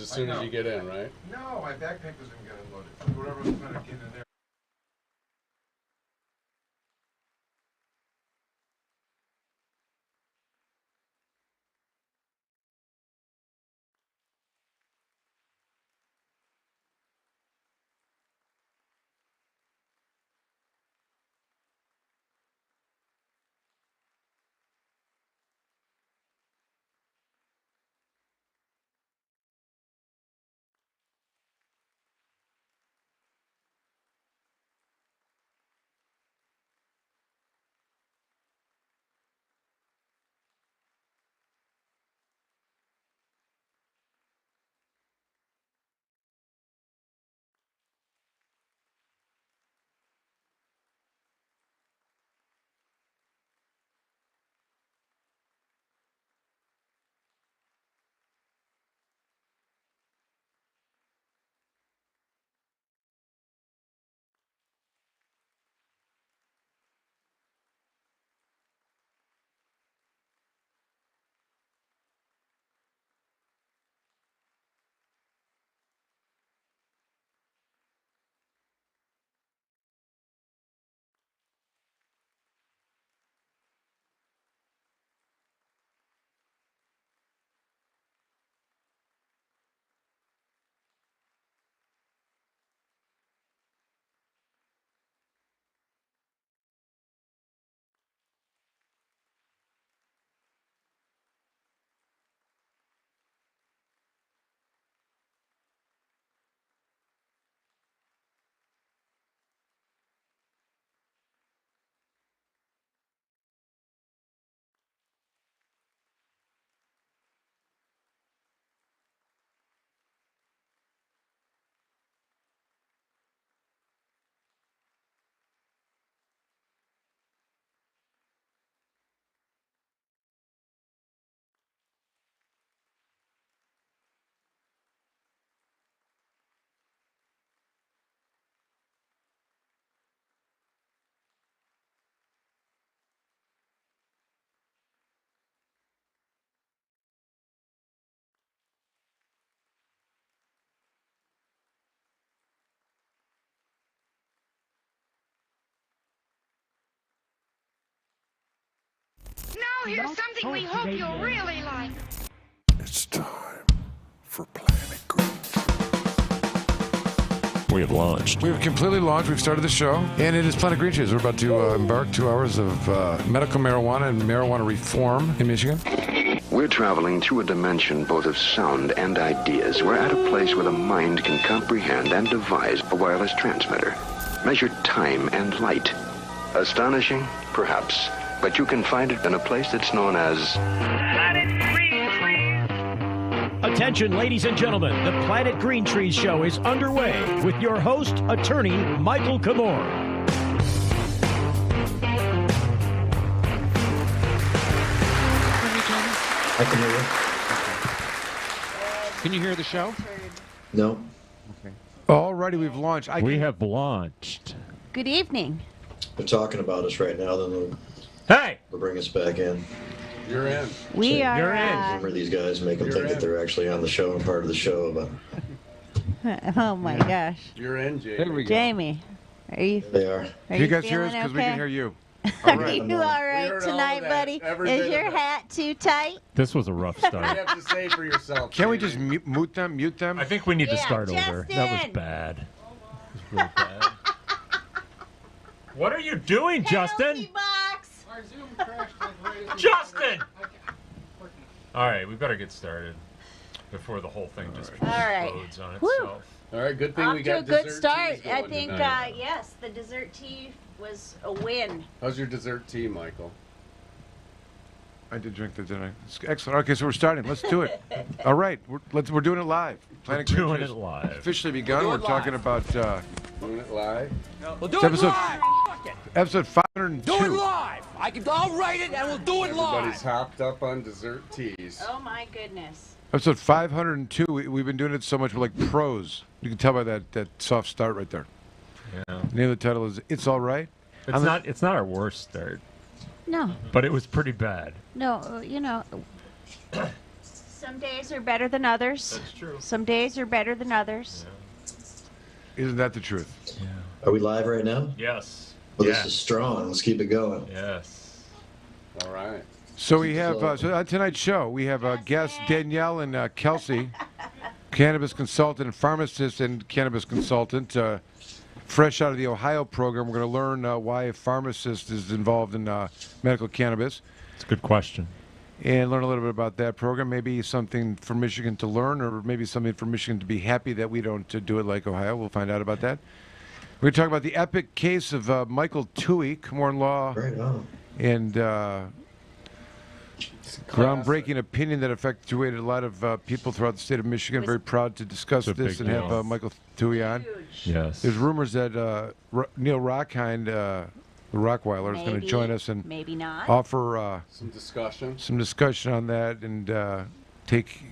as soon as you get in, right? No, my backpack was going to get unloaded. Whatever was going to get in there. Now here's something we hope you'll really like. It's time for Planet Green. We have launched. We have completely launched. We've started the show, and it is Planet Green Cheese. We're about to embark 2 hours of medical marijuana and marijuana reform in Michigan. We're traveling through a dimension both of sound and ideas. We're at a place where the mind can comprehend and devise a wireless transmitter. Measure time and light. Astonishing? Perhaps. But you can find it in a place that's known as... Planet Green Trees. Attention, ladies and gentlemen. The Planet Green Trees show is underway with your host, attorney Michael Komorn. I can hear you. Can you hear the show? No. Okay. Alrighty, we've launched. We have launched. Good evening. They're talking about us right now, then Hey! they'll bring us back in. You're in. We are. You're in. Remember these guys make them think that they're actually on the show and part of the show. But Oh my gosh, You're in, Jay. There we go. Jamie, are you? they are. Are you guys hear us? feeling Because we can okay? hear you. Are you all We right heard all tonight, of that. buddy? Every Is bit your of it. hat too tight? This was a rough You start. have to say for yourself. Can't we Jamie. just mute them? I think we need to Yeah, start over. That was Justin. bad. It was really bad. What are you doing, Justin? Healthy box. Our Zoom crashed like right. Justin! All right, we better get started before the whole thing just right. explodes on Whew. itself. All right, good thing Off we to a got good dessert start. teas I going think, tonight. yes, the dessert tea was a win. How's your dessert tea, Michael? I did drink that, didn't I? It's excellent. Okay, so we're starting. Let's do it. All right, we're doing it live. Planet Green Doing Trees it live. officially begun. We're talking about Doing it live? We'll do it's it episode live. Fuck it. episode 502. Do it live. I'll write it and we'll do it Everybody's live. hopped up on dessert teas. Oh my goodness. Episode 502. We've been doing it so much, we're like pros. You can tell by that soft start right there. Yeah. The name of the title is "It's All Right." It's not our worst start, No, but it was pretty bad. no, you know. some days are better than others. That's true. Some days are better than others. Isn't that the truth? Yeah. Are we live right now? Yes. Well, this is strong. Let's keep it going. Yes. All right. So we have so on tonight's show we have guests Danielle and Kelsey, cannabis consultant and pharmacist and cannabis consultant, fresh out of the Ohio program. We're going to learn why a pharmacist is involved in medical cannabis. It's a good question. And learn a little bit about that program. Maybe something for Michigan to learn, or maybe something for Michigan to be happy that we don't do it like Ohio. We'll find out about that. We're going to talk about the epic case of Michael Thue, Komorn Law, Right on. and groundbreaking opinion that affected a lot of people throughout the state of Michigan. Very proud to discuss It's a this big and deal. have Michael Thue on. Yes. There's rumors that Neil Rockind, the Rockweiler, is going to Maybe, join us and maybe not. offer Some discussion. some discussion on that and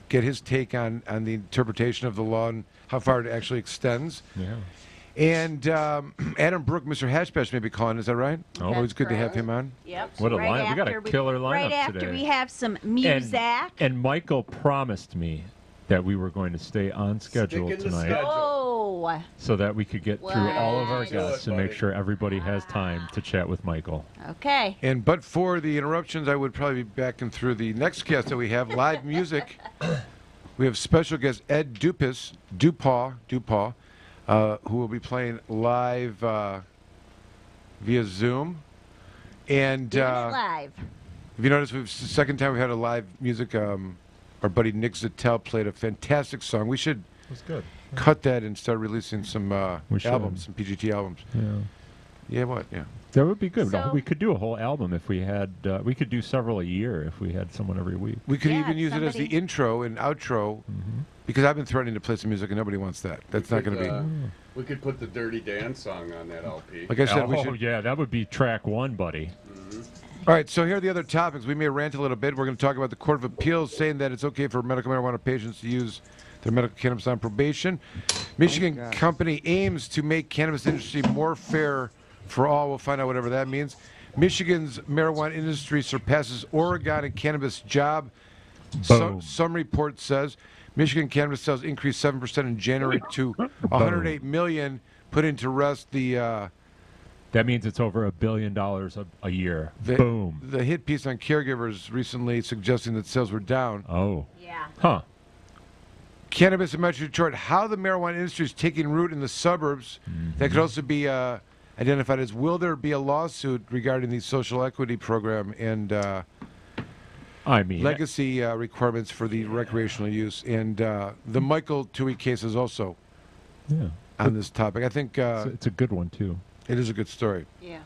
get his take on the interpretation of the law and how far it actually extends. Yeah. And Adam Brook, Mr. Hashbash, may be calling. Is that right? Oh, Always good to have him on. Yep. What a right line. We got a after killer lineup Right after today. we have some music. And Michael promised me that we were going to stay on schedule Stick in the tonight schedule. Oh, so that we could get through all of our What? guests and make sure everybody has time to chat with Michael. okay. And but for the interruptions, I would probably be backing through the next guest that we have, live music. We have special guest Ed Du-paw, who will be playing live via Zoom. And Doing it live. if you notice, the second time we had a live music, our buddy Nick Zattel played a fantastic song. We should That's good. cut that and start releasing some We should. albums, some PGT albums. Yeah. Yeah, what? Yeah. That would be good. So- We could do a whole album if we had. We could do several a year if we had someone every week. We could Yeah, even use it as the somebody- intro and outro, because I've been threatening to play some music and nobody wants that. That's not going to be. We could put the Dirty Dan song on that LP. Like I said, we Oh should. yeah, that would be track one, buddy. All right, so here are the other topics. We may rant a little bit. We're going to talk about the Court of Appeals saying that it's okay for medical marijuana patients to use their medical cannabis on probation. Michigan company aims to make cannabis industry more fair for all. We'll find out whatever that means. Michigan's marijuana industry surpasses Oregon in cannabis job. Boom. Some report says Michigan cannabis sales increased 7% in January to 108 million, putting to rest the That means it's over $1 billion a year. The, Boom. The hit piece on caregivers recently suggesting that sales were down. Oh. Yeah. Huh. Cannabis in Metro Detroit, how the marijuana industry is taking root in the suburbs. That could also be identified as, will there be a lawsuit regarding the social equity program and I mean, legacy requirements for the recreational use? And the Michael Thue case is also yeah, on this topic. I think it's a good one too. it is a good story. Yeah.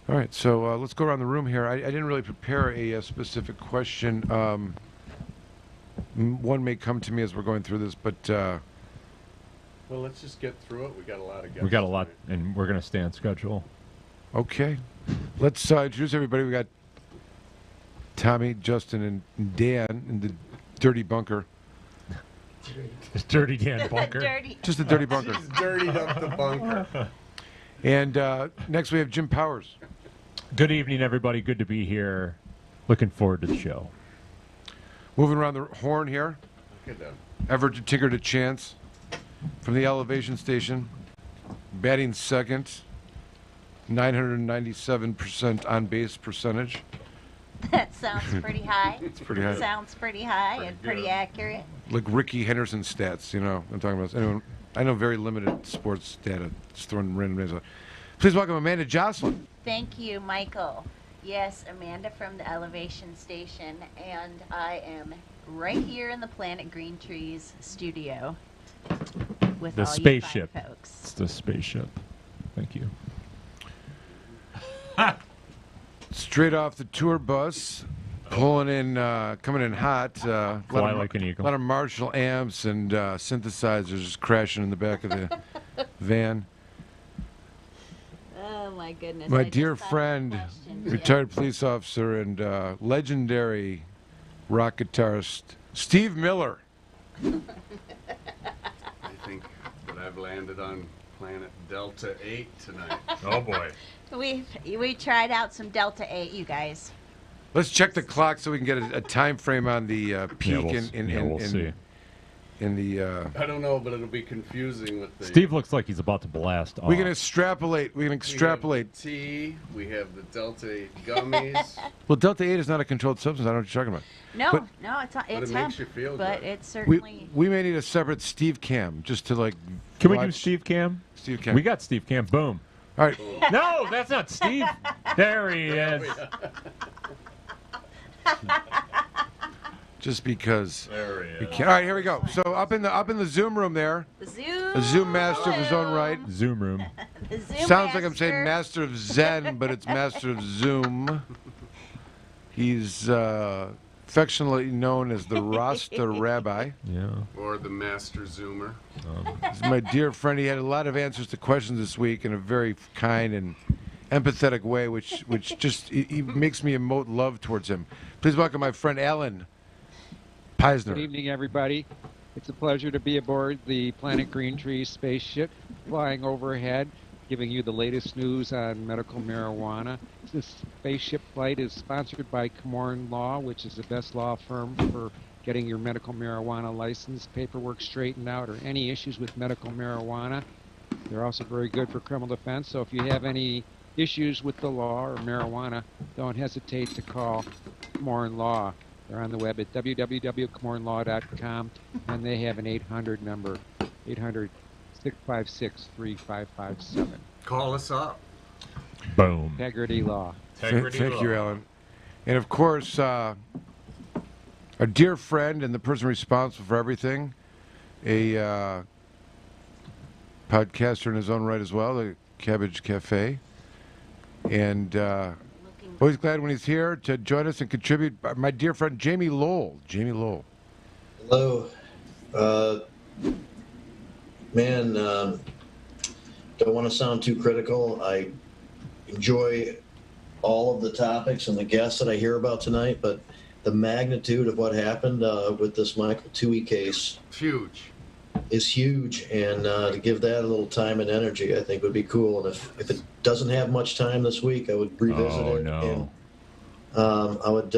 All right, so let's go around the room here. I didn't really prepare a specific question. One may come to me as we're going through this, but Well, let's just get through it. We got a lot of guests. We got a lot, tonight. and we're gonna stay on schedule. okay. Let's introduce everybody. We got Tommy, Justin, and Dan in the dirty bunker. It's Dirty Dan Bunker. Dirty. Just the dirty bunker. He's dirtied up the bunker. And next we have Jim Powers. Good evening, everybody. Good to be here. Looking forward to the show. Moving around the horn here. Look at them. Ever to Tinker to Chance from the elevation station. Batting second. 997% on base percentage. That sounds pretty high. It's pretty high. Sounds pretty high and pretty accurate. Like Ricky Henderson stats, you know. I'm talking about. Anyone, I know very limited sports data. Just throwing random names out. Please welcome Amanda Jocelyn. Thank you, Michael. Yes, Amanda from the Elevation Station, and I am right here in the Planet Green Trees studio with The all spaceship. you fine folks. It's the spaceship. Thank you. Straight off the tour bus, pulling in, coming in hot. Fly like an eagle. A lot of Marshall amps and synthesizers just crashing in the back of the van. Oh my goodness! My I just dear thought of friend, questions. retired police officer and legendary rock guitarist Steve Miller. I think that I've landed on planet Delta 8 tonight. Oh boy. We tried out some Delta 8, you guys. Let's check the clock so we can get a time frame on the peak we'll see. In the. I don't know, but it'll be confusing with the. Steve looks like he's about to blast off. We can extrapolate. We can extrapolate. We have the tea. We have the Delta 8 gummies. Well, Delta 8 is not a controlled substance. I don't know what you're talking about. No, But- no, it's not. But It's it hemp, makes you feel but good. it's certainly. We may need a separate Steve cam just to like. Can we do watch Steve Cam? Steve cam. We got Steve Cam. Boom. All right. No, that's not Steve. There he is. Just because. There he we is. can't. All right, here we go. So up in the Zoom room there, Zoom. a Zoom master of his own right. Zoom room. The Zoom Sounds like I'm saying master. master of Zen, but it's master of Zoom. He's affectionately known as the Rasta Rabbi. Yeah. Or the Master Zoomer. He's my dear friend. He had a lot of answers to questions this week in a very kind and empathetic way, which just he makes me emote love towards him. Please welcome my friend Alan Peisner. Good evening, everybody. It's a pleasure to be aboard the Planet Green Tree spaceship flying overhead, giving you the latest news on medical marijuana. This spaceship flight is sponsored by Komorn Law, which is the best law firm for getting your medical marijuana license, paperwork straightened out, or any issues with medical marijuana. They're also very good for criminal defense, so if you have any issues with the law or marijuana, don't hesitate to call Komorn Law. They're on the web at www.komornlaw.com, and they have an 800 number, 800-656-3557. Call us up. Boom. Integrity Law. Thank you, Alan. And of course, our dear friend and the person responsible for everything, a podcaster in his own right as well, the Cabbage Cafe. And always glad when he's here to join us and contribute. My dear friend Jamie Lowell. Jamie Lowell. Hello. Man, don't want to sound too critical. I enjoy all of the topics and the guests that I hear about tonight, but the magnitude of what happened with this Michael Thue case is huge, and to give that a little time and energy, I think would be cool. And if it doesn't have much time this week, I would revisit it. No. And I would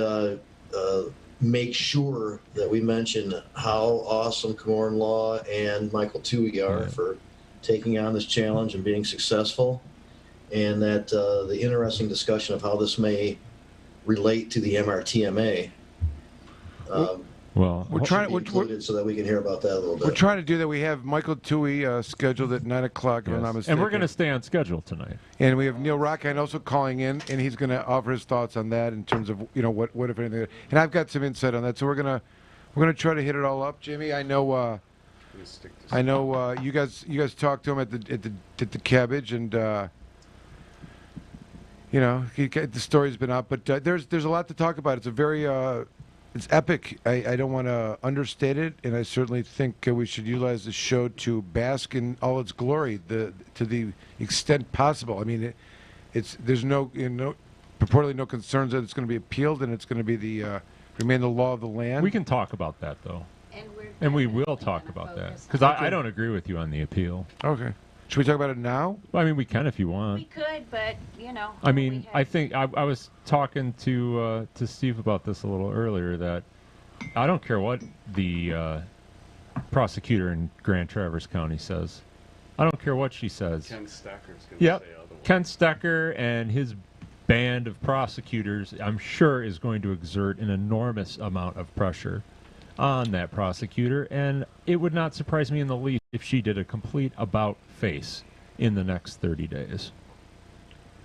make sure that we mention how awesome Komorn Law and Michael Thue are for taking on this challenge and being successful, and that the interesting discussion of how this may relate to the MRTMA. Well, we're trying so that we can hear about that a little bit. We're trying to do that. We have Michael Thue scheduled at 9 o'clock, if I'm not mistaken. And we're going to stay on schedule tonight. And we have Neil Rockind also calling in, and he's going to offer his thoughts on that in terms of what if anything. And I've got some insight on that, so we're gonna try to hit it all up. Jamie, I know you guys talked to him at the Cabbage, and the story's been out, but there's a lot to talk about. It's a very it's epic. I don't want to understate it, and I certainly think we should utilize the show to bask in all its glory, to the extent possible. I mean, there's purportedly no concerns that it's going to be appealed, and it's going to be remain the law of the land. We can talk about that though, and we will talk about that because I don't agree with you on the appeal. Okay. Should we talk about it now? Well, I mean, we can if you want. We could, but I mean, I think I was talking to Steve about this a little earlier. That I don't care what the prosecutor in Grand Traverse County says. I don't care what she says. Ken Stecker's going to say otherwise. Ken Stecker and his band of prosecutors, I'm sure, is going to exert an enormous amount of pressure on that prosecutor, and it would not surprise me in the least if she did a complete about-face in the next 30 days.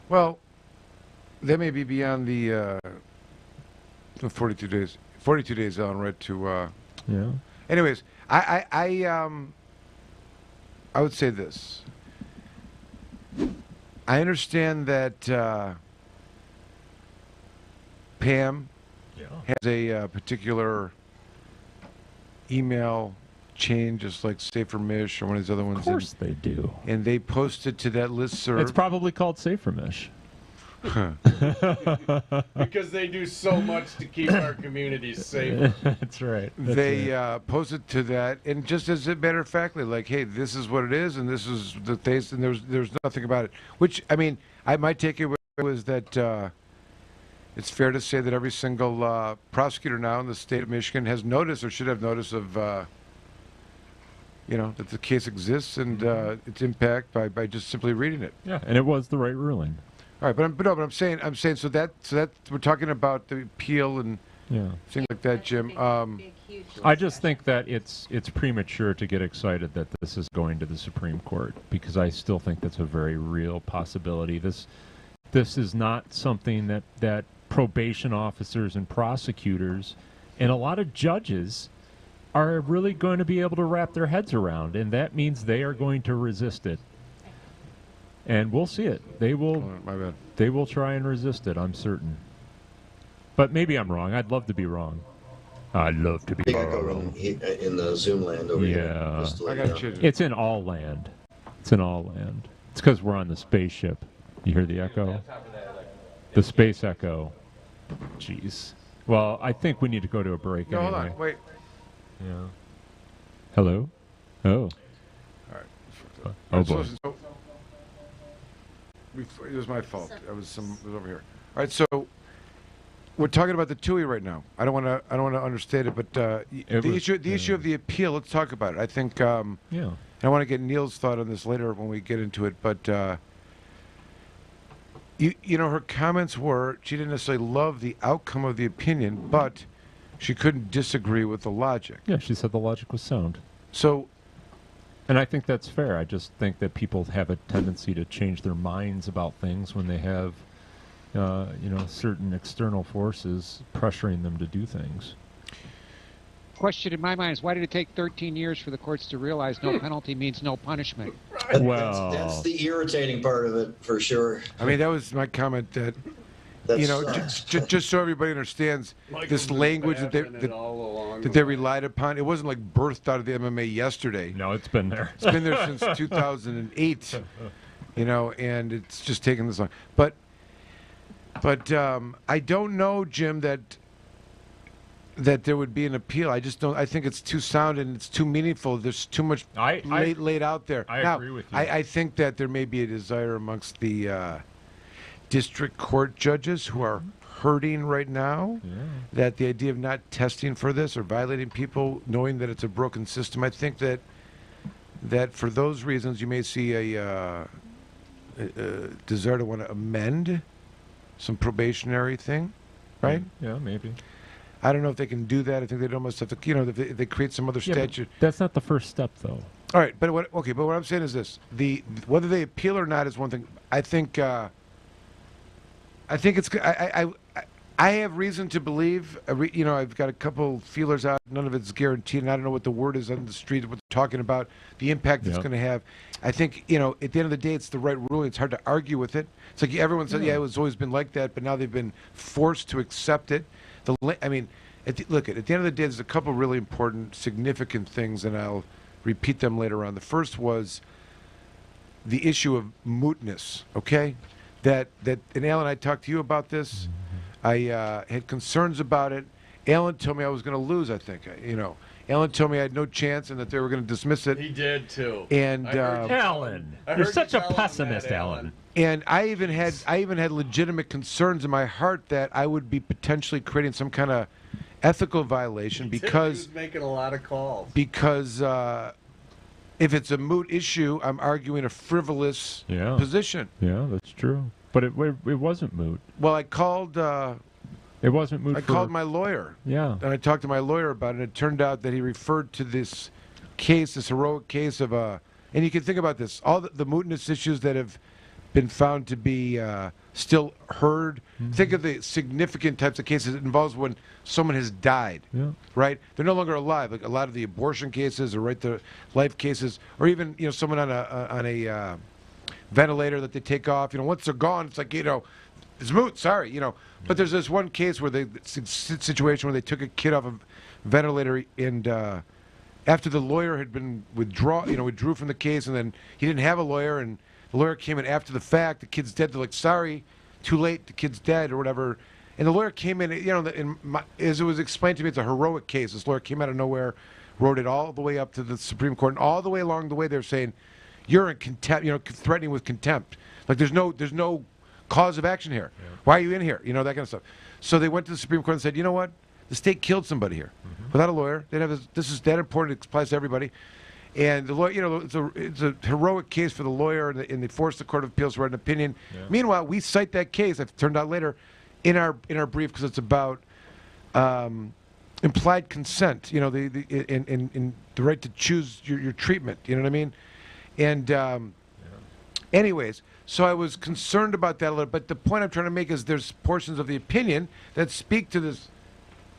Well, that may be beyond the 42 days. 42 days on right to. Yeah. Anyways, I would say this. I understand that Pam has a particular email chain, just like Safer Mish or one of these other ones. Of course they do. And they posted to that listserv. It's probably called Safer Mish. Because they do so much to keep our communities safe. That's right. They posted to that, and just as a matter of factly, like, hey, this is what it is, and this is the taste, and there's nothing about it. Which, I mean, my takeaway was that it's fair to say that every single prosecutor now in the state of Michigan has notice or should have notice of, that the case exists and its impact by just simply reading it. Yeah, and it was the right ruling. All right, but I'm saying so that we're talking about the appeal and things like that, Jim. I just think that it's premature to get excited that this is going to the Supreme Court, because I still think that's a very real possibility. This is not something that probation officers and prosecutors and a lot of judges are really going to be able to wrap their heads around, and that means they are going to resist it. And we'll see it. They will. My bad. They will try and resist it, I'm certain. But maybe I'm wrong. I'd love to be wrong. I'd love to be wrong. In the Zoom land over here. Just to let you know. It's in all land. It's in all land. It's because we're on the spaceship. You hear the echo? The space echo. Jeez. Well, I think we need to go to a break No, anyway. hold on. Wait. Yeah. Hello? Oh. All right. Oh, boy. It was my fault. I was over here. All right, so we're talking about the Thue right now. I don't want to understate it, but the issue of the appeal. Let's talk about it. I think. Yeah. I want to get Neil's thought on this later when we get into it, but her comments were she didn't necessarily love the outcome of the opinion, but she couldn't disagree with the logic. Yeah, she said the logic was sound. So. And I think that's fair. I just think that people have a tendency to change their minds about things when they have, certain external forces pressuring them to do things. Question in my mind is, why did it take 13 years for the courts to realize no penalty means no punishment? Well, that's the irritating part of it, for sure. I mean, that was my comment that. Just so everybody understands this language that they relied upon. It wasn't like birthed out of the MMA yesterday. No, it's been there. It's been there since 2008. And it's just taken this long. But I don't know, Jim, that there would be an appeal. I just don't. I think it's too sound and it's too meaningful. There's too much laid out there. I agree with you. I think that there may be a desire amongst the district court judges who are hurting right now, that the idea of not testing for this or violating people, knowing that it's a broken system, I think that for those reasons you may see a desire to want to amend some probationary thing, right? Yeah, maybe. I don't know if they can do that. I think they'd almost have to, if they create some other statute. That's not the first step, though. All right, but what I'm saying is this: whether they appeal or not is one thing. I think it's. I have reason to believe. I've got a couple feelers out. None of it's guaranteed, and I don't know what the word is on the street. What they're talking about, the impact it's going to have. I think at the end of the day, it's the right ruling. It's hard to argue with it. It's like everyone said, it was always been like that, but now they've been forced to accept it. Look, at the end of the day, there's a couple really important, significant things, and I'll repeat them later on. The first was the issue of mootness. Okay. And Alan, I talked to you about this. I had concerns about it. Alan told me I was going to lose, I think. Alan told me I had no chance and that they were going to dismiss it. He did, too. And Alan, you're such a pessimist, Alan. And I even had legitimate concerns in my heart that I would be potentially creating some kind of ethical violation because he was making a lot of calls. Because if it's a moot issue, I'm arguing a frivolous position. Yeah, that's true. But it wasn't moot. Well, I called. It wasn't moot. I called my lawyer. Yeah. And I talked to my lawyer about it. And it turned out that he referred to this case, this heroic case of a. And you can think about this: all the mootness issues that have been found to be still heard. Mm-hmm. Think of the significant types of cases it involves when someone has died. Yeah. Right? They're no longer alive. Like a lot of the abortion cases or right to life cases, or even someone on a ventilator that they take off. Once they're gone, it's like it's moot. Sorry, But there's this one case where situation where they took a kid off a ventilator and after the lawyer had been withdrew from the case, and then he didn't have a lawyer, and the lawyer came in after the fact. The kid's dead. They're like, sorry, too late. The kid's dead or whatever. And the lawyer came in. As it was explained to me, it's a heroic case. This lawyer came out of nowhere, wrote it all the way up to the Supreme Court, and all the way along the way they're saying, you're in contempt, threatening with contempt. Like there's no cause of action here? Why are you in here? You know, that kind of stuff. So they went to the Supreme Court and said, you know what? The state killed somebody here without a lawyer. They have this is that important. It applies to everybody. And the lawyer, you know, it's a heroic case for the lawyer, and they forced the Court of Appeals to write an opinion. Yeah. Meanwhile, we cite that case. I've turned out later in our brief because it's about implied consent. You know, in the right to choose your treatment. You know what I mean? And anyways, so I was concerned about that a little. But the point I'm trying to make is there's portions of the opinion that speak to this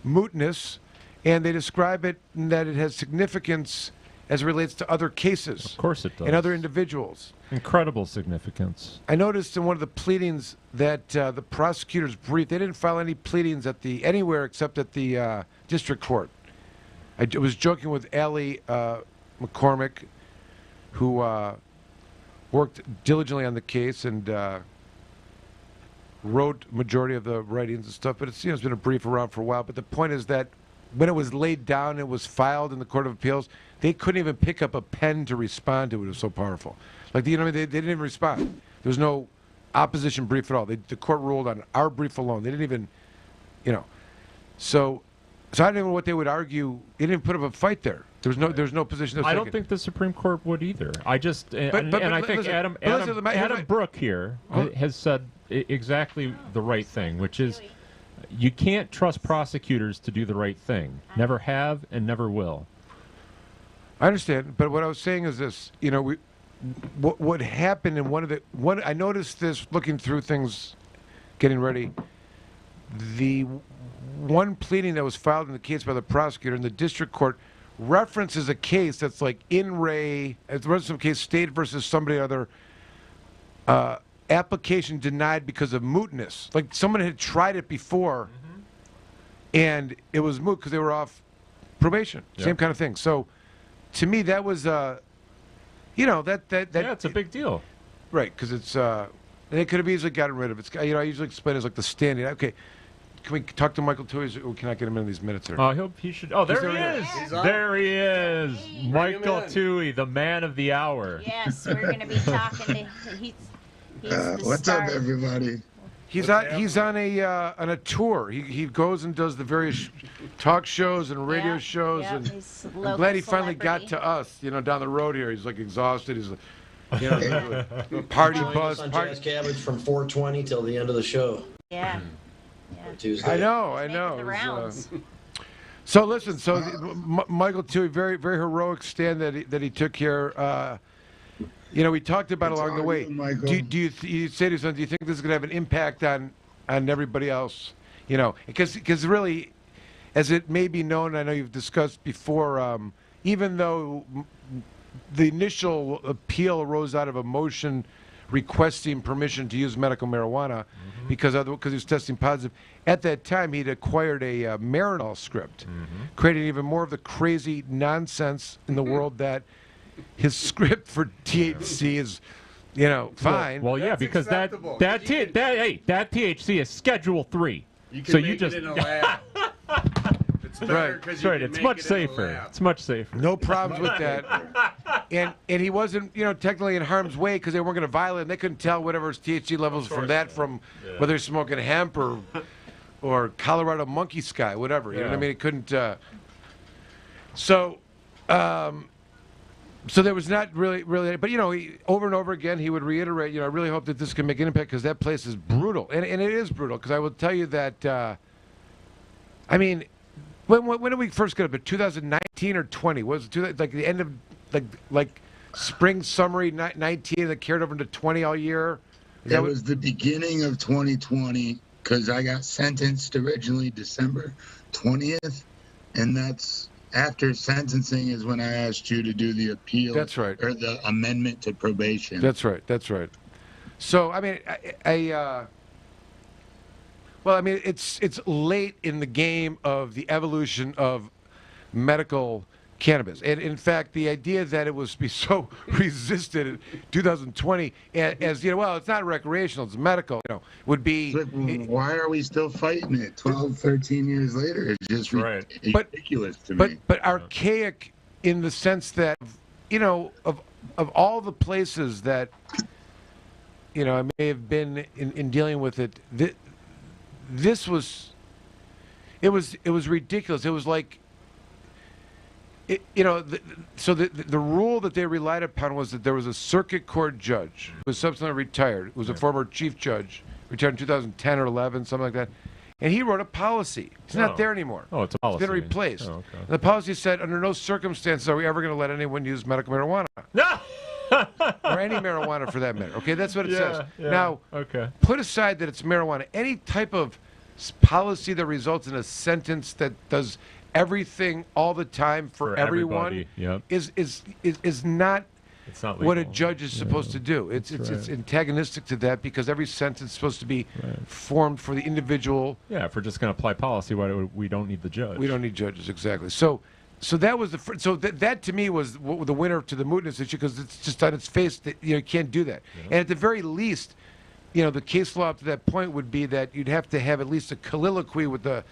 mootness, and they describe it in that it has significance as it relates to other cases. Of course it does. And other individuals. Incredible significance. I noticed in one of the pleadings that the prosecutor's brief, they didn't file any pleadings anywhere except at the district court. I was joking with Allie McCormick, who worked diligently on the case and wrote majority of the writings and stuff, but it's been a brief around for a while. But the point is that when it was laid down, it was filed in the Court of Appeals, they couldn't even pick up a pen to respond to it. It was so powerful. Like, you know what I mean? They didn't even respond. There was no opposition brief at all. The court ruled on our brief alone. They didn't even, you know. So I don't know what they would argue. They didn't put up a fight there. There's no position. I don't think the Supreme Court would either. I just I think listen, Adam Brook here has said exactly the right thing, which is you can't trust prosecutors to do the right thing. Never have and never will. I understand, but what I was saying is this: you know, what happened in I noticed this looking through things, getting ready. The one pleading that was filed in the case by the prosecutor in the district court references a case that's like in re, as the rest of the case, state versus somebody other. Application denied because of mootness. Like someone had tried it before, and it was moot because they were off probation. Yep. Same kind of thing. So, to me, that was, that it's a big deal, right? Because it's, and they could have easily gotten rid of it. I usually explain it as like the standing. Okay, can we talk to Michael Thue? Or can I get him in these minutes? Or? He should. Oh, there he is. There he is. Michael Thue, the man of the hour. Yes, we're going to be talking to. What's up, everybody? He's on a tour. He goes and does the various talk shows and radio shows, and I'm glad he finally got to us. You know, down the road here, he's like exhausted. He's, party buzz. Jazz Cabbage from 4:20 till the end of the show. Yeah. Tuesday. I know. The rounds. So listen, Michael Thue, very very heroic stand that he took here. We talked about along the way. Do you say to yourself, do you think this is going to have an impact on everybody else? You know, because really, as it may be known, I know you've discussed before, even though the initial appeal arose out of a motion requesting permission to use medical marijuana because he was testing positive, at that time he'd acquired a Marinol script, creating even more of the crazy nonsense in the world that his script for THC is, fine. Well, yeah, because that THC is Schedule 3. You make it in a lab. It's better That's right. It's much safer. It's much safer. No problems with that. And he wasn't, technically in harm's way because they weren't going to violate him. They couldn't tell whatever his THC levels from whether he's smoking hemp or Colorado monkey sky, whatever. You know what I mean? It couldn't. So there was not really, but over and over again he would reiterate, I really hope that this can make an impact because that place is brutal, and it is brutal. Because I will tell you that, when did we first get up? 2019 or 20? Was it like the end of like spring, summer 19 that carried over into 20 all year? That was the beginning of 2020 because I got sentenced originally December 20th, and that's. After sentencing is when I asked you to do the appeal. That's right. Or the amendment to probation. That's right. So, it's late in the game of the evolution of medical cannabis. And in fact, the idea that it was be so resisted in 2020 as it's not recreational, it's medical, would be... Why are we still fighting it 12, 13 years later? It's just ridiculous to me. But archaic in the sense that, of all the places that I may have been in dealing with it. This was, it was ridiculous. It was like, so the rule that they relied upon was that there was a circuit court judge who was subsequently retired, who was a former chief judge, retired in 2010 or 11, something like that. And he wrote a policy. It's not there anymore. Oh, it's a policy. It's been replaced. Oh, okay. And the policy said, under no circumstances are we ever going to let anyone use medical marijuana. Or any marijuana for that matter. Okay, that's what it says. Yeah. Now, put aside that it's marijuana. Any type of policy that results in a sentence that does everything all the time for everyone is not it's not what a legal. judge is supposed to do. It's antagonistic to that because every sentence is supposed to be formed for the individual. Yeah, if we're just going to apply policy, we don't need the judge. We don't need judges, exactly. So that was that to me was the winner to the mootness issue because it's just on its face that you can't do that. And at the very least, the case law up to that point would be that you'd have to have at least a colloquy with the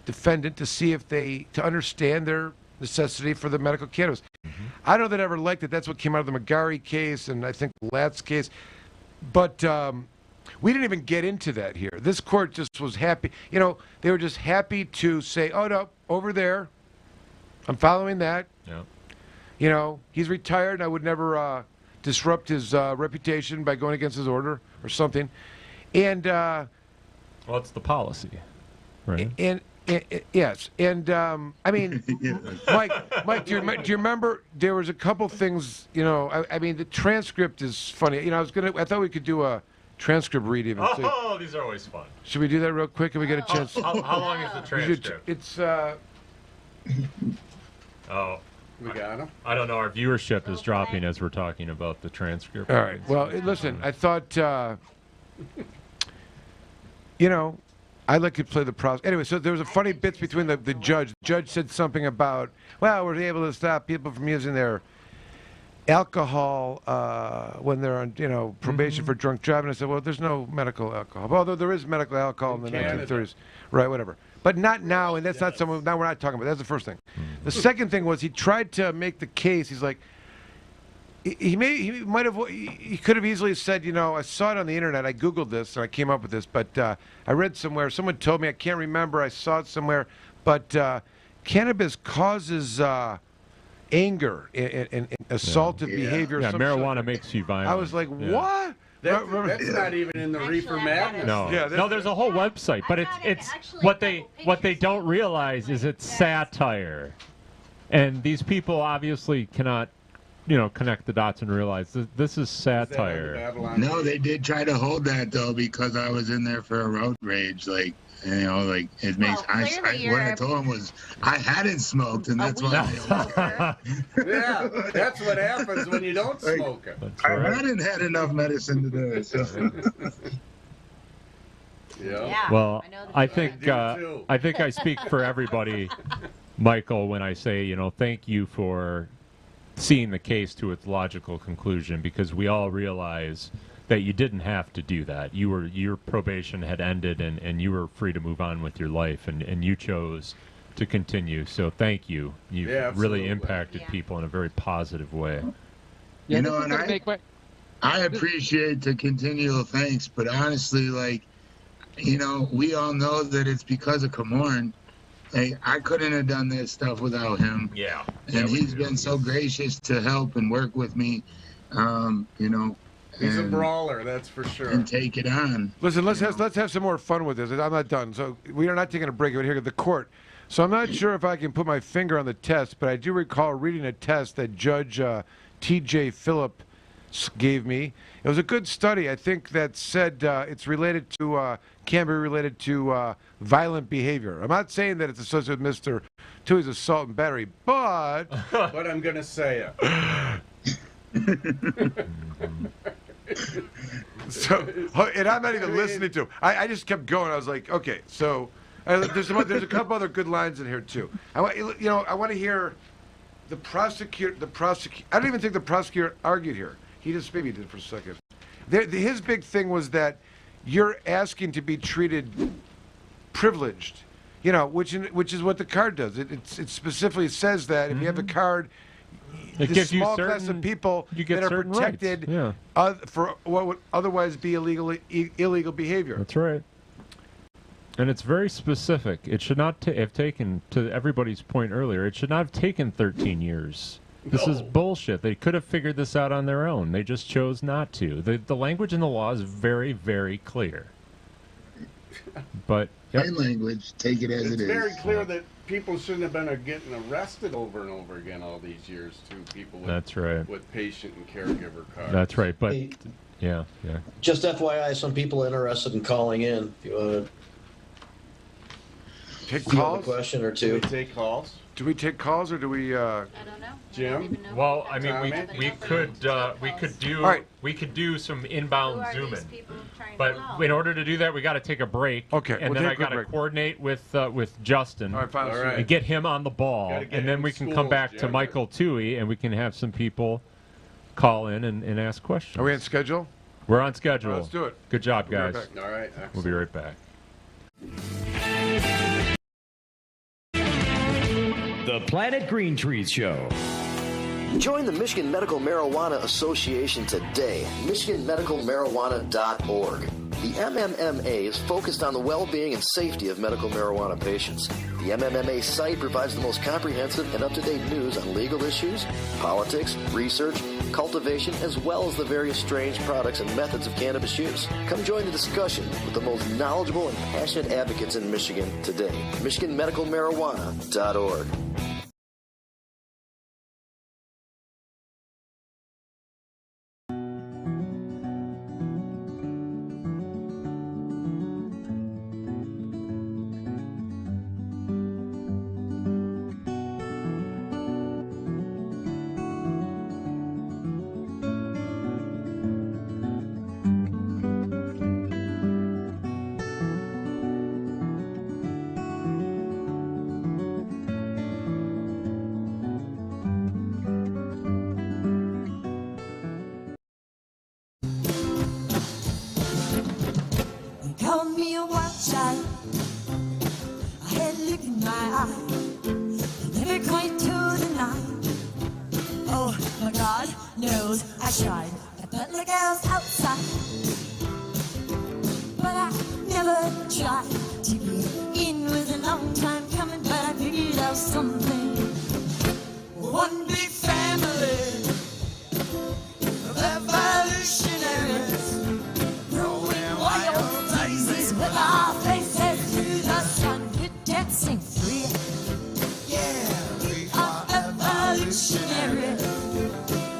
defendant to see if to understand their necessity for the medical cannabis. I don't know that I ever liked it. That's what came out of the McGarry case and I think the Latz case. But we didn't even get into that here. This court just was happy. They were just happy to say, oh, no, over there, I'm following that. Yeah. He's retired. I would never disrupt his reputation by going against his order or something. And well, it's the policy, right? Yes, and I mean, Mike, do you remember there was a couple things? I mean, the transcript is funny. I thought we could do a transcript read even. Oh, these are always fun. Should we do that real quick? Can we get a chance? How long is the transcript? It's Oh. We got him. I don't know. Our viewership is dropping as we're talking about the transcript. All right. Well, listen, I thought, I'd like to play the process. Anyway, so there was a funny bits between the judge. The judge said something about, well, we're able to stop people from using their alcohol when they're on, probation for drunk driving. I said, well, there's no medical alcohol. Although there is medical alcohol in the Canada. 1930s. Right, whatever. But not now, and that's not something, now we're not talking about. That's the first thing. The second thing was he tried to make the case. He's like, he could have easily said, I saw it on the internet. I Googled this and I came up with this, but I read somewhere, someone told me, I can't remember, I saw it somewhere, but cannabis causes anger and assaultive behavior. Yeah, marijuana makes you violent. I was like, what? That's not even in the Reefer Madness. No, no, there's a whole website, but it's what they don't realize is it's satire, and these people obviously cannot, connect the dots and realize this is satire. No, they did try to hold that though because I was in there for a road rage, it makes. What I told him was I hadn't smoked, and that's why. Yeah, that's what happens when you don't smoke it. I hadn't had enough medicine to do it. So. Yeah. Well, I think I speak for everybody, Michael, when I say thank you for seeing the case to its logical conclusion, because we all realize that you didn't have to do that. Your probation had ended and you were free to move on with your life, and you chose to continue. So thank you. You've really impacted people in a very positive way. Yeah, and I appreciate the continual thanks, but honestly, we all know that it's because of Komorn. I couldn't have done this stuff without him. Yeah. And he's been so gracious to help and work with me, He's a brawler, that's for sure. And take it on. Listen, let's have some more fun with this. I'm not done. So we are not taking a break over here at the court. So I'm not sure if I can put my finger on the test, but I do recall reading a test that Judge T.J. Phillip gave me. It was a good study. I think that said it's related to, can be related to violent behavior. I'm not saying that it's associated with Mr. Thue's assault and battery, but... But I'm going to say it. So, and I'm not even listening to him. I just kept going. I was like, okay, so there's a couple other good lines in here too. I want to hear the prosecutor. I don't even think the prosecutor argued here. He just maybe did for a second. His big thing was that you're asking to be treated privileged, which is what the card does. It specifically says that if you have a card, It the gives you small class certain- of people you get that are certain rights, protected yeah. for what would otherwise be illegal behavior. That's right. And it's very specific. It should not have taken, to everybody's point earlier, it should not have taken 13 years. This is bullshit. They could have figured this out on their own. They just chose not to. The language in the law is very, very clear. But Plain language, take it as It's it is. very clear that people shouldn't have been getting arrested over and over again all these years, too. People with, That's right. with patient and caregiver cards. That's right. But Hey, yeah. just FYI, some people interested in calling in. If you want Take to calls? a question or Do we two. take calls? Do we take calls or do we? I don't know. Jim? Well, I mean, Tommy? we could do All right. we could do some Who inbound are these zooming. people trying to But call? in order to do that, we got to take a break. Okay, and we'll then take I a quick got to break. coordinate with Justin All right, fine. All right. and get him on the ball, Gotta get and then him we in can come schools, back to Jim. Michael Thue, and we can have some people call in and ask questions. Are we on schedule? We're on schedule. All right, let's do it. Good job, We'll be guys. right All right, excellent. We'll be right back. The Planet Green Trees Show. Join the Michigan Medical Marijuana Association today. MichiganMedicalMarijuana.org. The MMMA is focused on the well-being and safety of medical marijuana patients. The MMMA site provides the most comprehensive and up-to-date news on legal issues, politics, research, cultivation, as well as the various strange products and methods of cannabis use. Come join the discussion with the most knowledgeable and passionate advocates in Michigan today. MichiganMedicalMarijuana.org. Call me a wild child. I had a look in my eye. Never quite to deny. Oh my God knows I tried. I felt like I was outside, but I never tried to get in. Was a long time coming, but I figured out something. One big family of evolutionaries. Rolling wild daisies with our faces to the sun. We're dancing free. Yeah, we are evolutionary.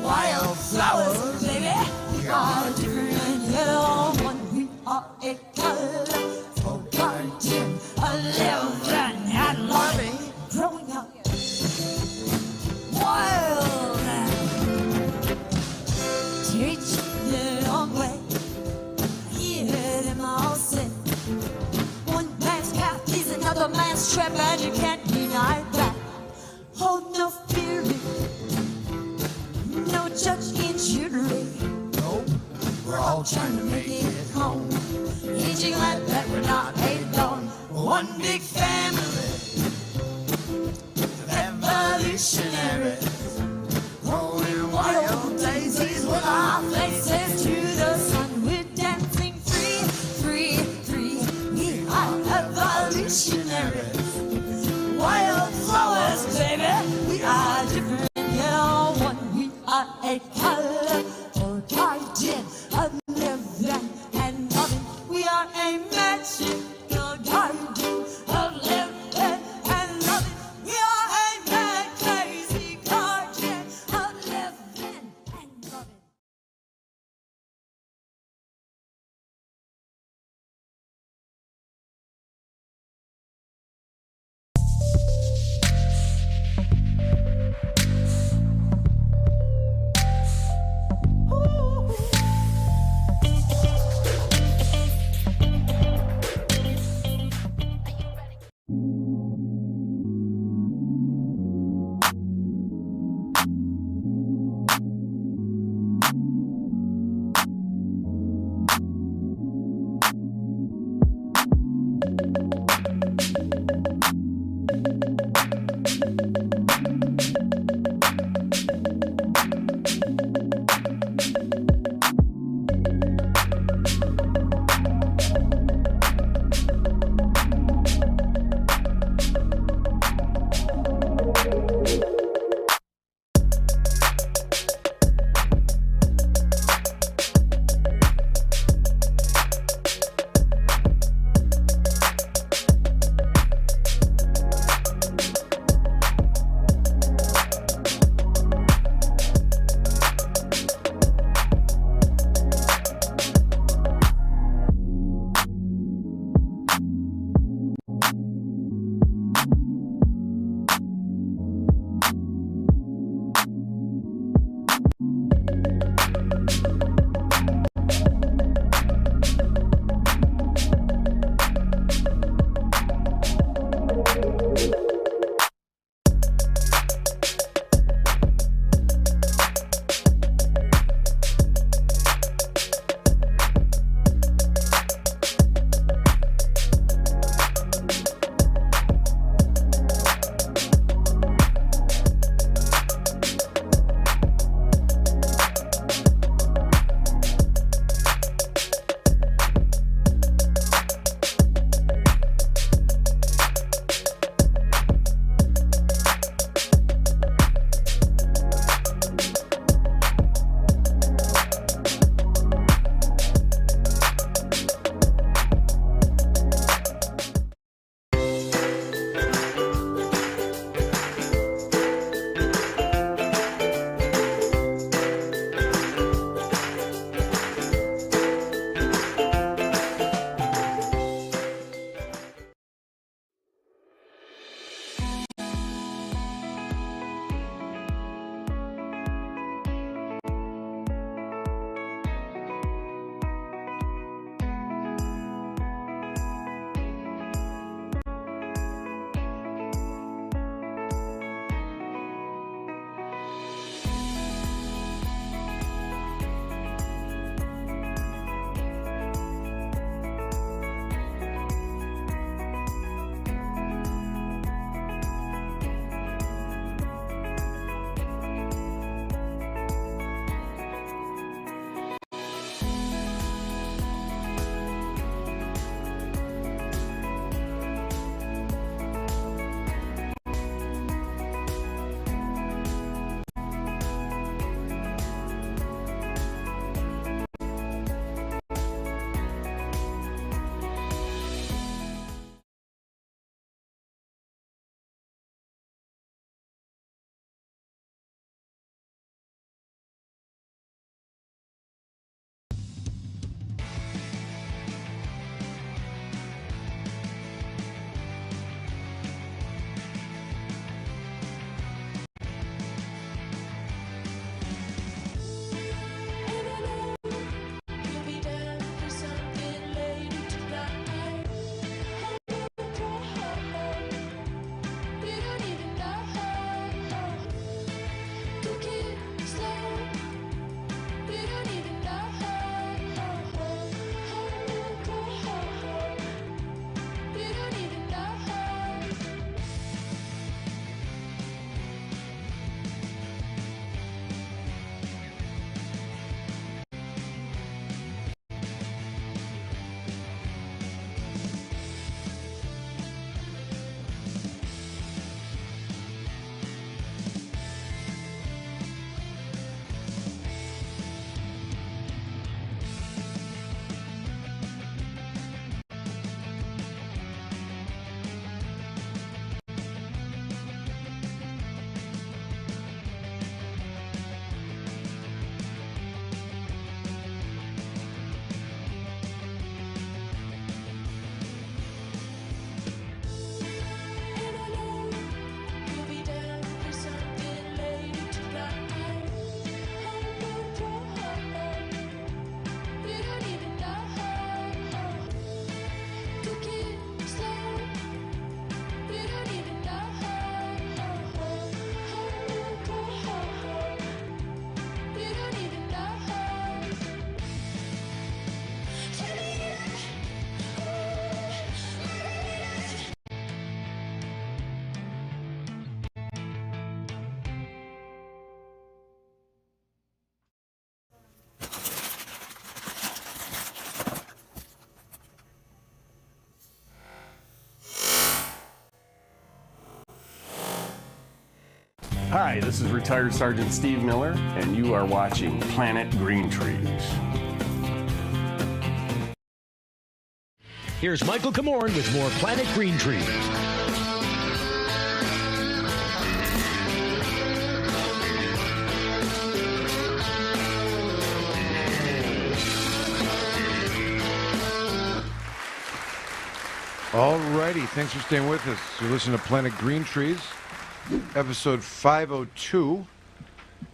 Wildflowers, baby. We are different yellow one. We are a colorful garden, a living and loving, growing up wild and teach the long way. Hear them all say, one man's path is another man's trap, and you can't deny that. Hold no fury, no judge in jury. No, we're all trying to make it home. Ain't you glad that we're not alone? One big family of evolutionaries. Rolling wild daisies with our faces to the sun. We're dancing free, free, free. We are evolutionaries. Wildflowers, baby. We are different, yellow one. We are a colorful garden of living and loving. We are a magical garden of living and loving. We are a mad, crazy garden of living and loving. Hi, this is retired Sergeant Steve Miller, and you are watching Planet Green Trees. Here's Michael Komorn with more Planet Green Trees. Alrighty, thanks for staying with us. You're listening to Planet Green Trees, episode 502.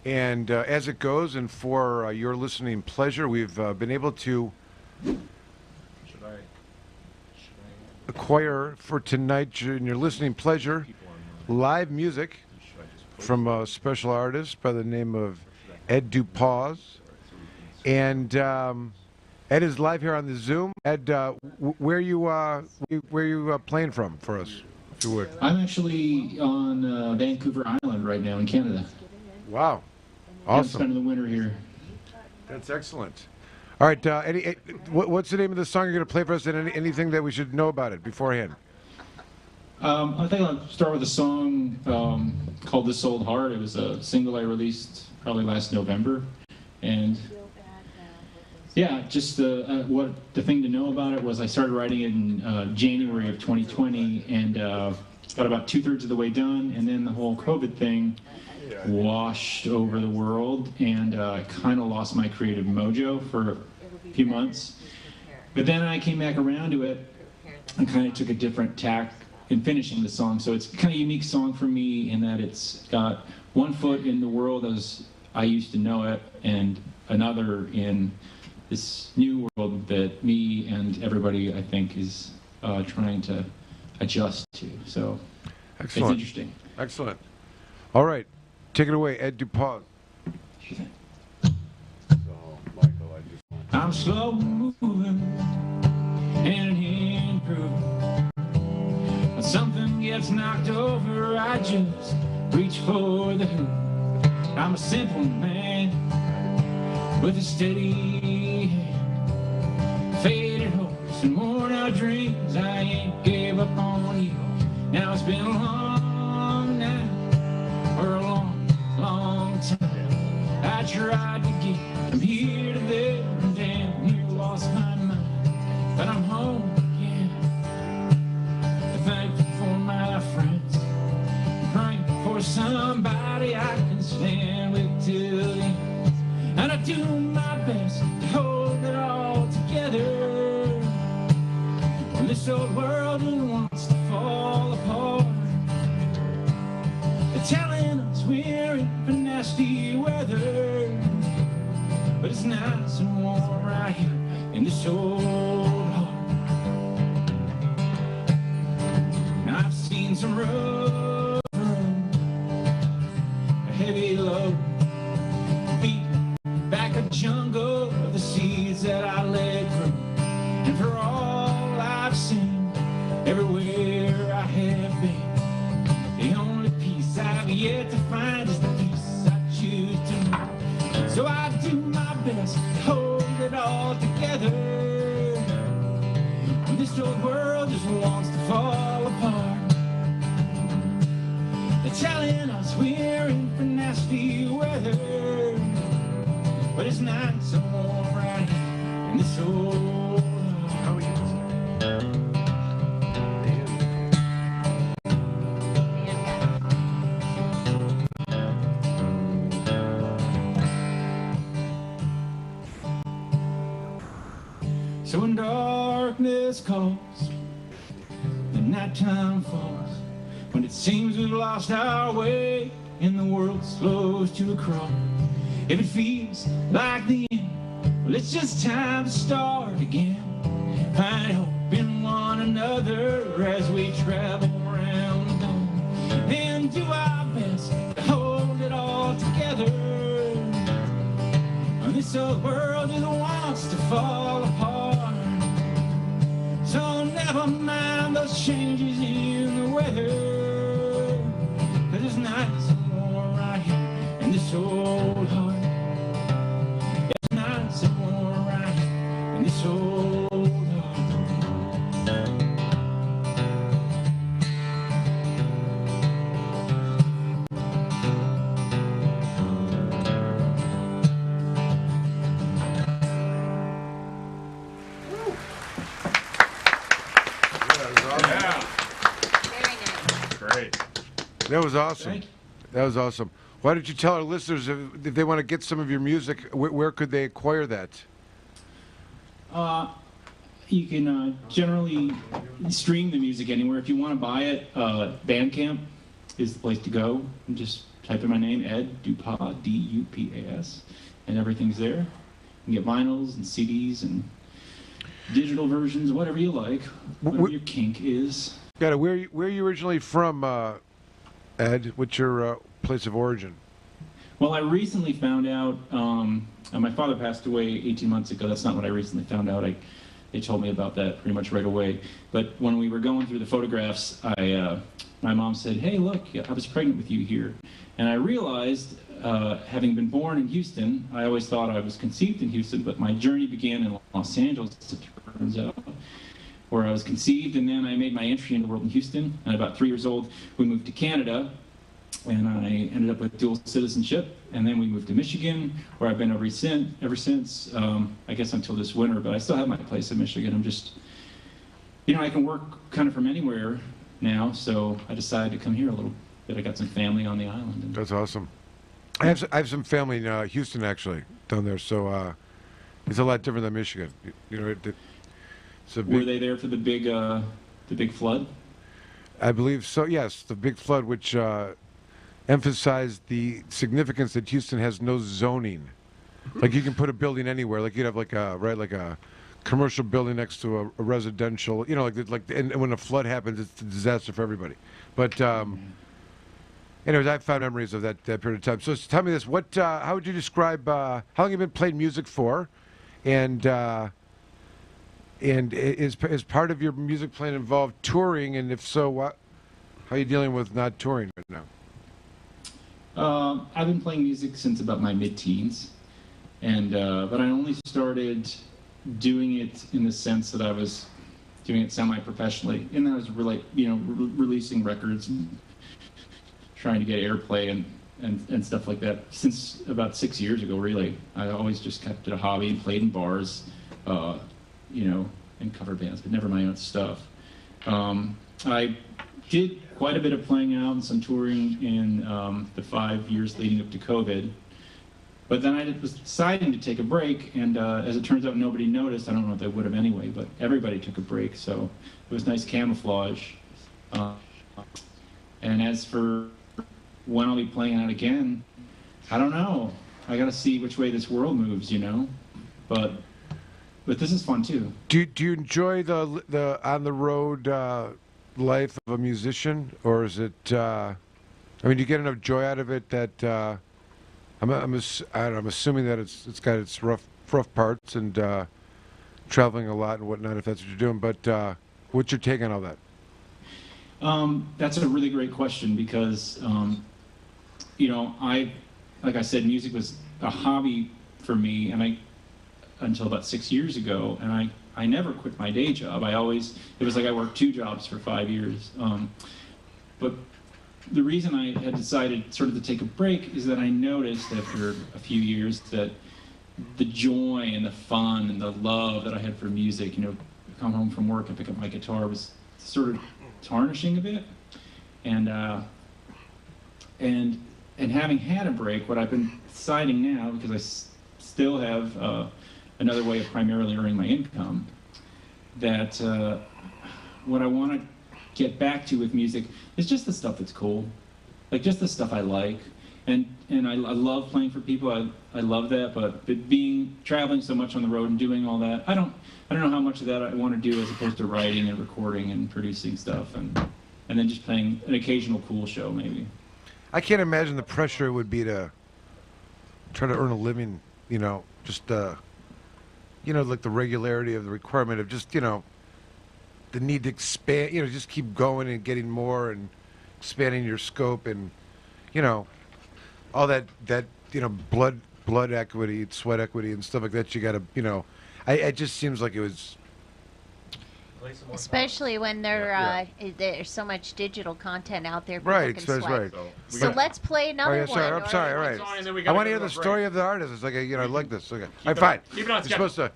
And as it goes, and for your listening pleasure, we've been able to acquire for tonight, in your listening pleasure, live music from a special artist by the name of Du-paw. And Ed is live here on the Zoom. Ed, where are you playing from for us, if you would? I'm actually on Vancouver Island right now in Canada. Wow, I'm awesome. spending the winter here. That's excellent. All right, what's the name of the song you're going to play for us, and anything that we should know about it beforehand? I think I'll start with a song called "This Old Heart." It was a single I released probably last November, and yeah, just what the thing to know about it was I started writing it in January of 2020, and got about 2/3 of the way done, and then the whole COVID thing washed over the world, and I kind of lost my creative mojo for a few months. But then I came back around to it and kind of took a different tack in finishing the song. So it's kind of a unique song for me in that it's got one foot in the world as I used to know it, and another in this new world that me and everybody, I think, is trying to adjust to. So Excellent. It's interesting. Excellent. All right, take it away, Ed Du-paw. I'm slow moving and improving. When something gets knocked over, I just reach for the hoop. I'm a simple man with a steady hand, faded hopes and worn out dreams. I ain't gave up on you. Now it's been a long night, or a long, long time. I tried to get from here to there, and damn near lost my mind. But I'm home again. Thankful for my friends, praying for somebody I can stand with till the end. And I do my best to hold it all together when this old world wants to fall apart. They're telling us we're in for nasty weather, but it's nice and warm right here in this old heart. Now I've seen some rough road, a heavy load, beating back a jungle of the seeds that I let grow. And for all I've seen, everywhere I have been, the only peace I've yet to find is the peace I choose to know. So I do my best to hold it all together when this old world just wants to fall apart. They're telling us we're in for nasty weather, but it's nice and warm right here in this old heart. So when darkness calls and nighttime falls, when it seems we've lost our way and the world slows to a crawl, if it feels like the end, well, it's just time to start again. Find hope in one another as we travel around the globe, and do our best to hold it all together when this old world just wants to fall apart. So never mind those changes in the weather, 'cause it's nice and warm right here in this old heart. It's nice and warm right here in this old heart. That was awesome. Thank you. That was awesome. Why don't you tell our listeners if they want to get some of your music, where could they acquire that? You can generally stream the music anywhere. If you want to buy it, Bandcamp is the place to go. And just type in my name, Ed Du-paw, D-U-P-A-S, and everything's there. You can get vinyls and CDs and digital versions, whatever you like, whatever your kink is. Got it. Where are you originally from, Ed? What's your place of origin? Well, I recently found out, my father passed away 18 months ago. That's not what I recently found out. They told me about that pretty much right away. But when we were going through the photographs, my mom said, hey, look, I was pregnant with you here. And I realized, having been born in Houston, I always thought I was conceived in Houston, but my journey began in Los Angeles, it turns out, where I was conceived, and then I made my entry into the world in Houston. And about 3 years old, we moved to Canada, and I ended up with dual citizenship. And then we moved to Michigan, where I've been ever since, I guess until this winter, but I still have my place in Michigan. I'm just, I can work kind of from anywhere now, so I decided to come here a little bit. I got some family on the island. That's awesome. I have some family in Houston, actually, down there, so it's a lot different than Michigan. Were they there for the big flood? I believe so, yes, the big flood, which emphasized the significance that Houston has no zoning. Like you can put a building anywhere. Like you'd have like a commercial building next to a residential. And when a flood happens, it's a disaster for everybody. But anyways, I've found memories of that period of time. So tell me this: how would you describe? How long have you been playing music for? And is part of your music playing involved touring? And if so, how are you dealing with not touring right now? I've been playing music since about my mid-teens, but I only started doing it in the sense that I was doing it semi-professionally, and I was releasing records and trying to get airplay and stuff like that since about 6 years ago. Really, I always just kept it a hobby and played in bars, in cover bands, but never my own stuff. I did quite a bit of playing out and some touring in the 5 years leading up to COVID. But then I was deciding to take a break, and as it turns out, nobody noticed. I don't know if they would have anyway, but everybody took a break, so it was nice camouflage. And as for when I'll be playing out again, I don't know. I got to see which way this world moves, But this is fun too. Do you enjoy the on the road life of a musician, or is it? Do you get enough joy out of it that? I'm assuming that it's got its rough parts and traveling a lot and whatnot, if that's what you're doing. But what's your take on all that? That's a really great question because, like I said, music was a hobby for me, and until about 6 years ago, and I never quit my day job. It was like I worked 2 jobs for 5 years. But the reason I had decided sort of to take a break is that I noticed after a few years that the joy and the fun and the love that I had for music, come home from work and pick up my guitar, was sort of tarnishing a bit. And having had a break, what I've been deciding now, because I still have another way of primarily earning my income, that what I want to get back to with music is just the stuff that's cool, like just the stuff I like, and I love playing for people. I love that, but traveling so much on the road and doing all that, I don't know how much of that I want to do as opposed to writing and recording and producing stuff and then just playing an occasional cool show maybe. I can't imagine the pressure it would be to try to earn a living, just like the regularity of the requirement of just the need to expand, just keep going and getting more and expanding your scope and, all that blood equity, sweat equity and stuff like that. You got to, it just seems like it was. Especially when there's so much digital content out there. Right, Can that's sweat. right. So let's play another one. I'm sorry, all right. I want to hear the story of the artist. It's like, I like this. Okay. All right, fine. Keep it on You're supposed to.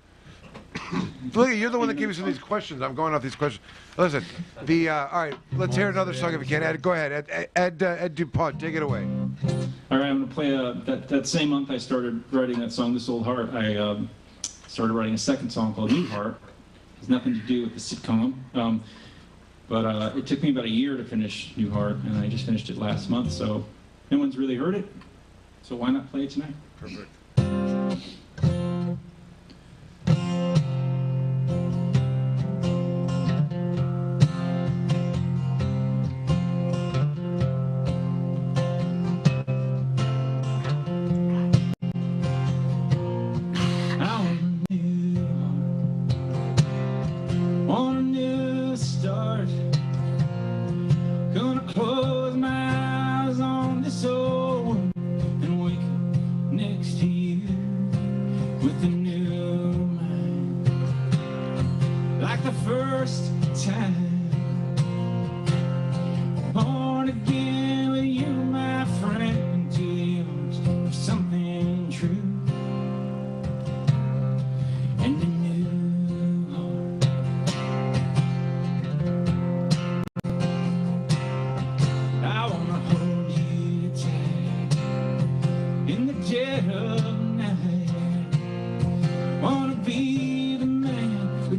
Look, you're the one that gave me some of these questions. I'm going off these questions. Listen, all right, let's hear another song if you can. Ed, go ahead. Ed Du-paw, take it away. All right, I'm going to play that same month I started writing that song, This Old Heart. I started writing a second song called New Heart. It has nothing to do with the sitcom. But it took me about a year to finish New Heart, and I just finished it last month, so no one's really heard it. So why not play it tonight? Perfect.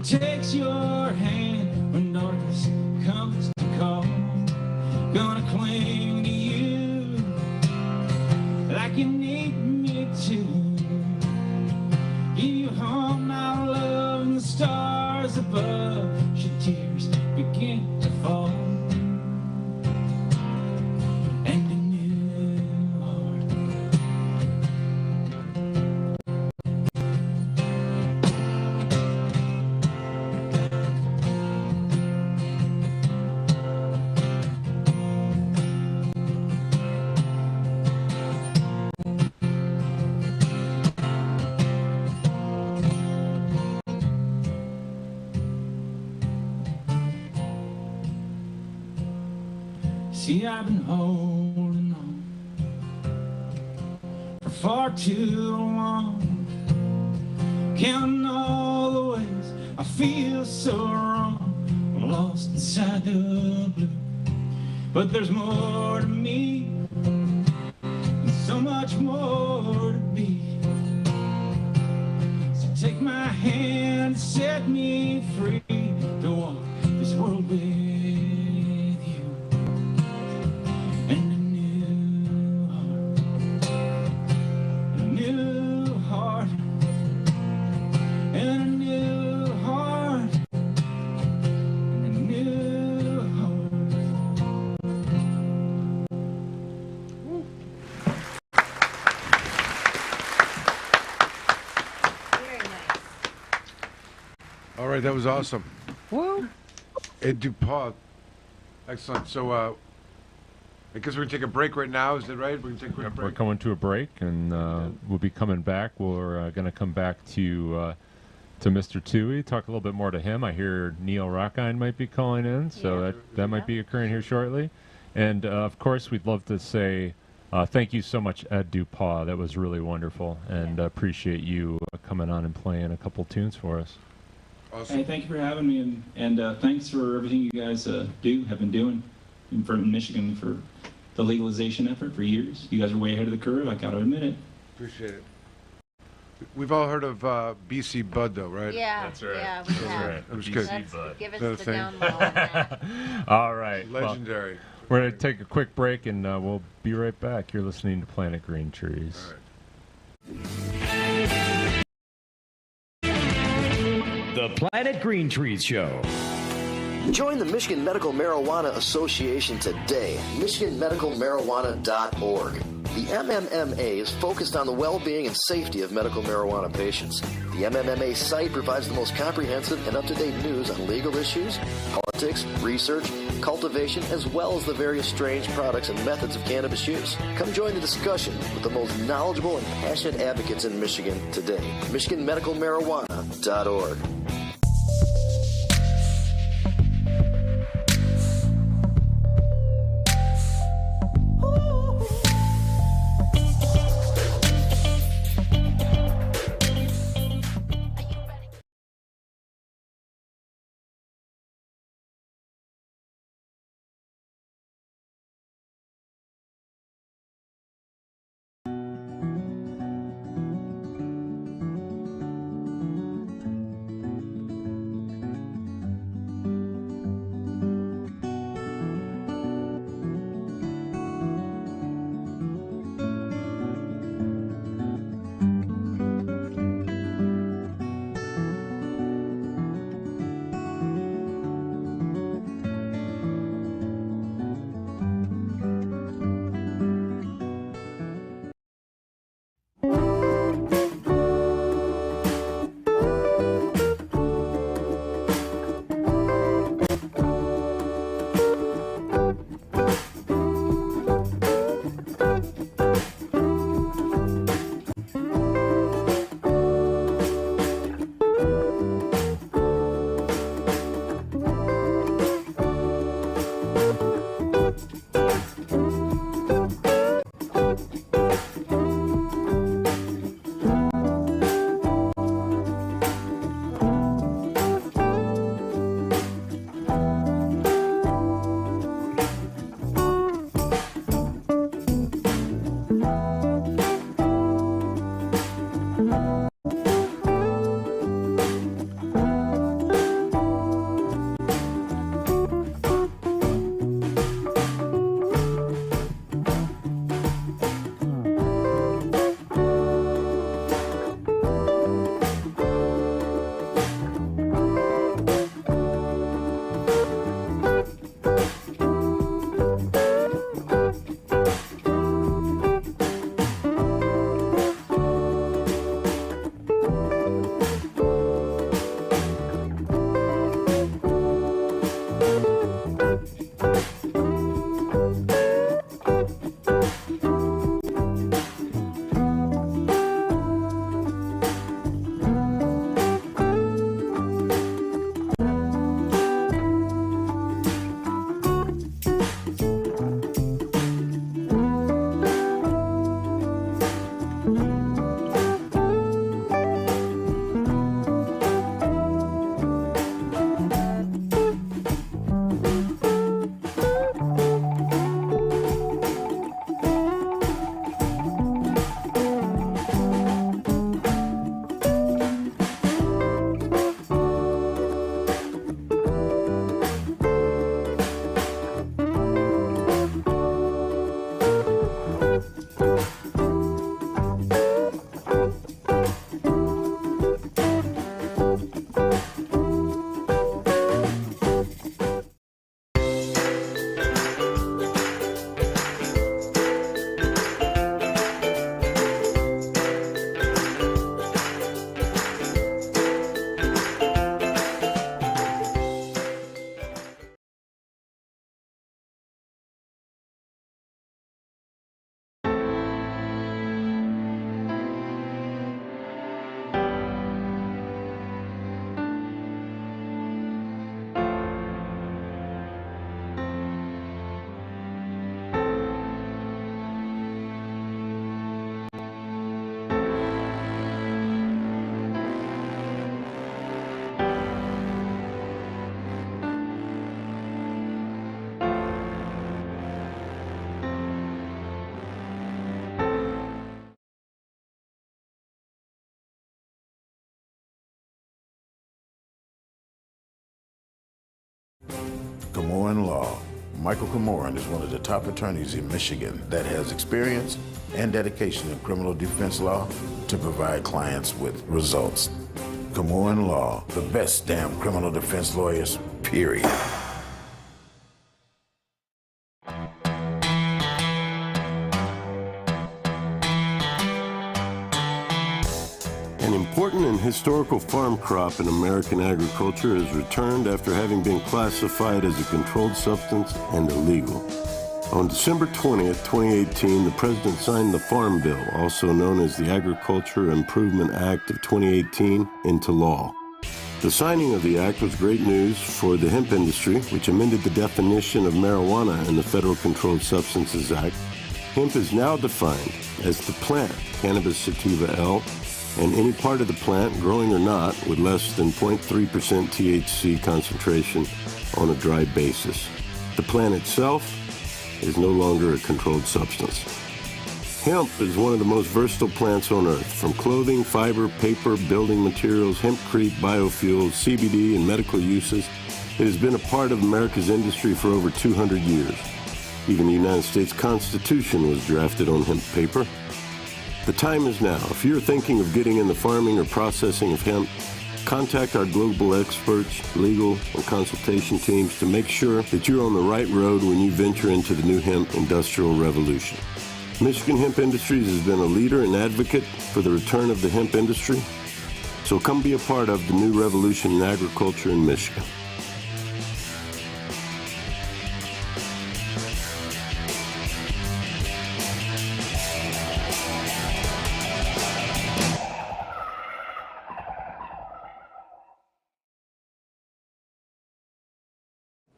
Takes your hand when darkness comes to call. Gonna cling to you like you need me to. Give you all my love and the stars above. Should tears begin to fall. And a new heart. See, I've been holding on for far too long, counting all the ways I feel so wrong, lost inside the blue. But there's more to me, and so much more to be. So take my hand and set me free to walk this world with you. All right, that was awesome. Woo! Ed Du-paw. Excellent. So, I guess we're going to take a break right now. Is that right? We're going to take a quick break. We're going to a break, and we'll be coming back. We're going to come back to Mr. Thue, talk a little bit more to him. I hear Neil Rockind might be calling in, so that might be occurring here shortly. And, of course, we'd love to say thank you so much, Ed Du-paw. That was really wonderful, and appreciate you coming on and playing a couple tunes for us. Awesome. Hey, thank you for having me, and thanks for everything you guys have been doing in Michigan for the legalization effort for years. You guys are way ahead of the curve, I gotta admit it. Appreciate it. We've all heard of BC Bud, though, right? Yeah, that's right. Yeah, we have. Right. It was good. Give us the down low on that. All right. Legendary. Well, we're going to take a quick break, and we'll be right back. You're listening to Planet Green Trees. All right. The Planet Green Trees Show. Join the Michigan Medical Marijuana Association today. MichiganMedicalMarijuana.org. The MMMA is focused on the well-being and safety of medical marijuana patients. The MMMA site provides the most comprehensive and up-to-date news on legal issues, politics, research, cultivation, as well as the various strange products and methods of cannabis use. Come join the discussion with the most knowledgeable and passionate advocates in Michigan today. MichiganMedicalMarijuana.org. Komorn Law. Michael Komorn is one of the top attorneys in Michigan that has experience and dedication in criminal defense law to provide clients with results. Komorn Law, the best damn criminal defense lawyers, period. An important and historical farm crop in American agriculture has returned after having been classified as a controlled substance and illegal. On December 20th, 2018, the President signed the Farm Bill, also known as the Agriculture Improvement Act of 2018, into law. The signing of the act was great news for the hemp industry, which amended the definition of marijuana in the Federal Controlled Substances Act. Hemp is now defined as the plant, Cannabis sativa L, and any part of the plant, growing or not, with less than 0.3% THC concentration on a dry basis. The plant itself is no longer a controlled substance. Hemp is one of the most versatile plants on earth. From clothing, fiber, paper, building materials, hempcrete, biofuels, CBD, and medical uses, it has been a part of America's industry for over 200 years. Even the United States Constitution was drafted on hemp paper. The time is now. If you're thinking of getting in the farming or processing of hemp, contact our global experts, legal, and consultation teams to make sure that you're on the right road when you venture into the new hemp industrial revolution. Michigan Hemp Industries has been a leader and advocate for the return of the hemp industry, so come be a part of the new revolution in agriculture in Michigan.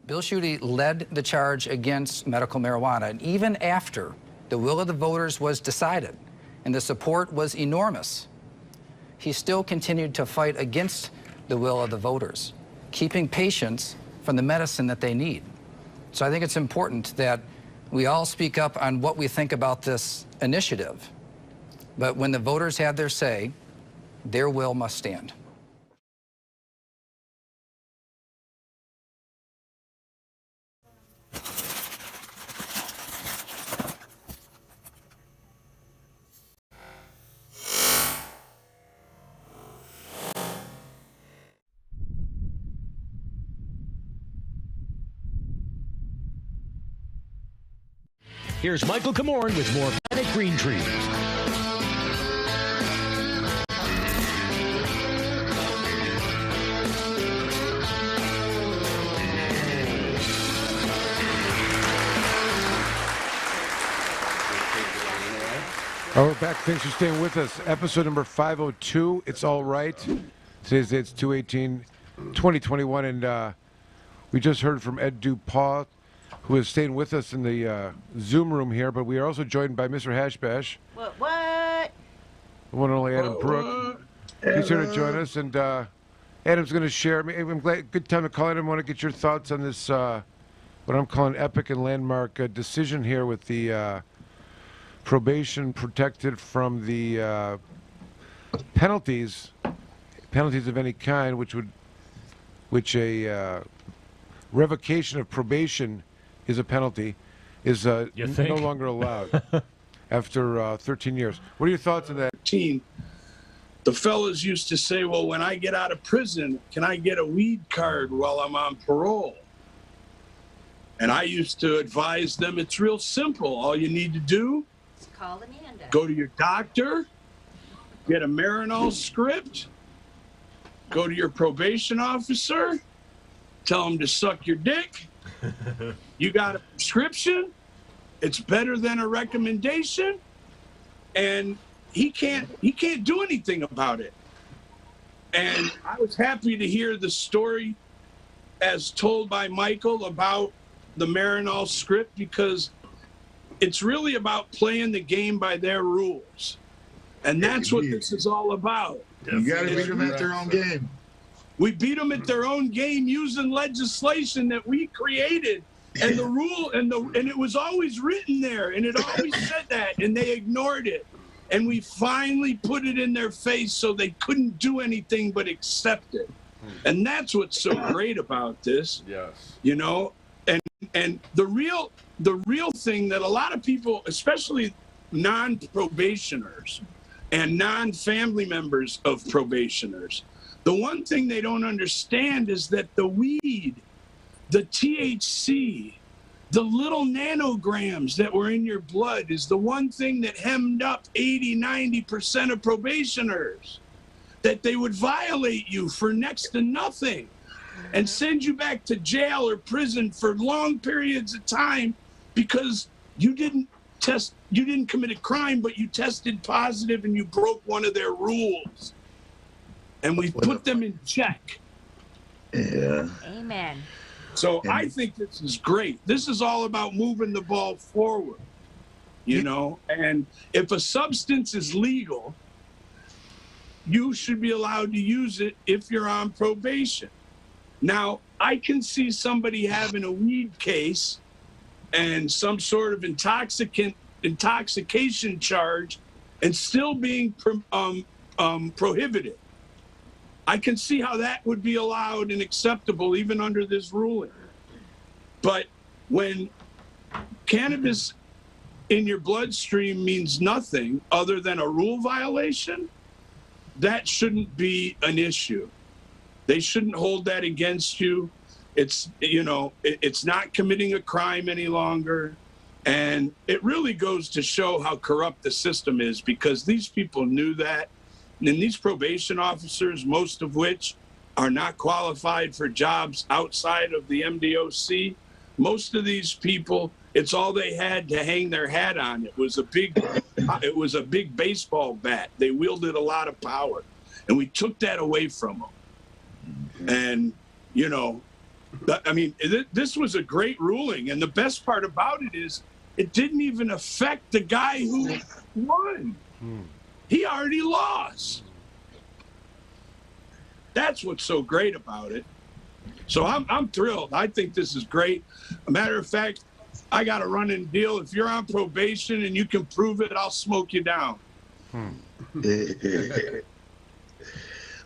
Bill Schuette led the charge against medical marijuana, and even after the will of the voters was decided and the support was enormous, he still continued to fight against the will of the voters, keeping patients from the medicine that they need. So I think it's important that we all speak up on what we think about this initiative. But when the voters have their say, their will must stand. Here's Michael Komorn with more Planet Green Trees. We're back. Thanks for staying with us. Episode number 502. It's all right. Today's date's 2/18/2021, and we just heard from Ed Du-paw, who is staying with us in the Zoom room here, but we are also joined by Mr. Hashbash. What? The one and only Adam Brook. He's here to join us, and Adam's going to share. I'm glad. Good time to call Adam. I want to get your thoughts on this, what I'm calling epic and landmark decision here with the probation protected from the penalties of any kind, which a revocation of probation is a penalty, is no longer allowed after 13 years. What are your thoughts on that? The fellas used to say, well, when I get out of prison, can I get a weed card while I'm on parole? And I used to advise them, it's real simple. All you need to do, call Amanda. Go to your doctor, get a Marinol script, go to your probation officer, tell him to suck your dick. You got a prescription. It's better than a recommendation, and he can't do anything about it. And I was happy to hear the story as told by Michael about the Marinol script, because it's really about playing the game by their rules, and that's what this is all about. You got to beat them at their own game. We beat them at their own game using legislation that we created, and the rule, and it was always written there, and it always said that, and they ignored it. And we finally put it in their face so they couldn't do anything but accept it. And that's what's so great about this. Yes. You know, And the real thing that a lot of people, especially non-probationers and non-family members of probationers, the one thing they don't understand is that the weed, the THC, the little nanograms that were in your blood is the one thing that hemmed up 80-90% of probationers, that they would violate you for next to nothing and send you back to jail or prison for long periods of time because you didn't commit a crime, but you tested positive and you broke one of their rules. And we put them in check. Yeah. Amen. So I think this is great. This is all about moving the ball forward, you know? And if a substance is legal, you should be allowed to use it if you're on probation. Now, I can see somebody having a weed case and some sort of intoxication charge and still being prohibited. I can see how that would be allowed and acceptable even under this ruling. But when cannabis in your bloodstream means nothing other than a rule violation, that shouldn't be an issue. They shouldn't hold that against you. It's, you know, it's not committing a crime any longer. And it really goes to show how corrupt the system is, because these people knew that. And these probation officers, most of which are not qualified for jobs outside of the MDOC, most of these people, it's all they had to hang their hat on. It was a big baseball bat. They wielded a lot of power, and we took that away from them. And, you know, I mean, this was a great ruling. And the best part about it is it didn't even affect the guy who won. He already lost. That's what's so great about it. So I'm thrilled. I think this is great. A matter of fact, I got a running deal. If you're on probation and you can prove it, I'll smoke you down.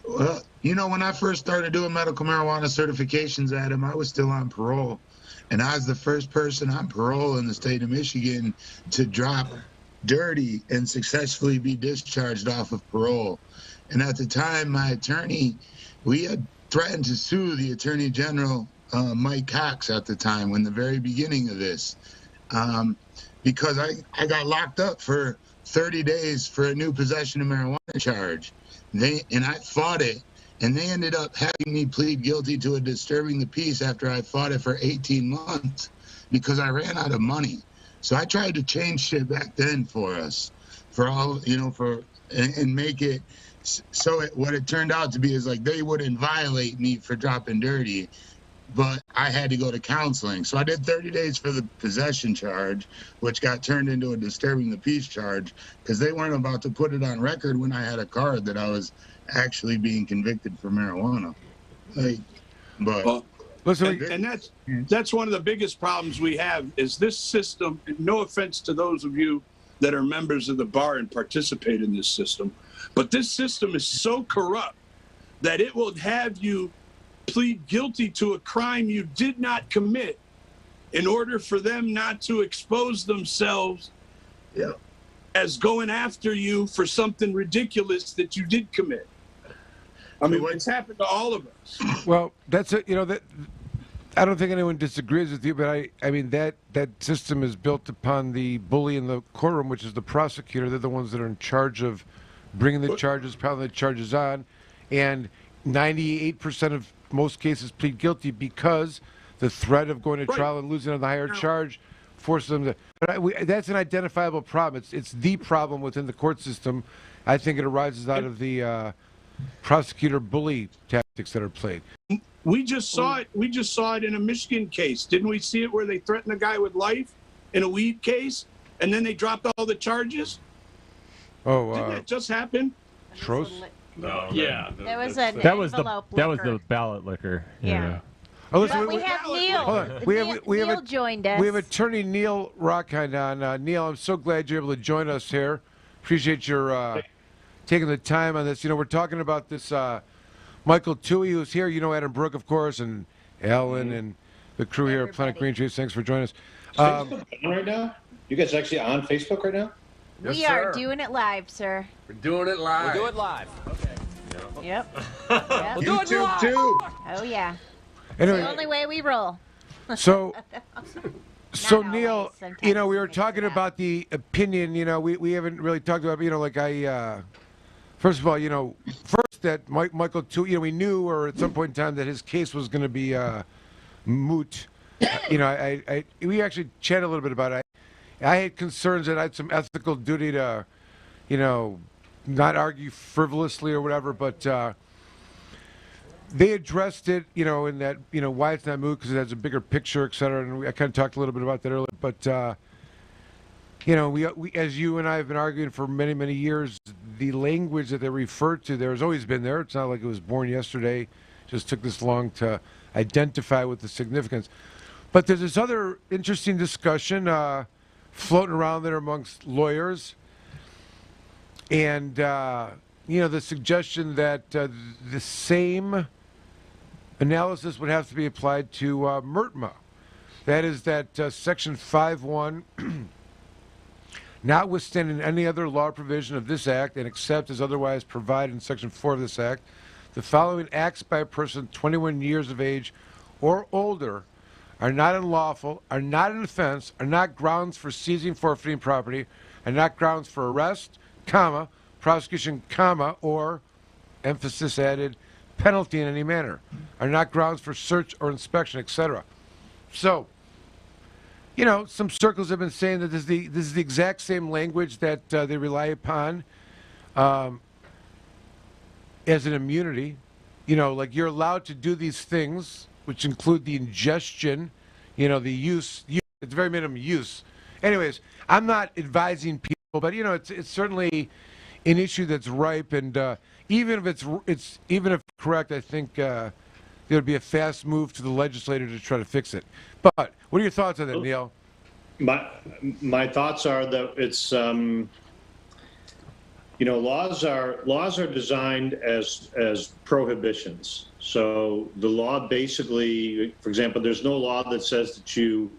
Well, you know, when I first started doing medical marijuana certifications, Adam, I was still on parole. And I was the first person on parole in the state of Michigan to drop dirty and successfully be discharged off of parole. And at the time, my attorney, we had threatened to sue the Attorney General, Mike Cox, at the time, when the very beginning of this, because I got locked up for 30 days for a new possession of marijuana charge. And I fought it, and they ended up having me plead guilty to a disturbing the peace after I fought it for 18 months because I ran out of money. So I tried to change shit back then for us, for all, you know, and make it so what it turned out to be is like they wouldn't violate me for dropping dirty, but I had to go to counseling. So I did 30 days for the possession charge, which got turned into a disturbing the peace charge because they weren't about to put it on record when I had a card that I was actually being convicted for marijuana. Like, but. Well, listen, and that's one of the biggest problems we have is this system. And no offense to those of you that are members of the bar and participate in this system, but this system is so corrupt that it will have you plead guilty to a crime you did not commit in order for them not to expose themselves as going after you for something ridiculous that you did commit. I mean, it's happened to all of us. Well, that's it. You know, that I don't think anyone disagrees with you, but I mean that system is built upon the bully in the courtroom, which is the prosecutor. They're the ones that are in charge of bringing the charges, piling the charges on, and 98% of most cases plead guilty because the threat of going to trial and losing on the higher charge forces them to. But that's an identifiable problem. It's the problem within the court system. I think it arises out of the prosecutor bully tactics that are played. We just saw it. We just saw it in a Michigan case. Didn't we see it where they threatened a guy with life in a weed case, and then they dropped all the charges? Oh, didn't that just happen? Tros? No. Yeah. There was an that was the envelope the ballot liquor. Yeah. Oh, listen, but we have Neil. Hold on. Neil joined us. We have attorney Neil Rockind on. Neil, I'm so glad you're able to join us here. Appreciate your taking the time on this. You know, we're talking about this Michael Thue, who's here. You know, Adam Brook, of course, and Ellen and the crew here at Planet Green Trees. Thanks for joining us. Facebook on right now? You guys actually on Facebook right now? We are doing it live, sir. We're doing it live. We'll do it live. Okay. Yep. We'll do it YouTube live. too. Oh yeah. Anyway. It's the only way we roll. So, Not Neil, always, sometimes we were we mix talking it up. about the opinion. We haven't really talked about, first of all, first that Michael, too, we knew, or at some point in time, that his case was going to be moot. We actually chatted a little bit about it. I had concerns that I had some ethical duty to, not argue frivolously or whatever, but they addressed it, in that, why it's not moot, because it has a bigger picture, et cetera. And I kind of talked a little bit about that earlier. But, we, as you and I have been arguing for many, many years, the language that they refer to there has always been there. It's not like it was born yesterday. It just took this long to identify with the significance. But there's this other interesting discussion floating around there amongst lawyers. And, the suggestion that the same analysis would have to be applied to MRTMA. That is that Section 5.1, notwithstanding any other law provision of this Act and except as otherwise provided in Section 4 of this Act, the following acts by a person 21 years of age or older are not unlawful, are not an offense, are not grounds for seizing, forfeiting property, are not grounds for arrest, comma, prosecution, comma, or, emphasis added, penalty in any manner, are not grounds for search or inspection, etc. So, some circles have been saying that this is the exact same language that they rely upon as an immunity. Like you're allowed to do these things, which include the ingestion, the use, it's very minimum use. Anyways, I'm not advising people, but it's certainly an issue that's ripe, and even if it's correct, I think there would be a fast move to the legislature to try to fix it. But what are your thoughts on that, Neil? My thoughts are that it's laws are designed as prohibitions. So the law basically, for example, there's no law that says that you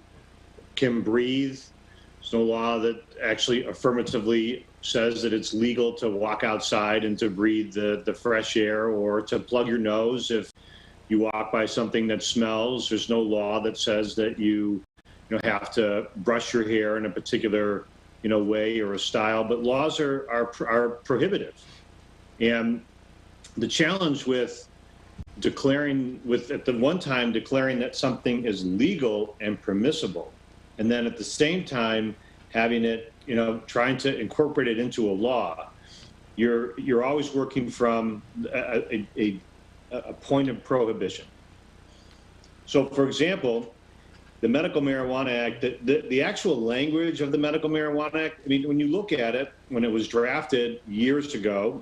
can breathe. There's no law that actually affirmatively says that it's legal to walk outside and to breathe the fresh air or to plug your nose if you walk by something that smells. There's no law that says that you have to brush your hair in a particular way or a style, but laws are prohibitive. And the challenge with at the one time declaring that something is legal and permissible, and then at the same time having it, trying to incorporate it into a law, you're always working from a point of prohibition. So, for example, the Medical Marijuana Act, the actual language of the Medical Marijuana Act, when you look at it, when it was drafted years ago,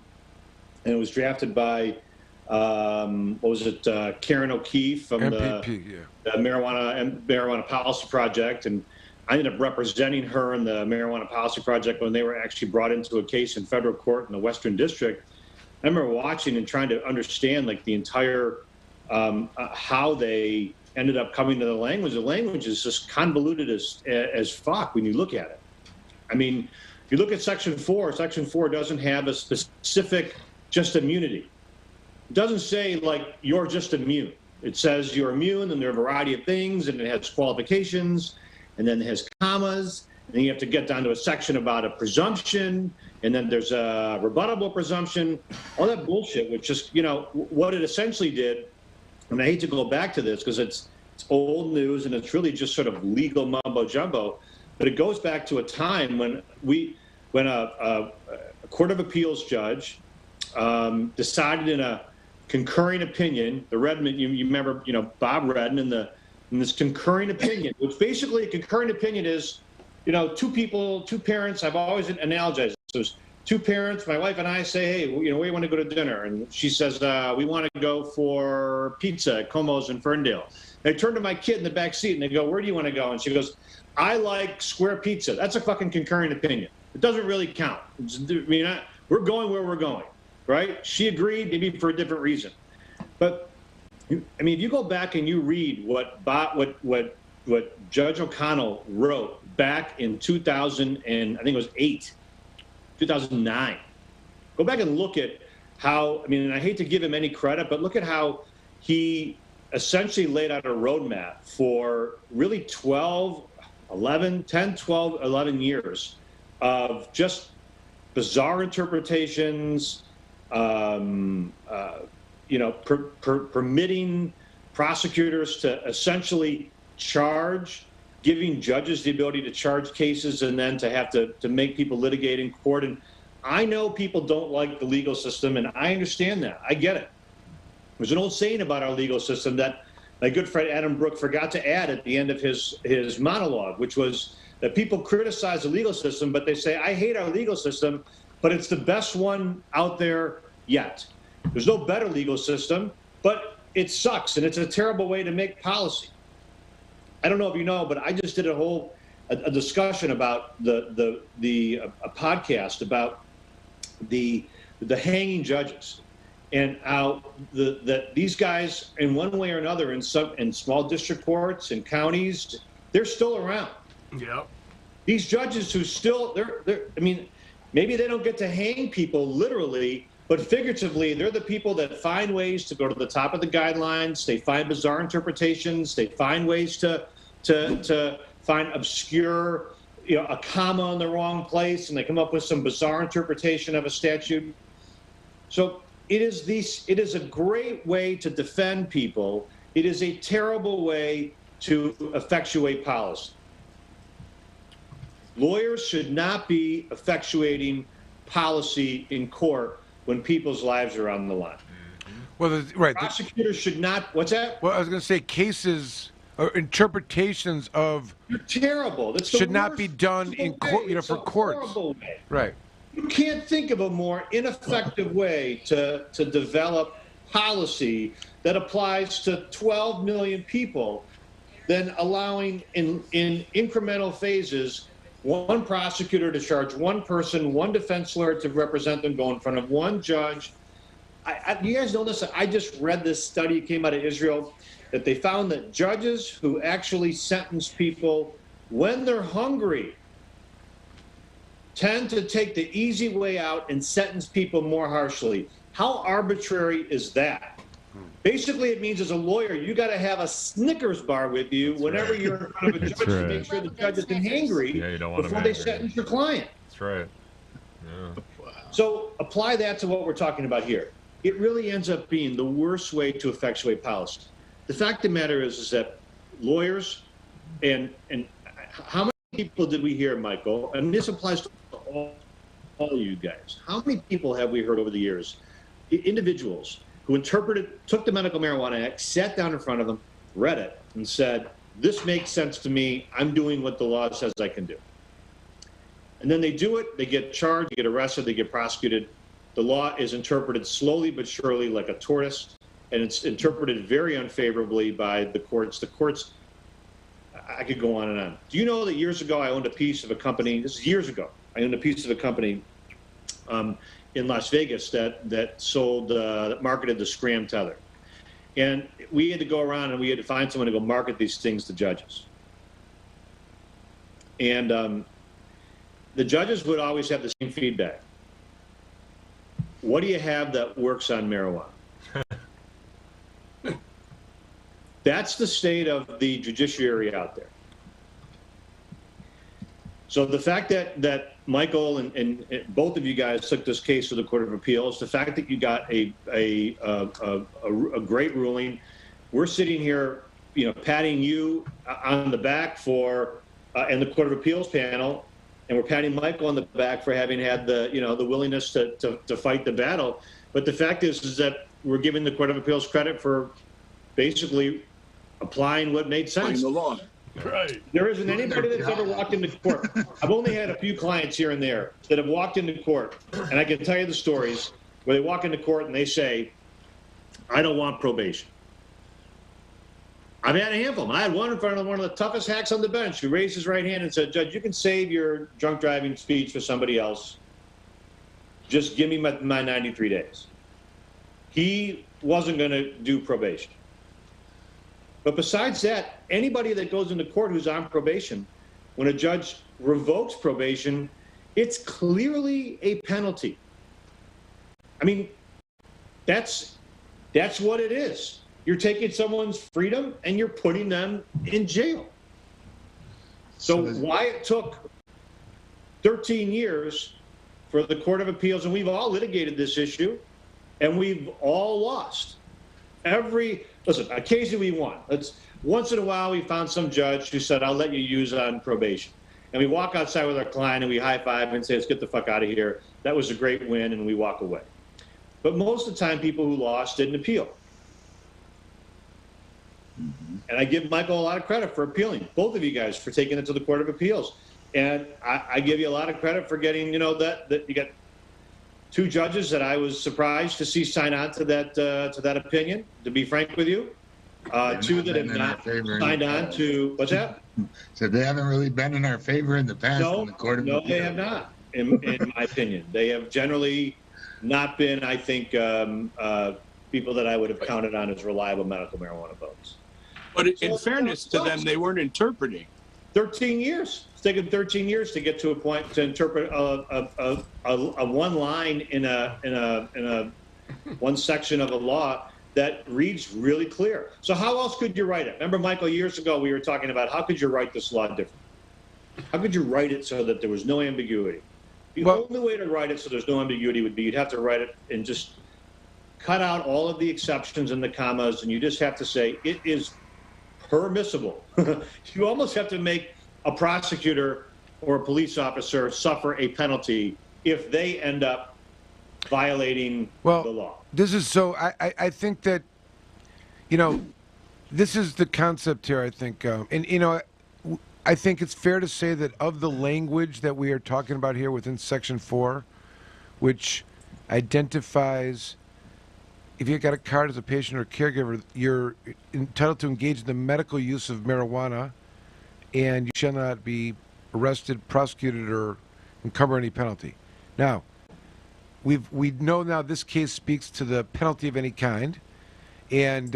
and it was drafted by, Karen O'Keefe from MPP, the Marijuana Policy Project, and I ended up representing her in the Marijuana Policy Project when they were actually brought into a case in federal court in the Western District. I remember watching and trying to understand the entire, how they ended up coming to the language. The language is just convoluted as fuck when you look at it. If you look at Section 4, Section 4 doesn't have a specific just immunity. It doesn't say you're just immune. It says you're immune, and there are a variety of things, and it has qualifications, and then it has commas, and then you have to get down to a section about a presumption, and then there's a rebuttable presumption, all that bullshit, which just, what it essentially did, and I hate to go back to this because it's old news and it's really just sort of legal mumbo jumbo, but it goes back to a time when a Court of Appeals judge decided in a concurring opinion, the Redmond, you remember, Bob Redden in this concurring opinion, which basically a concurring opinion is, two parents, I've always analogized. So there's two parents, my wife and I say, hey, where do you want to go to dinner? And she says, we want to go for pizza at Como's in Ferndale. And I turn to my kid in the back seat and they go, where do you want to go? And she goes, I like square pizza. That's a fucking concurring opinion. It doesn't really count. We're going where we're going, right? She agreed, maybe for a different reason. But I mean, if you go back and you read what Judge O'Connell wrote back in 2000 and I think it was 2009. Go back and look at how, I mean, and I hate to give him any credit, but look at how he essentially laid out a roadmap for really 10, 12, 11 years of just bizarre interpretations, permitting prosecutors to essentially charge, giving judges the ability to charge cases and then to have to make people litigate in court. And I know people don't like the legal system, and I understand that. I get it. There's an old saying about our legal system that my good friend Adam Brook forgot to add at the end of his monologue, which was that people criticize the legal system, but they say, I hate our legal system, but it's the best one out there yet. There's no better legal system, but it sucks, and it's a terrible way to make policy. I don't know if you know, but I just did a discussion about a podcast about the hanging judges and how that these guys, in one way or another, in small district courts and counties, they're still around. Yep. These judges who still I mean, maybe they don't get to hang people literally, but figuratively, they're the people that find ways to go to the top of the guidelines. They find bizarre interpretations. They find ways to find obscure, a comma in the wrong place, and they come up with some bizarre interpretation of a statute. So it is a great way to defend people. It is a terrible way to effectuate policy. Lawyers should not be effectuating policy in court when people's lives are on the line. Well, right. Prosecutors should not. What's that? Well, I was going to say cases or interpretations of. You're terrible. That's should not be done in court. For courts. Right. You can't think of a more ineffective way to develop policy that applies to 12 million people than allowing in incremental phases one prosecutor to charge one person, one defense lawyer to represent them, go in front of one judge. You guys know this? I just read this study, it came out of Israel, that they found that judges who actually sentence people when they're hungry tend to take the easy way out and sentence people more harshly. How arbitrary is that? Basically, it means as a lawyer, you got to have a Snickers bar with you whenever you're in front of a judge to make sure the judge isn't hangry before they sentence your client. That's right. Yeah. So apply that to what we're talking about here. It really ends up being the worst way to effectuate policy. The fact of the matter is that lawyers and how many people did we hear, Michael? And this applies to all you guys. How many people have we heard over the years, individuals who took the Medical Marijuana Act, sat down in front of them, read it, and said, this makes sense to me. I'm doing what the law says I can do. And then they do it. They get charged, they get arrested, they get prosecuted. The law is interpreted slowly but surely like a tortoise, and it's interpreted very unfavorably by the courts. The courts, I could go on and on. Do you know that years ago I owned a piece of a company, this is years ago, I owned a piece of a company in Las Vegas that marketed the Scram tether. And we had to go around and we had to find someone to go market these things to judges. And the judges would always have the same feedback. What do you have that works on marijuana? That's the state of the judiciary out there. So the fact that Michael and both of you guys took this case to the Court of Appeals, the fact that you got a great ruling, we're sitting here, patting you on the back for, and the Court of Appeals panel, and we're patting Michael on the back for having had the willingness to fight the battle. But the fact is that we're giving the Court of Appeals credit for basically applying what made sense. The law. Right. There isn't anybody that's ever walked into court. I've only had a few clients here and there that have walked into court, and I can tell you the stories where they walk into court and they say, I don't want probation. I've had a handful. I had one in front of one of the toughest hacks on the bench who raised his right hand and said, Judge, you can save your drunk driving speech for somebody else. Just give me my 93 days. He wasn't going to do probation. But besides that, anybody that goes into court who's on probation, when a judge revokes probation, it's clearly a penalty. I mean, that's what it is. You're taking someone's freedom and you're putting them in jail. So why it took 13 years for the Court of Appeals, and we've all litigated this issue, and we've all lost. Listen, occasionally we won. Once in a while we found some judge who said, I'll let you use on probation. And we walk outside with our client and we high five and say, let's get the fuck out of here. That was a great win, and we walk away. But most of the time, people who lost didn't appeal. And I give Michael a lot of credit for appealing, both of you guys for taking it to the Court of Appeals. And I give you a lot of credit for getting, that you got 2 judges that I was surprised to see sign on to that opinion, to be frank with you. 2 that have not signed on to, what's that? So they haven't really been in our favor in the past in the Court of Appeals. No, they have not, in my opinion. They have generally not been, I think, people that I would have counted on as reliable medical marijuana votes. But in fairness to them, they weren't interpreting. 13 years. It's taken 13 years to get to a point to interpret a one line in a one section of a law that reads really clear. So how else could you write it? Remember, Michael, years ago we were talking about how could you write this law different? How could you write it so that there was no ambiguity? The only way to write it so there's no ambiguity would be you'd have to write it and just cut out all of the exceptions and the commas, and you just have to say it is permissible. You almost have to make a prosecutor or a police officer suffer a penalty if they end up violating the law. This is I think that, this is the concept here, I think. I think it's fair to say that of the language that we are talking about here within Section 4, which identifies if you've got a card as a patient or caregiver, you're entitled to engage in the medical use of marijuana, and you shall not be arrested, prosecuted, or incur any penalty. Now, we know now this case speaks to the penalty of any kind, and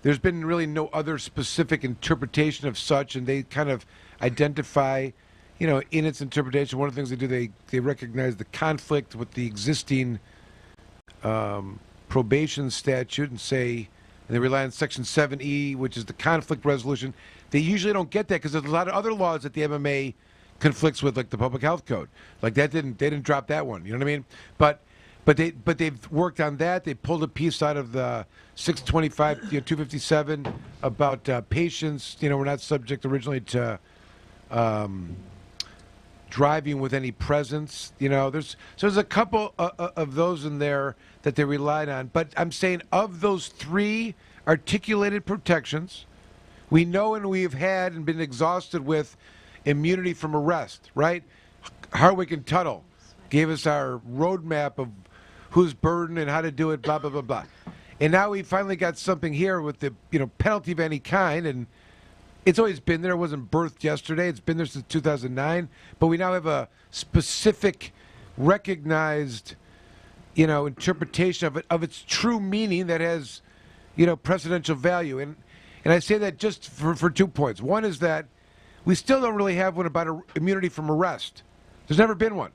there's been really no other specific interpretation of such, and they kind of identify, in its interpretation, one of the things they do, they recognize the conflict with the existing probation statute and they rely on Section 7E, which is the conflict resolution. They usually don't get that because there's a lot of other laws that the MMA conflicts with, like the public health code. Like they didn't drop that one. You know what I mean? But they've worked on that. They pulled a piece out of the 625, 257 about patients. We're not subject originally to driving with any presence. There's a couple of those in there that they relied on. But I'm saying of those 3 articulated protections, we know and we've had and been exhausted with immunity from arrest, right? Harwick and Tuttle gave us our roadmap of whose burden and how to do it, blah, blah, blah, blah. And now we finally got something here with the penalty of any kind, and it's always been there. It wasn't birthed yesterday. It's been there since 2009. But we now have a specific, recognized, interpretation of its true meaning that has, precedential value. And I say that just for 2 points. One is that we still don't really have one about immunity from arrest. There's never been one,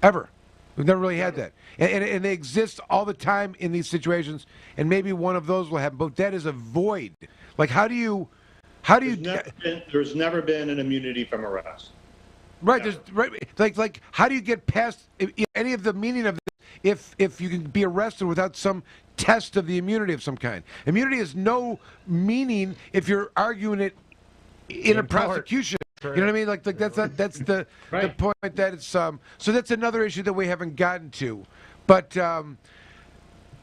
ever. We've never really had that. And they exist all the time in these situations, and maybe one of those will happen. But that is a void. Like, There's never been an immunity from arrest. Right. Like how do you get past any of the meaning of this if you can be arrested without some test of the immunity of some kind? Immunity has no meaning if you're arguing it in a prosecution. You know what I mean? Like that's the point that it's so that's another issue that we haven't gotten to. But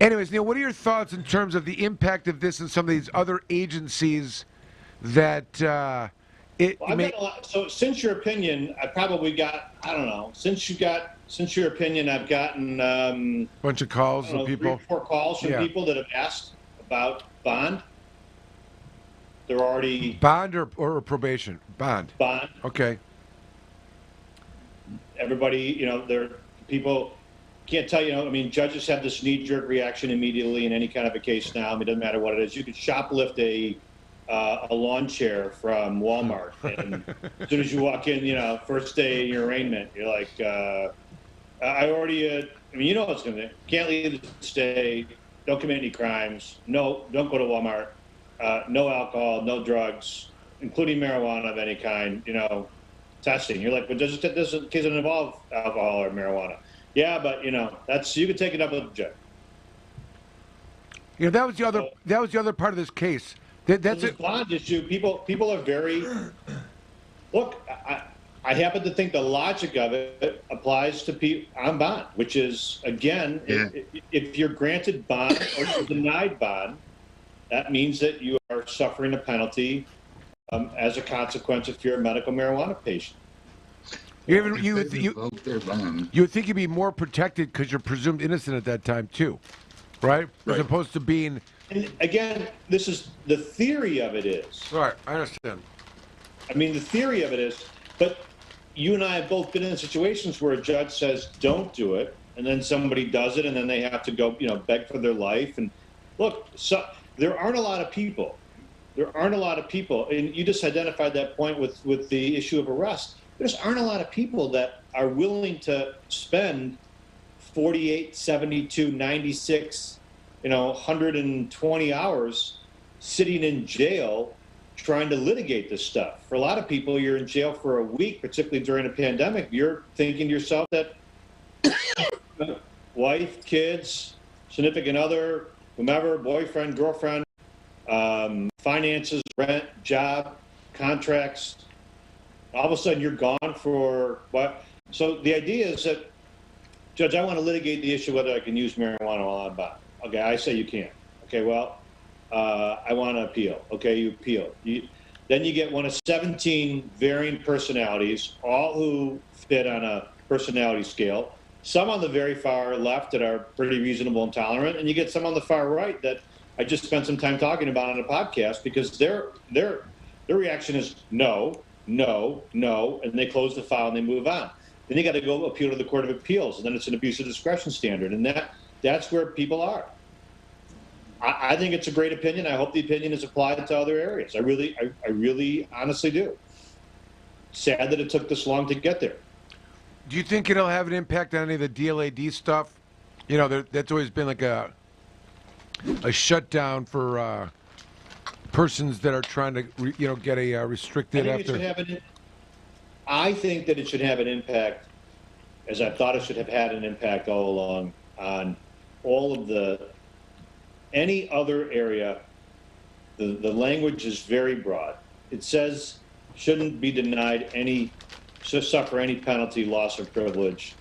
anyways, Neil, what are your thoughts in terms of the impact of this in some of these other agencies that so since your opinion, I probably got, I don't know, since your opinion, I've gotten bunch of calls from people. 3 or 4 calls from people that have asked about bond. They're already bond or probation? Bond. Okay. Everybody, people can't tell you. Judges have this knee-jerk reaction immediately in any kind of a case now. It doesn't matter what it is. You could shoplift a a lawn chair from Walmart, and as soon as you walk in, first day in your arraignment, you're like, I already, I mean, you know what's going to be. Can't leave the state. Don't commit any crimes. No, don't go to Walmart. No alcohol, no drugs, including marijuana of any kind. Testing. You're like, but this case doesn't involve alcohol or marijuana. Yeah, but that's you can take it up with the judge. That was the other part of this case. That's a bond issue. People are very. Look, I happen to think the logic of it applies to people on bond, which is again, if you're granted bond or you're denied bond, that means that you are suffering a penalty as a consequence if you're a medical marijuana patient. You would think you'd be more protected because you're presumed innocent at that time too, right? As opposed to being. And again, this is the theory of it is. Right, I understand. I mean, the theory of it is, but you and I have both been in situations where a judge says, don't do it, and then somebody does it, and then they have to go, beg for their life. And look, there aren't a lot of people. And you just identified that point with the issue of arrest. There just aren't a lot of people that are willing to spend 48, 72, 96, 120 hours sitting in jail trying to litigate this stuff. For a lot of people, you're in jail for a week, particularly during a pandemic. You're thinking to yourself that wife, kids, significant other, whomever, boyfriend, girlfriend, finances, rent, job, contracts, all of a sudden you're gone for what? So the idea is that, Judge, I want to litigate the issue whether I can use marijuana while I'm bond. Okay, I say you can't. Okay, well, I want to appeal. Okay, you appeal. Then you get one of 17 varying personalities, all who fit on a personality scale. Some on the very far left that are pretty reasonable and tolerant, and you get some on the far right that I just spent some time talking about on a podcast because their reaction is no, no, no, and they close the file and they move on. Then you got to go appeal to the Court of Appeals, and then it's an abuse of discretion standard, and that's where people are. I think it's a great opinion. I hope the opinion is applied to other areas. I really honestly do. Sad that it took this long to get there. Do you think it'll have an impact on any of the DLAD stuff? That's always been like a shutdown for persons that are trying to, get a restricted after. I think that it should have an impact, as I thought it should have had an impact all along, on all of any other area. The language is very broad. It says shouldn't be denied suffer any penalty, loss, or privilege.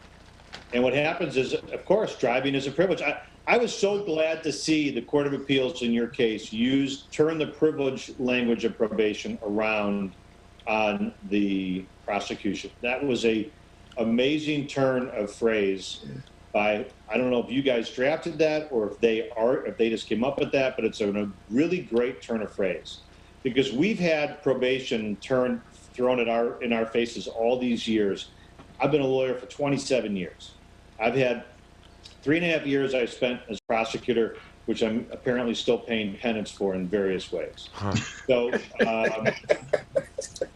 And what happens is, of course, driving is a privilege. I was so glad to see the Court of Appeals in your case turn the privilege language of probation around on the prosecution. That was a amazing turn of phrase by, I don't know if you guys drafted that or if they just came up with that, but it's a really great turn of phrase, because we've had probation thrown in our faces all these years. I've been a lawyer for 27 years. I've had 3.5 years I spent as prosecutor, which I'm apparently still paying penance for in various ways. So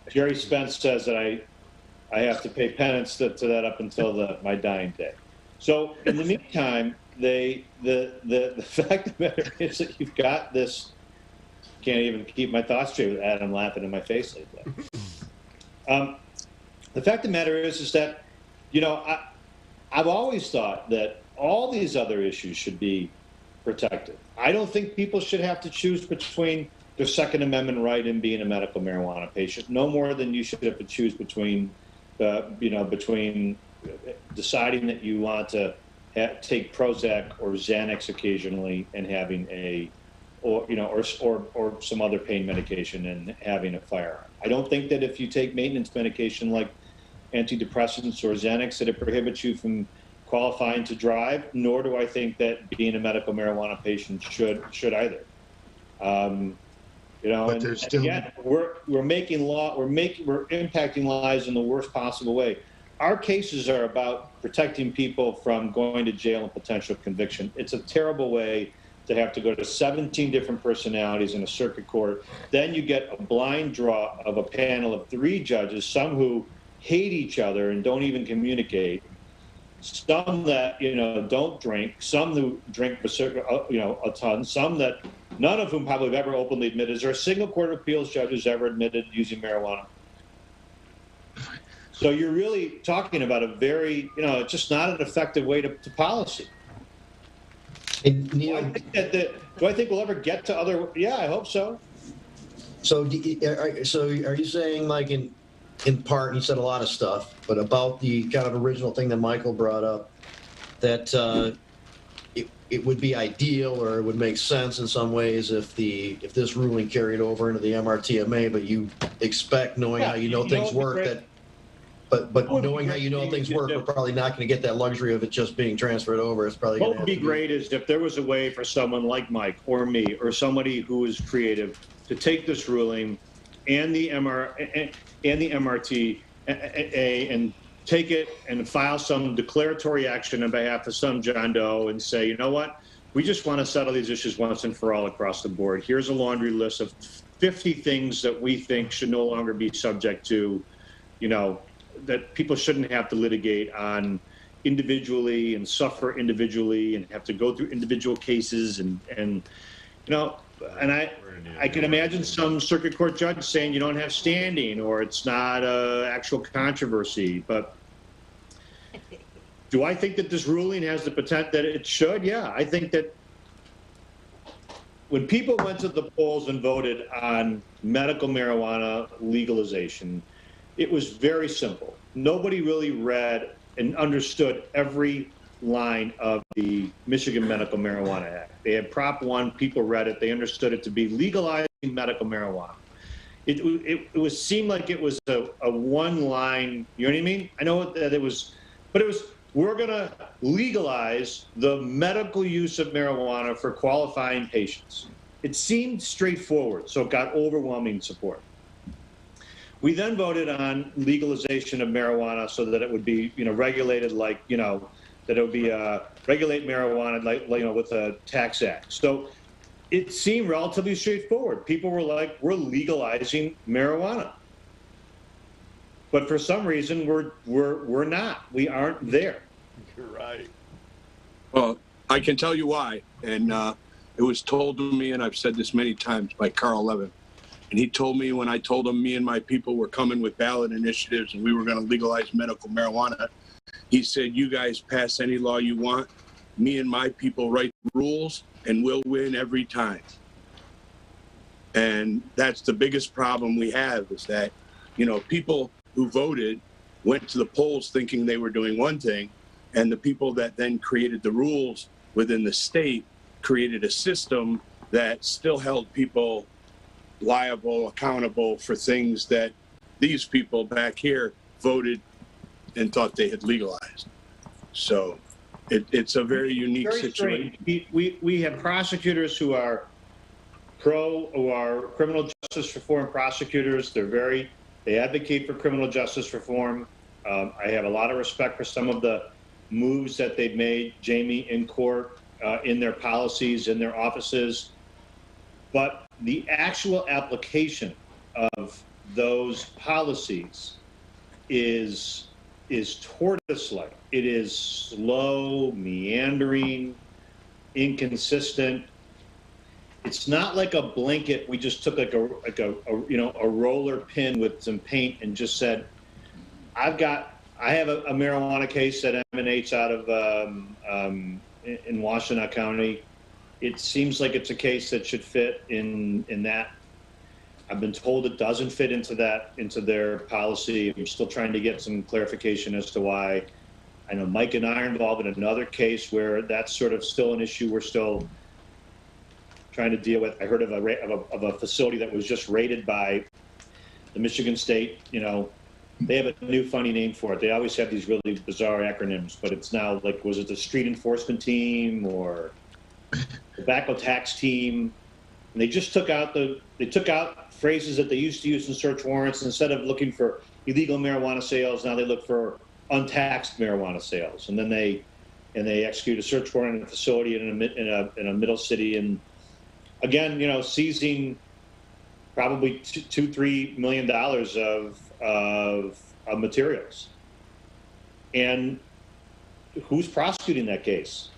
Jerry Spence says that I have to pay penance to that up until my dying day. So in the meantime, the fact of the matter is that you've got this. Can't even keep my thoughts straight with Adam laughing in my face like that. The fact of the matter is that, I've always thought that all these other issues should be protected. I don't think people should have to choose between their Second Amendment right and being a medical marijuana patient, no more than you should have to choose between deciding that you want to take Prozac or Xanax occasionally and having or some other pain medication and having a firearm. I don't think that if you take maintenance medication like antidepressants or Xanax that it prohibits you from qualifying to drive, nor do I think that being a medical marijuana patient should either. But there's still... again, we're making law, we're impacting lives in the worst possible way. Our cases are about protecting people from going to jail and potential conviction. It's a terrible way to have to go to 17 different personalities in a circuit court. Then you get a blind draw of a panel of 3 judges, some who hate each other and don't even communicate, some that, you know, don't drink, some who drink a ton, some that none of whom probably have ever openly admitted. Is there a single court of appeals judge who's ever admitted using marijuana? So you're really talking about a very, you know, it's just not an effective way to policy. Do I think we'll ever get to other? Yeah, I hope so. So are you saying, like, in part, you said a lot of stuff, but about the kind of original thing that Michael brought up, that it would be ideal, or it would make sense in some ways if this ruling carried over into the MRTMA, but you expect, knowing how you know things work, that. But knowing how you know things work, we're probably not going to get that luxury of it just being transferred over. It's probably What would be great is if there was a way for someone like Mike or me or somebody who is creative to take this ruling and the MRT and take it and file some declaratory action on behalf of some John Doe and say, you know what, we just want to settle these issues once and for all across the board. Here's a laundry list of 50 things that we think should no longer be subject to, you know, that people shouldn't have to litigate on individually and suffer individually and have to go through individual cases and you know, and I can imagine some circuit court judge saying you don't have standing or it's not a actual controversy. But do I think that this ruling has the potential that it should? Yeah, I think that when people went to the polls and voted on medical marijuana legalization, it was very simple. Nobody really read and understood every line of the Michigan Medical Marijuana Act. They had Prop 1, people read it, they understood it to be legalizing medical marijuana. It seemed like it was a one line, you know what I mean? I know that it was, but it was, we're gonna legalize the medical use of marijuana for qualifying patients. It seemed straightforward, so it got overwhelming support. We then voted on legalization of marijuana so that it would be, you know, regulated like, you know, that it would be regulate marijuana like, you know, with a tax act. So it seemed relatively straightforward. People were like, we're legalizing marijuana. But for some reason, we're not. We aren't there. You're right. Well, I can tell you why. And it was told to me, and I've said this many times, by Carl Levin. And he told me when I told him me and my people were coming with ballot initiatives and we were going to legalize medical marijuana, he said, you guys pass any law you want. Me and my people write rules and we'll win every time. And that's the biggest problem we have, is that, you know, people who voted went to the polls thinking they were doing one thing, and the people that then created the rules within the state created a system that still held people liable, accountable for things that these people back here voted and thought they had legalized. So it's a very unique situation. We have prosecutors who are who are criminal justice reform prosecutors. They advocate for criminal justice reform. I have a lot of respect for some of the moves that they've made, Jamie, in court, in their policies, in their offices. But the actual application of those policies is tortoise-like. It is slow, meandering, inconsistent. It's not like a blanket. We just took like a roller pin with some paint and just said, I have a marijuana case that emanates out of in Washtenaw County. It seems like it's a case that should fit in that. I've been told it doesn't fit into their policy. I'm still trying to get some clarification as to why. I know Mike and I are involved in another case where that's sort of still an issue we're still trying to deal with. I heard of a facility that was just raided by the Michigan State, you know, they have a new funny name for it. They always have these really bizarre acronyms, but it's now like, was it the street enforcement team or tobacco tax team? And they just took out phrases that they used to use in search warrants. Instead of looking for illegal marijuana sales, now they look for untaxed marijuana sales. And then they and they execute a search warrant in a facility in a middle city, and again, seizing probably $2-3 million of materials. And who's prosecuting that case?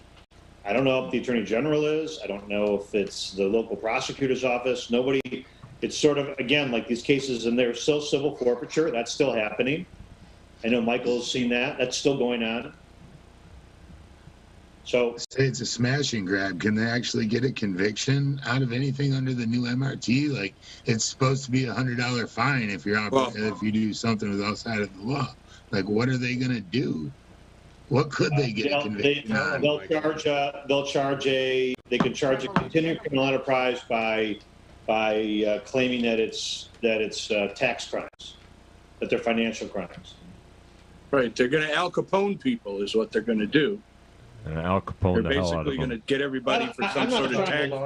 I don't know if the Attorney General is. I don't know if it's the local prosecutor's office. Nobody. It's sort of, again, like these cases, and they're still civil forfeiture. That's still happening. I know Michael's seen that. That's still going on. So say it's a smash and grab. Can they actually get a conviction out of anything under the new MRT? Like, it's supposed to be $100 fine if you're if you do something outside of the law. Like, what are they going to do? What could they get a conviction on? They can charge a continuing criminal enterprise by claiming that it's tax crimes, that they're financial crimes. Right. They're going to Al Capone people is what they're going to do. And Al Capone They're the hell out of basically going to get everybody for some sort of tax crime.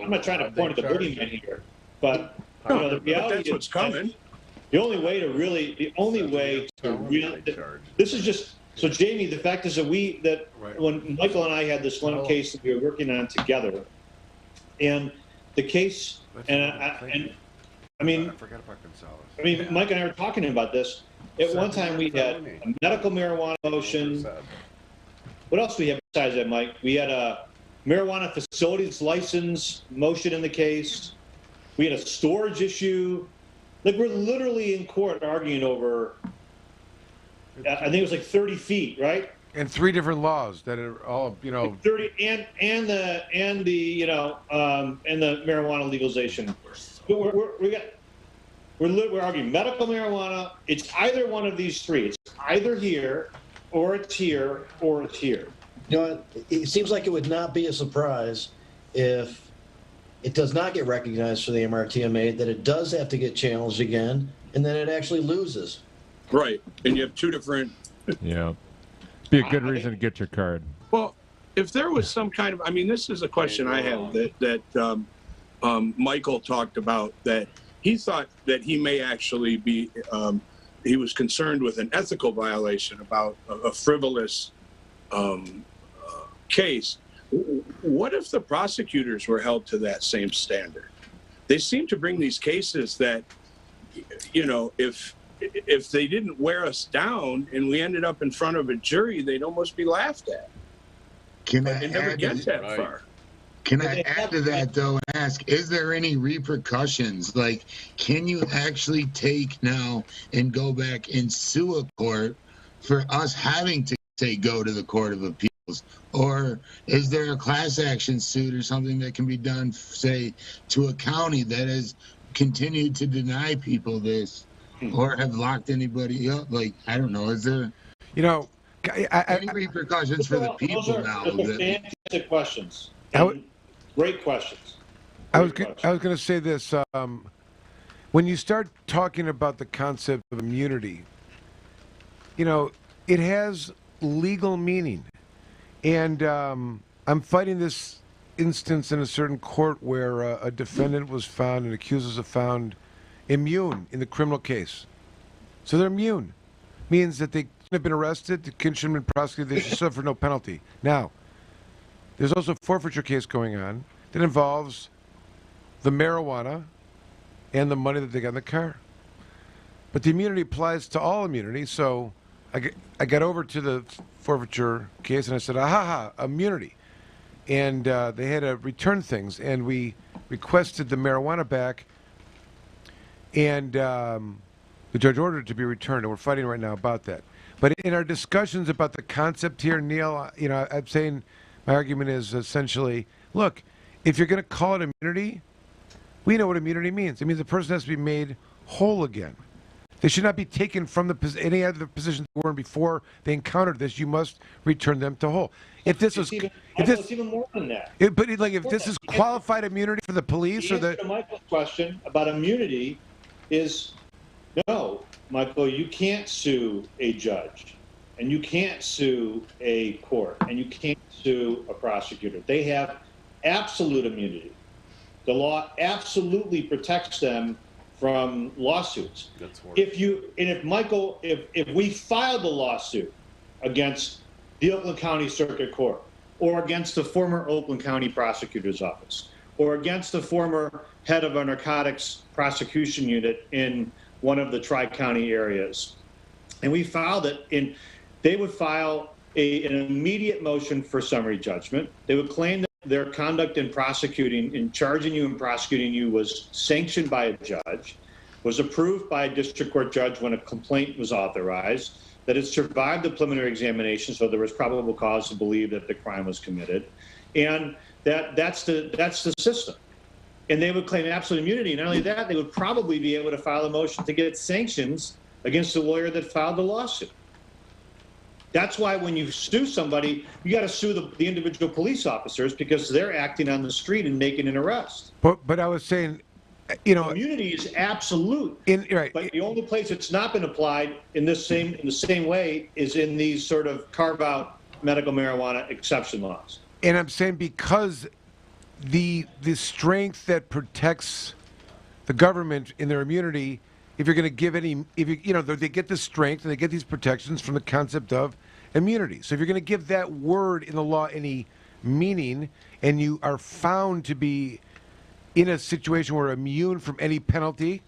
I'm not trying to point at the boogeyman here, but the reality that's what's coming. The only way to this is just so, Jamie. The fact is that when Michael and I had this one case that we were working on together, and the case, I mean, Mike and I were talking about this. At one time, we had a medical marijuana motion. What else do we have besides that, Mike? We had a marijuana facilities license motion in the case. We had a storage issue. Like, we're literally in court arguing over, I think it was like 30 feet, right? And 3 different laws that are all, 30 and the marijuana legalization. We're arguing medical marijuana. It's either one of these 3. It's either here, or it's here, or it's here. It seems like it would not be a surprise if it does not get recognized for the MRTMA, that it does have to get challenged again, and then it actually loses. Right. And you have 2 different... Yeah. Be a good reason to get your card. Well, if there was some kind of... I mean, this is a question I have that Michael talked about, that he thought that he may actually be... he was concerned with an ethical violation about a frivolous case. What if the prosecutors were held to that same standard? They seem to bring these cases that, if they didn't wear us down and we ended up in front of a jury, they'd almost be laughed at. But it never gets that far. Can I add to that, though, and ask, is there any repercussions? Like, can you actually take now and go back and sue a court for us having to, say, go to the Court of Appeals? Or is there a class action suit or something that can be done, say, to a county that has continued to deny people this or have locked anybody up? Like, I don't know. Is there any repercussions for the people now? Those are fantastic questions. Great questions. I was going to say this. When you start talking about the concept of immunity, it has legal meaning. And I'm fighting this instance in a certain court where a defendant was found and accusers are found immune in the criminal case. So they're immune. Means that they couldn't have been arrested, they shouldn't have been prosecuted, they should suffer no penalty. Now, there's also a forfeiture case going on that involves the marijuana and the money that they got in the car. But the immunity applies to all immunity, so I got over to the forfeiture case and I said, immunity. And they had to return things, and we requested the marijuana back, and the judge ordered it to be returned, and we're fighting right now about that. But in our discussions about the concept here, Neil, I'm saying my argument is essentially, look, if you're going to call it immunity, we know what immunity means. It means the person has to be made whole again. They should not be taken from any other position they were in before they encountered this. You must return them to whole. It's even more than that. If this is qualified immunity for the police, the answer to Michael's question about immunity is no, Michael. You can't sue a judge, and you can't sue a court, and you can't sue a prosecutor. They have absolute immunity. The law absolutely protects them from lawsuits. If we filed a lawsuit against the Oakland County Circuit Court, or against the former Oakland County Prosecutor's Office, or against the former head of a narcotics prosecution unit in one of the Tri-County areas. And we filed it in, they would file an immediate motion for summary judgment. They would claim that their conduct in prosecuting, in charging you and prosecuting you, was sanctioned by a judge, was approved by a district court judge when a complaint was authorized, that it survived the preliminary examination, so there was probable cause to believe that the crime was committed, and that's the system. And they would claim absolute immunity. Not only that, they would probably be able to file a motion to get sanctions against the lawyer that filed the lawsuit. That's why when you sue somebody, you got to sue the individual police officers, because they're acting on the street and making an arrest. But I was saying, you know, immunity is absolute. Right. But the only place it's not been applied in the same way is in these sort of carve out medical marijuana exception laws. And I'm saying because the strength that protects the government in their immunity, if you're going to give any, they get the strength and they get these protections from the concept of immunity. So if you're going to give that word in the law any meaning, and you are found to be in a situation where immune from any penalty,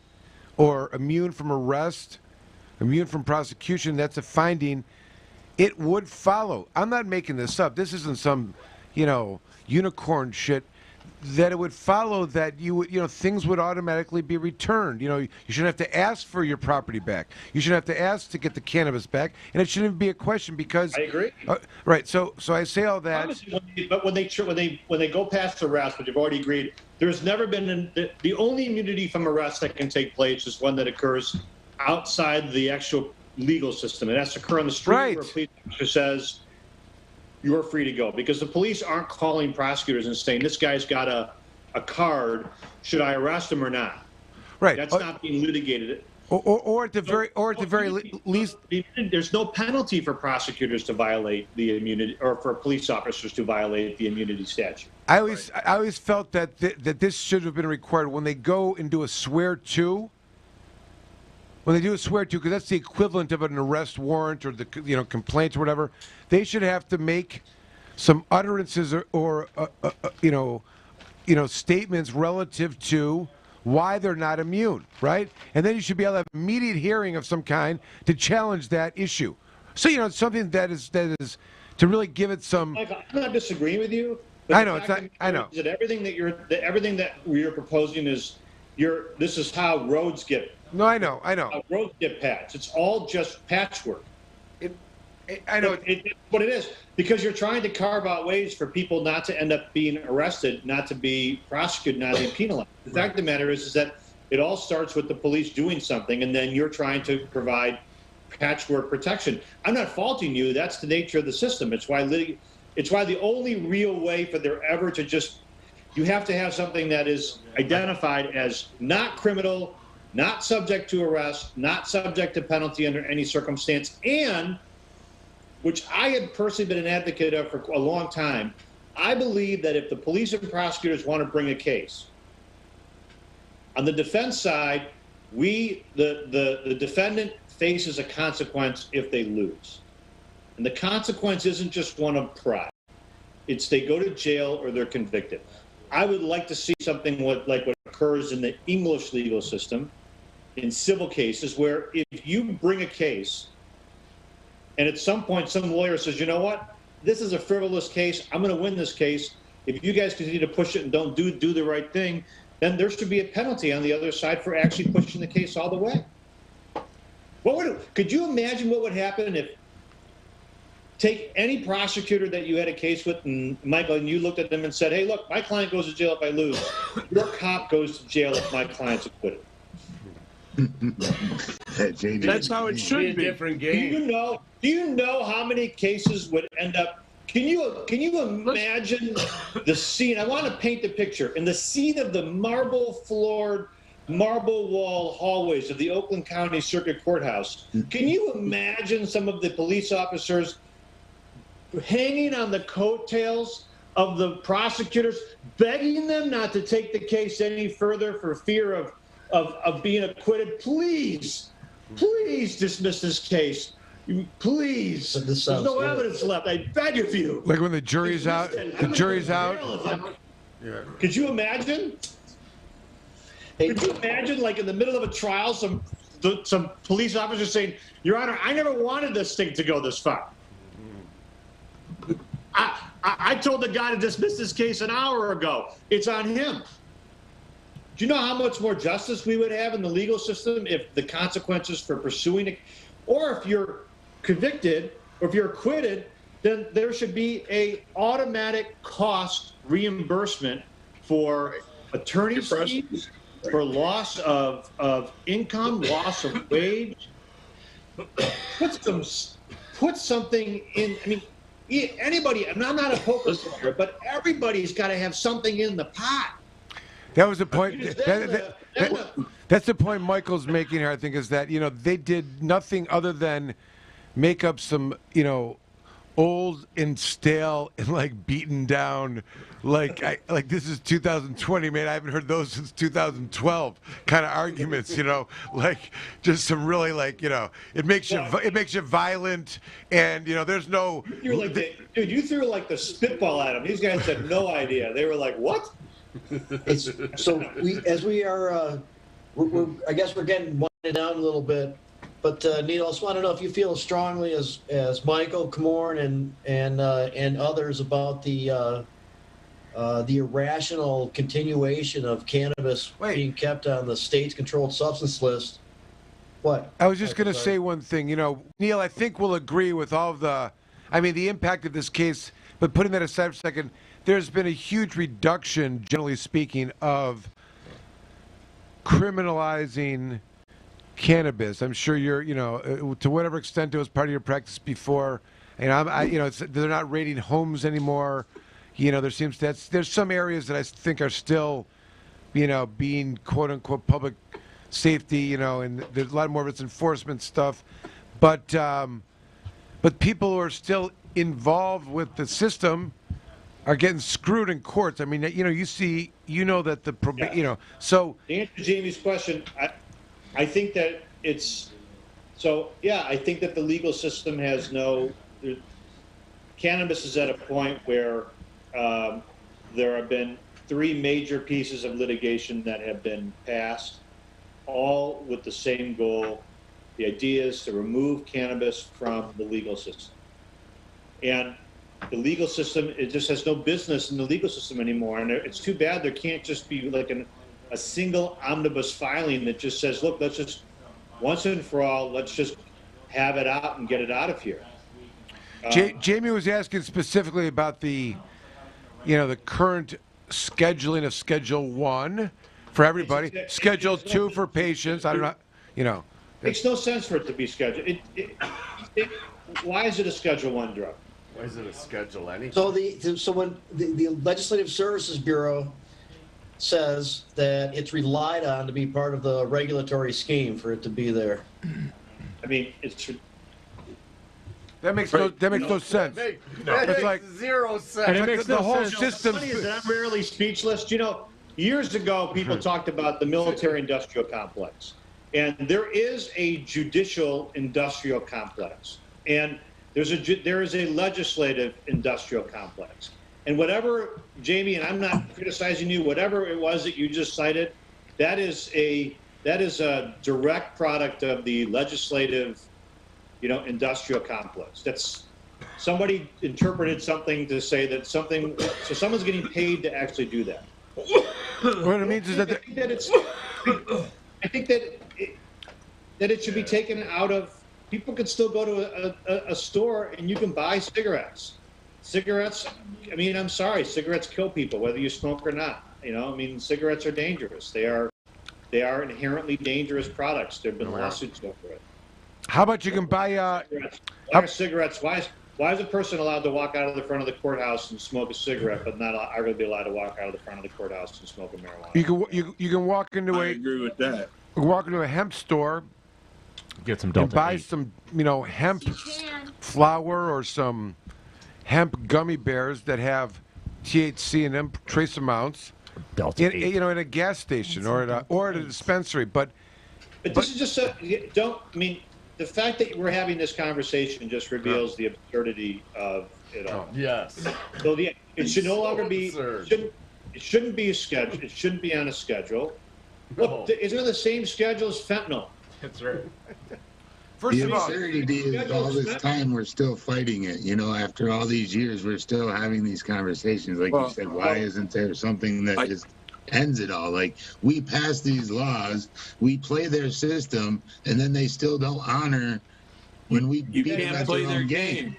or immune from arrest, immune from prosecution, that's a finding, it would follow. I'm not making this up. This isn't some, unicorn shit. That it would follow that things would automatically be returned. You shouldn't have to ask for your property back. You shouldn't have to ask to get the cannabis back, and it shouldn't be a question because. I agree. Right. So I say all that. But when they go past arrest, which you've already agreed, there's never been the only immunity from arrest that can take place is one that occurs outside the actual legal system. It has to occur on the street where a police officer says, you're free to go, because the police aren't calling prosecutors and saying, this guy's got a card, should I arrest him or not? Right. That's not being litigated. Or at the very least, there's no penalty for prosecutors to violate the immunity, or for police officers to violate the immunity statute. I always felt that this should have been required when they go and do a swear to. When they do a swear to, because that's the equivalent of an arrest warrant or the complaints or whatever, they should have to make some utterances or statements relative to why they're not immune, right? And then you should be able to have immediate hearing of some kind to challenge that issue. So it's something that is to really give it some. Michael, I'm not disagreeing with you. But I know it's not. I know that everything that you're proposing is this is how roads get. No, I know. Roads get patched. It's all just patchwork. I know. It's what it is, because you're trying to carve out ways for people not to end up being arrested, not to be prosecuted, not to be penalized. The fact of the matter is that it all starts with the police doing something, and then you're trying to provide patchwork protection. I'm not faulting you. That's the nature of the system. It's why the only real way for there ever to just, you have to have something that is identified as not criminal, not subject to arrest, not subject to penalty under any circumstance, and, which I have personally been an advocate of for a long time, I believe that if the police and prosecutors want to bring a case, on the defense side, the defendant faces a consequence if they lose. And the consequence isn't just one of pride. It's they go to jail or they're convicted. I would like to see something like what occurs in the English legal system, in civil cases, where if you bring a case and at some point some lawyer says, you know what, this is a frivolous case, I'm going to win this case, if you guys continue to push it and don't do the right thing, then there should be a penalty on the other side for actually pushing the case all the way. Could you imagine what would happen if, take any prosecutor that you had a case with, and Michael, and you looked at them and said, hey, look, my client goes to jail if I lose. Your cop goes to jail if my client's acquitted. That's how it should be. Different game. Do you know how many cases would end up? Can you imagine the scene? I want to paint the picture. In the scene of the marble-floored, marble-wall hallways of the Oakland County Circuit Courthouse, can you imagine some of the police officers hanging on the coattails of the prosecutors, begging them not to take the case any further for fear of being acquitted? Please dismiss this case. Please. There's no evidence left. I beg of you. Like when the jury's out. The jury's out. Yeah. Could you imagine? Could you imagine, like in the middle of a trial, some police officer saying, "Your Honor, I never wanted this thing to go this far. I told the guy to dismiss this case an hour ago. It's on him." Do you know how much more justice we would have in the legal system if the consequences for pursuing it, or if you're convicted, or if you're acquitted, then there should be a automatic cost reimbursement for attorney's fees, for loss of income, loss of wage. Put something in. I mean, anybody. And I'm not a poker player, but everybody's got to have something in the pot. That was the point. That's the point Michael's making here, I think, is that, they did nothing other than make up some, old and stale and, like, beaten down, like this is 2020, man. I haven't heard those since 2012 kind of arguments, like just some really, like, it makes you violent, and, there's no. Dude, you threw like the spitball at them. These guys had no idea. They were like, what? We're I guess we're getting winded down a little bit, but Neil, I just want to know if you feel as strongly as Michael, Komorn, and others about the irrational continuation of cannabis being kept on the state's controlled substance list. What? I was just going to say one thing. Neil, I think we'll agree with all of the impact of this case, but putting that aside for a second, there's been a huge reduction, generally speaking, of criminalizing cannabis. I'm sure you're, to whatever extent it was part of your practice before, and they're not raiding homes anymore. There's some areas that I think are still, being quote unquote public safety, and there's a lot more of its enforcement stuff, but people who are still involved with the system are getting screwed in courts. I mean, that the so. To answer Jamie's question, I think that I think that the legal system has cannabis is at a point where there have been 3 major pieces of litigation that have been passed, all with the same goal. The idea is to remove cannabis from the legal system. And the legal system, it just has no business in the legal system anymore. And it's too bad there can't just be like a single omnibus filing that just says, look, let's just, once and for all, let's just have it out and get it out of here. Jamie was asking specifically about the current scheduling of Schedule 1 for everybody, Schedule 2 for patients. I don't know, Makes no sense for it to be scheduled. Why is it a Schedule 1 drug? Why is it a schedule anything? So when the Legislative Services Bureau says that it's relied on to be part of the regulatory scheme for it to be there. I mean, that makes no sense. It's like 0 sense. And it makes the whole system. I'm rarely speechless. Years ago, people talked about the military-industrial complex, and there is a judicial-industrial complex, and there is a legislative industrial complex. And whatever, Jamie, and I'm not criticizing you, whatever it was that you just cited, that is a direct product of the legislative, industrial complex. That's somebody interpreted something to say that so someone's getting paid to actually do that. What it means is that I think that it should be taken out of. People can still go to a store and you can buy cigarettes. Cigarettes, I mean, I'm sorry, cigarettes kill people, whether you smoke or not. Cigarettes are dangerous. They are inherently dangerous products. There have been lawsuits over it. How about you can buy cigarettes? Why is a person allowed to walk out of the front of the courthouse and smoke a cigarette, but not are going to be allowed to walk out of the front of the courthouse and smoke a marijuana? You can walk into I agree with that. Walk into a hemp store. Get some and Delta buy 8. some, hemp flour or some hemp gummy bears that have THC in them, trace amounts. Delta 8. In a gas station or at a dispensary. But this is just the fact that we're having this conversation just reveals the absurdity of it all. Yes. So it should no So longer be. absurd. It shouldn't be a schedule. It shouldn't be on a schedule. Look, isn't it the same schedule as fentanyl? That's right. The absurdity is all this time we're still fighting it. You know, after all these years, we're still having these conversations. Like you said, why isn't there something that just ends it all? Like, we pass these laws, we play their system, and then they still don't honor when we beat them at their own game.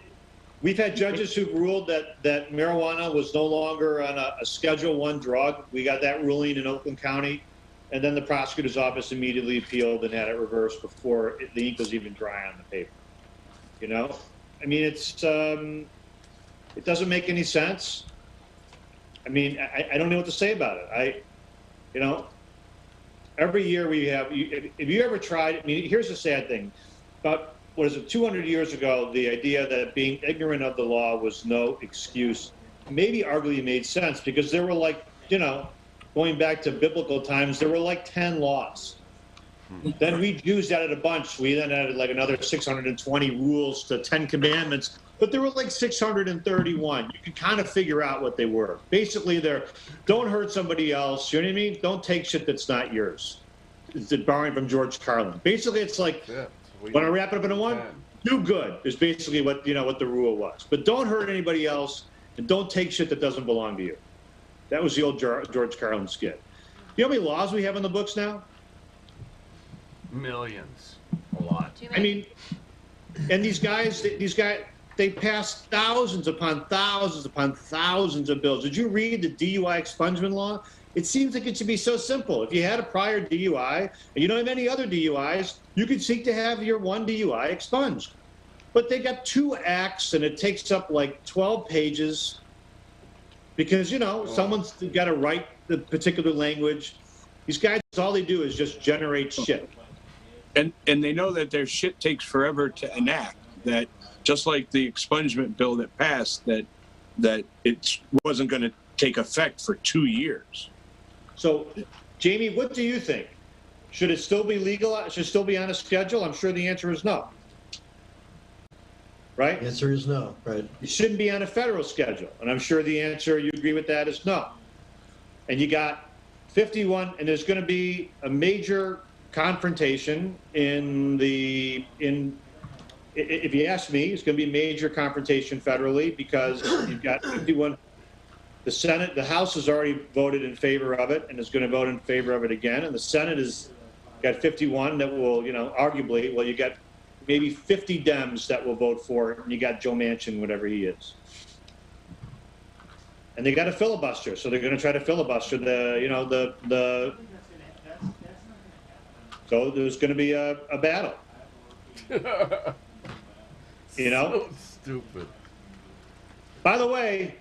We've had judges who've ruled that marijuana was no longer on a Schedule I drug. We got that ruling in Oakland County, and then the prosecutor's office immediately appealed and had it reversed before the ink was even dry on the paper. You know, I mean, it doesn't make any sense. I mean, I don't know what to say about it. Every year we have. If you ever tried, I mean, here's the sad thing about. 200 years ago, the idea that being ignorant of the law was no excuse maybe arguably made sense because there were going back to biblical times, there were like 10 laws. Then we Jews added a bunch. We then added like another 620 rules to 10 commandments, but there were like 631. You can kind of figure out what they were. Basically, they're don't hurt somebody else. You know what I mean? Don't take shit that's not yours. It's borrowing from George Carlin. Basically, it's like, when I wrap it up into one, do good is basically what the rule was. But don't hurt anybody else, and don't take shit that doesn't belong to you. That was the old George Carlin skit. You know how many laws we have in the books now? Millions. A lot. I mean, and these guys, they passed thousands upon thousands upon thousands of bills. Did you read the DUI expungement law? It seems like it should be so simple. If you had a prior DUI and you don't have any other DUIs, you could seek to have your one DUI expunged. But they got 2 acts and it takes up like 12 pages because, someone's got to write the particular language. These guys, all they do is just generate shit. And they know that their shit takes forever to enact, that just like the expungement bill that passed, that it wasn't going to take effect for 2 years. So, Jamie, what do you think? Should it still be legal? Should it still be on a schedule? I'm sure the answer is no. Right? The answer is no, right? It shouldn't be on a federal schedule. And I'm sure the answer, you agree with that, is no. And you got 51, and there's going to be a major confrontation if you ask me, it's going to be a major confrontation federally because you've got 51. The Senate, the House has already voted in favor of it and is going to vote in favor of it again. And the Senate has got 51 that will, arguably, you got maybe 50 Dems that will vote for it. And you got Joe Manchin, whatever he is. And they got a filibuster. So they're going to try to filibuster so there's going to be a battle. So stupid. By the way,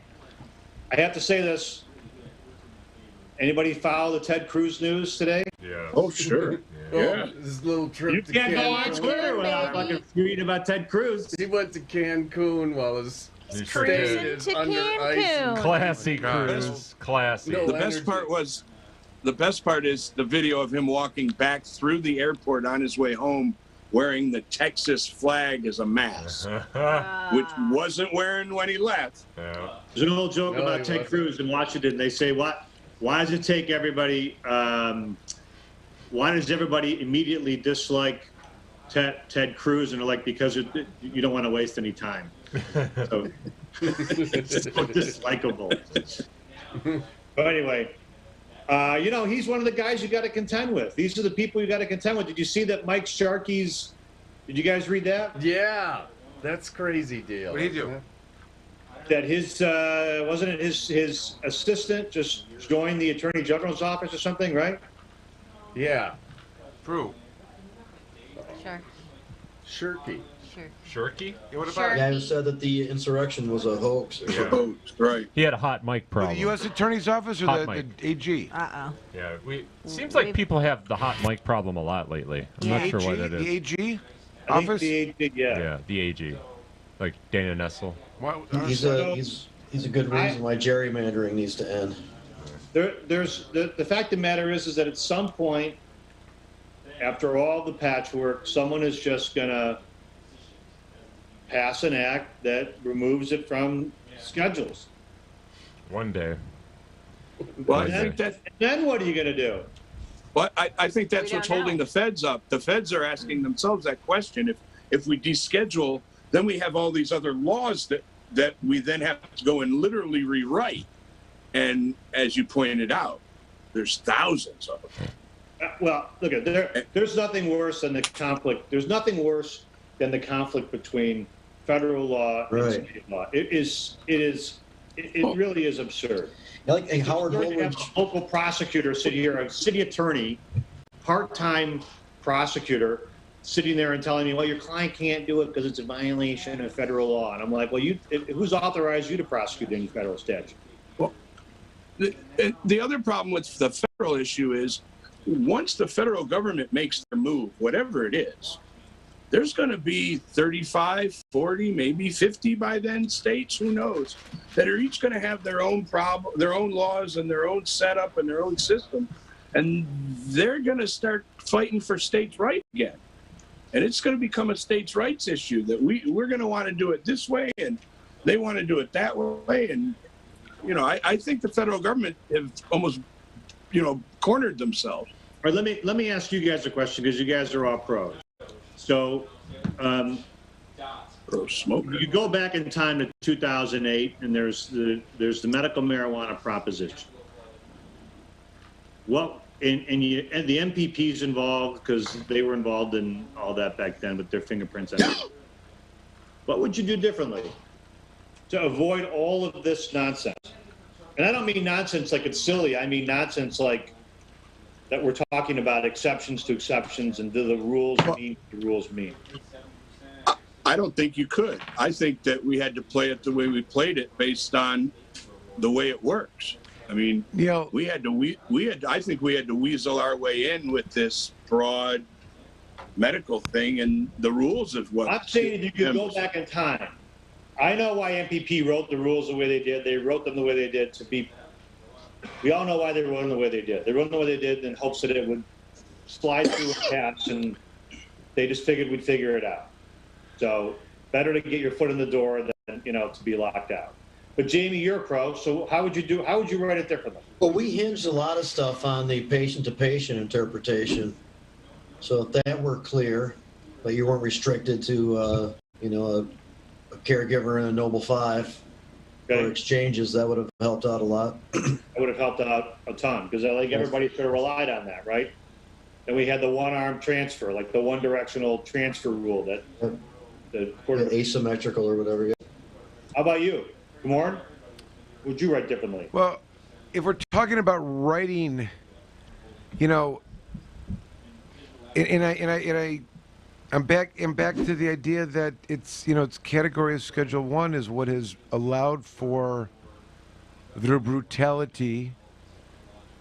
I have to say this. Anybody follow the Ted Cruz news today? Yeah. Oh, sure. Yeah. This little trip You to can't go Cancun. on Twitter without fucking reading about Ted Cruz. He went to Cancun while his cruising state is to under ice. Cancun. Classy cruise. Classy. No The best part is the video of him walking back through the airport on his way home wearing the Texas flag as a mask, which wasn't wearing when he left. There's an old joke No, about he Ted wasn't. Cruz in Washington. They say, why does it take everybody, why does everybody immediately dislike Ted Cruz? And they're like, because you don't want to waste any time. So it's so dislikable. But anyway, he's one of the guys you got to contend with. These are the people you got to contend with. Did you see that Mike Sharkey's? Did you guys read that? Yeah, that's crazy deal. What do you do? That his wasn't it his assistant just joined the Attorney General's office or something, right? Yeah. True. Sure. Shirky. Sure. Shirky? Yeah, what about Yeah, it said that the insurrection was a hoax. Right. He had a hot mic problem. the U.S. Attorney's Office or Hot the mic. AG? Uh-oh. Yeah, seems like people have the hot mic problem a lot lately. I'm not sure why that is. The AG I think office? yeah. The AG. Like Dana Nessel. He's a good reason why gerrymandering needs to end. There's the fact of the matter is that at some point, after all the patchwork, someone is just going to pass an act that removes it from schedules. One day. Well, I think that. Then what are you going to do? Well, I think that's what's holding the feds up. The feds are asking themselves that question. If we deschedule, then we have all these other laws that we then have to go and literally rewrite. And as you pointed out, there's thousands of them. Well, look at there's nothing worse than the conflict. There's nothing worse than the conflict between federal law and state law. It really is absurd. Like Howard Woolridge, a local prosecutor sitting here, a city attorney, part-time prosecutor, sitting there and telling me, "Well, your client can't do it because it's a violation of federal law." And I'm like, "Well, who's authorized you to prosecute any federal statute?" Well, the other problem with the federal issue is, once the federal government makes their move, whatever it is, there's going to be 35, 40, maybe 50 by then states, who knows, that are each going to have their own problem, their own laws and their own setup and their own system. And they're going to start fighting for states' rights again. And it's going to become a states' rights issue that we're going to want to do it this way and they want to do it that way. And, I think the federal government have almost, cornered themselves. All right, let me ask you guys a question, because you guys are all pros. So, you go back in time to 2008, and there's the medical marijuana proposition. Well, and the MPP's involved because they were involved in all that back then with their fingerprints. What would you do differently to avoid all of this nonsense? And I don't mean nonsense like it's silly. I mean nonsense like that we're talking about exceptions to exceptions, and do the rules mean what the rules mean? I don't think you could. I think that we had to play it the way we played it, based on the way it works. I mean, I think we had to weasel our way in with this broad medical thing and the rules of what. I'm saying you could go back in time. I know why MPP wrote the rules the way they did. They wrote them the way they did to be. We all know why they wrote them the way they did. They wrote them the way they did in hopes that it would slide through and pass, and they just figured we'd figure it out. So better to get your foot in the door than to be locked out. But Jamie, you're a pro, so how would you write it differently? Well, we hinged a lot of stuff on the patient-to-patient interpretation. So if that were clear, but you weren't restricted to a caregiver in a Noble 5 or exchanges, that would have helped out a lot. That would have helped out a ton, because I think everybody sort of relied on that, right? And we had the one-arm transfer, like the one-directional transfer rule that the asymmetrical or whatever. Yeah. How about you, Komorn? Would you write differently? Well, if we're talking about writing, I'm back to the idea that it's category of Schedule 1 is what has allowed for the brutality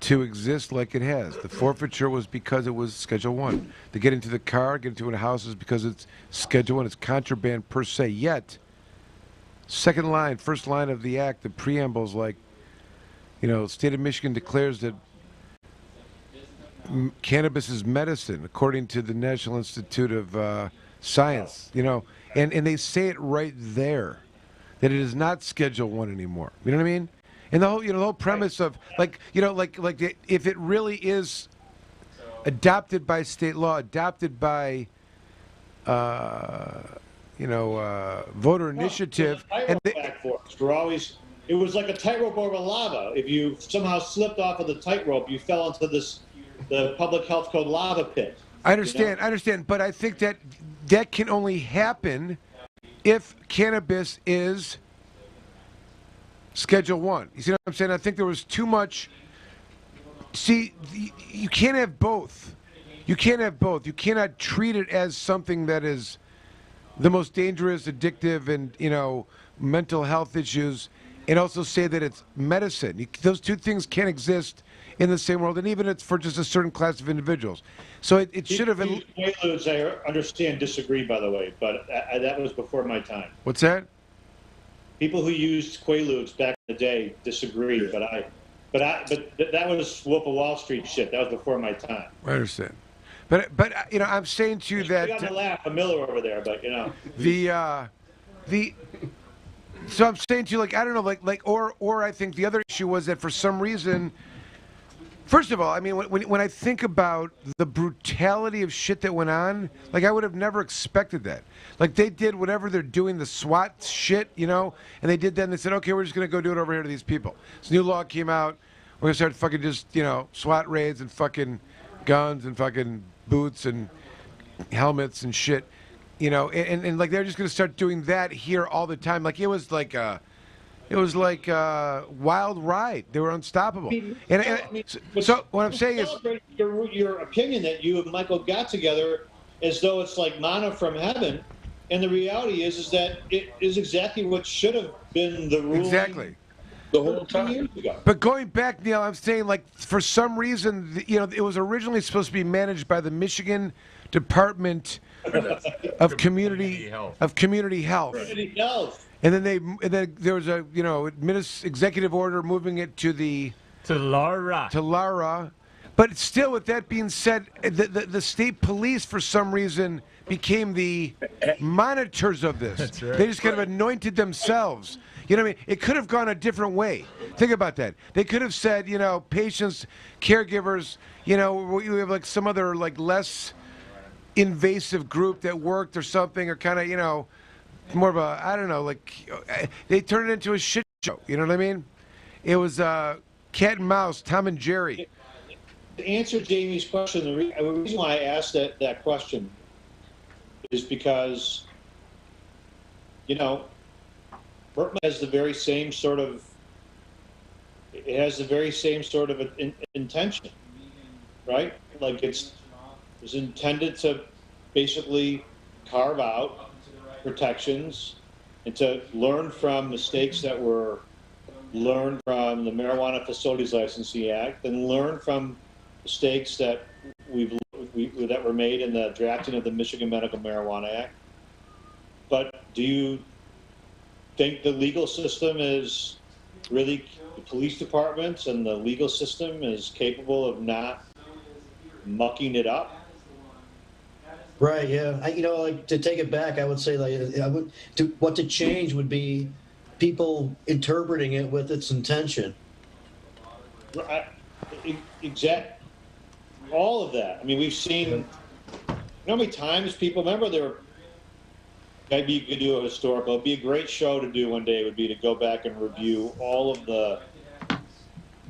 to exist like it has. The forfeiture was because it was Schedule 1. To get into the car, get into a house is because it's Schedule 1. It's contraband per se. Yet, first line of the act, the preamble's like, state of Michigan declares that cannabis is medicine, according to the National Institute of Science. And they say it right there, that it is not Schedule 1 anymore. You know what I mean? And the whole premise of if it really is adopted by state law, adopted by voter initiative, it was like a tightrope over lava. If you somehow slipped off of the tightrope, you fell into the public health code lava pit. I understand, but I think that can only happen if cannabis is Schedule 1. You see what I'm saying? I think there was too much. See, you can't have both. You cannot treat it as something that is the most dangerous, addictive, and mental health issues, and also say that it's medicine. Those two things can't exist in the same world, and even it's for just a certain class of individuals. So it should have. Quaaludes, I understand, disagree, by the way, but that was before my time. What's that? People who used Quaaludes back in the day disagree, but that was Wolf of Wall Street shit. That was before my time. I understand. But you know, I'm saying to you that I got to laugh a Miller over there, but you know the. So I'm saying to you, like, I don't know, or I think the other issue was that for some reason. First of all, I mean, when I think about the brutality of shit that went on, like, I would have never expected that. Like, they did whatever they're doing, the SWAT shit, you know, and they did that and they said, okay, we're just going to go do it over here to these people. This new law came out. We're going to start fucking just, you know, SWAT raids and fucking guns and fucking boots and helmets and shit, you know, and like, they're just going to start doing that here all the time. Like, it was like a wild ride. They were unstoppable. So what I'm saying is, your opinion that you and Michael got together as though it's like manna from heaven, and the reality is that it is exactly what should have been the rule. Exactly. The whole time. Years ago. But going back, Neil, I'm saying, like, for some reason, you know, it was originally supposed to be managed by the Michigan Department of Community Health. Community health. And then there was a, you know, executive order moving it to Lara. But still, with that being said, the state police for some reason became the monitors of this. That's right. They just kind of anointed themselves. You know what I mean? It could have gone a different way. Think about that. They could have said, you know, patients, caregivers, you know, we have like some other like less invasive group that worked or something, or kind of, you know, more of a, I don't know, like, they turned it into a shit show. You know what I mean? It was cat and mouse, Tom and Jerry. To answer Jamie's question, the reason why I asked that question is because, you know, Berkman has the very same sort of, intention, right? Like, it's intended to basically carve out protections and to learn from mistakes that were learned from the Marijuana Facilities Licensing Act, and learn from mistakes that that were made in the drafting of the Michigan Medical Marijuana Act. But do you think the legal system is really, the police departments and the legal system is capable of not mucking it up? Right. Yeah. You know, like, to take it back, I would say, like, what to change would be people interpreting it with its intention. All of that. I mean, we've seen, you know how many times people, remember maybe you could do a historical, it'd be a great show to do one day, would be to go back and review all of the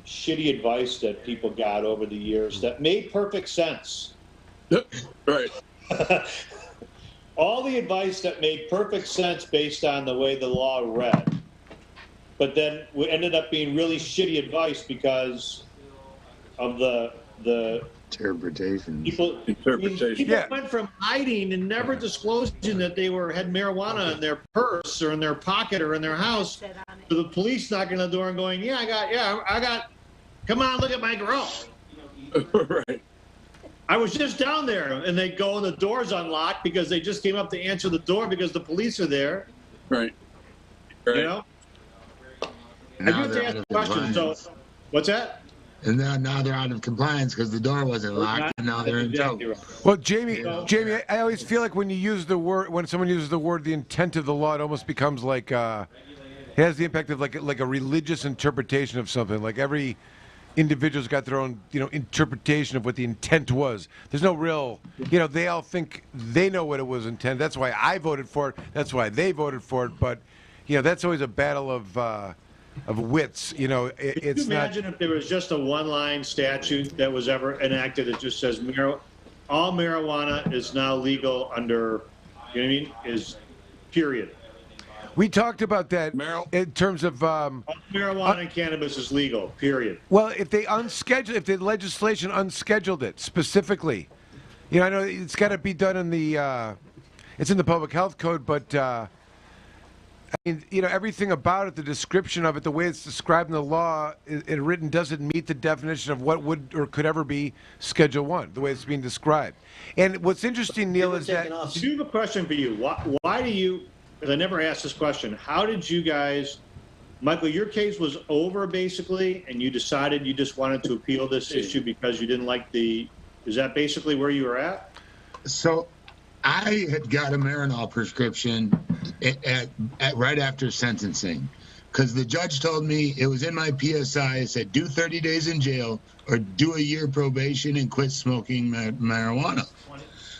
shitty advice that people got over the years that made perfect sense. Right. All the advice that made perfect sense based on the way the law read, but then we ended up being really shitty advice because of the interpretation. People went from hiding and never disclosing that they had marijuana in their purse or in their pocket or in their house, to the police knocking on the door and going, I got, come on, look at my grow. Right. I was just down there, and they go and the door's unlocked because they just came up to answer the door because the police are there. Right. You know? I do have to ask a question. So, what's that? And now they're out of compliance because the door wasn't locked, and now they're in trouble. Well, Jamie, I always feel like when someone uses the word, the intent of the law, it almost becomes like it has the impact of like a religious interpretation of something. Like every individual's got their own, you know, interpretation of what the intent was. There's no real, you know, they all think they know what it was intended. That's why I voted for it. That's why they voted for it. But, you know, that's always a battle of wits. You know, Can you imagine if there was just a one-line statute that was ever enacted that just says all marijuana is now legal under, you know what I mean, is period. We talked about that in terms of marijuana and cannabis is legal. Period. Well, if the legislation unscheduled it specifically, you know, I know it's got to be done in the, it's in the public health code, but I mean, you know, everything about it, the description of it, the way it's described in the law, it written doesn't meet the definition of what would or could ever be Schedule I, the way it's being described. And what's interesting, Neil, is that I do have a question for you. Why do you? Because I never asked this question. How did you guys, Michael, your case was over basically, and you decided you just wanted to appeal this issue because you didn't like the Is that basically where you were at? So I had got a Marinol prescription at right after sentencing, because the judge told me, it was in my PSI, it said do 30 days in jail or do a year probation and quit smoking marijuana.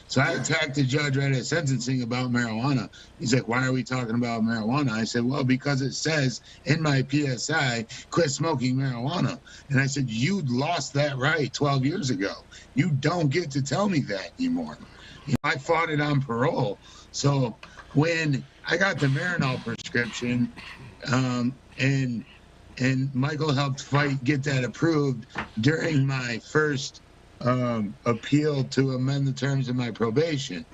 So I attacked the judge right at sentencing about marijuana. He's like, why are we talking about marijuana? I said, well, because it says in my PSI, quit smoking marijuana. And I said, you lost that right 12 years ago. You don't get to tell me that anymore. You know, I fought it on parole. So when I got the Marinol prescription, and Michael helped get that approved during my first appeal to amend the terms of my probation.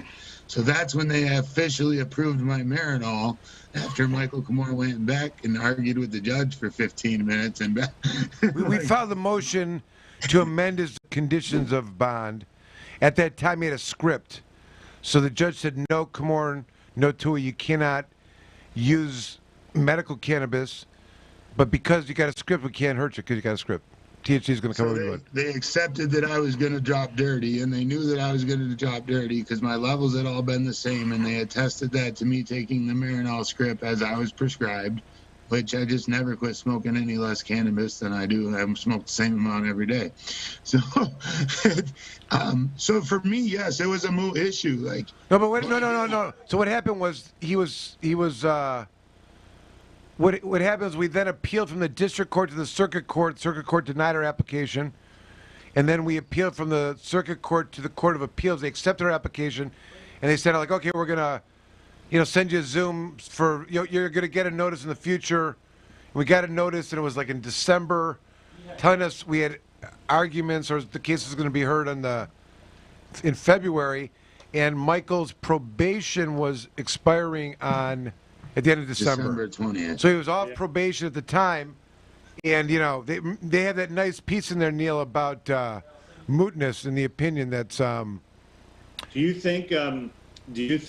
So that's when they officially approved my Marinol, after Michael Komorn went back and argued with the judge for 15 minutes. And back. We filed a motion to amend his conditions of bond. At that time, he had a script. So the judge said, no, Komorn, no, Thue, you cannot use medical cannabis, but because you got a script, we can't hurt you because you got a script. THC is going to come over it. They accepted that I was going to drop dirty, and they knew that I was going to drop dirty because my levels had all been the same, and they attested that to me taking the Marinol script as I was prescribed, which I just never quit smoking any less cannabis than I do. I smoke the same amount every day. So, so for me, yes, it was a moot issue. Like, no, but wait, no. So what happened was What happened is we then appealed from the district court to the circuit court. Circuit court denied our application. And then we appealed from the circuit court to the Court of Appeals. They accepted our application. And they said, like, okay, we're going to, send you a Zoom for, you're going to get a notice in the future. And we got a notice, and it was like in December, telling us we had arguments or the case was going to be heard in February. And Michael's probation was expiring at the end of December 20th. So he was off probation at the time, and they have that nice piece in there, Neil, about mootness and the opinion that's. Do you think? Did you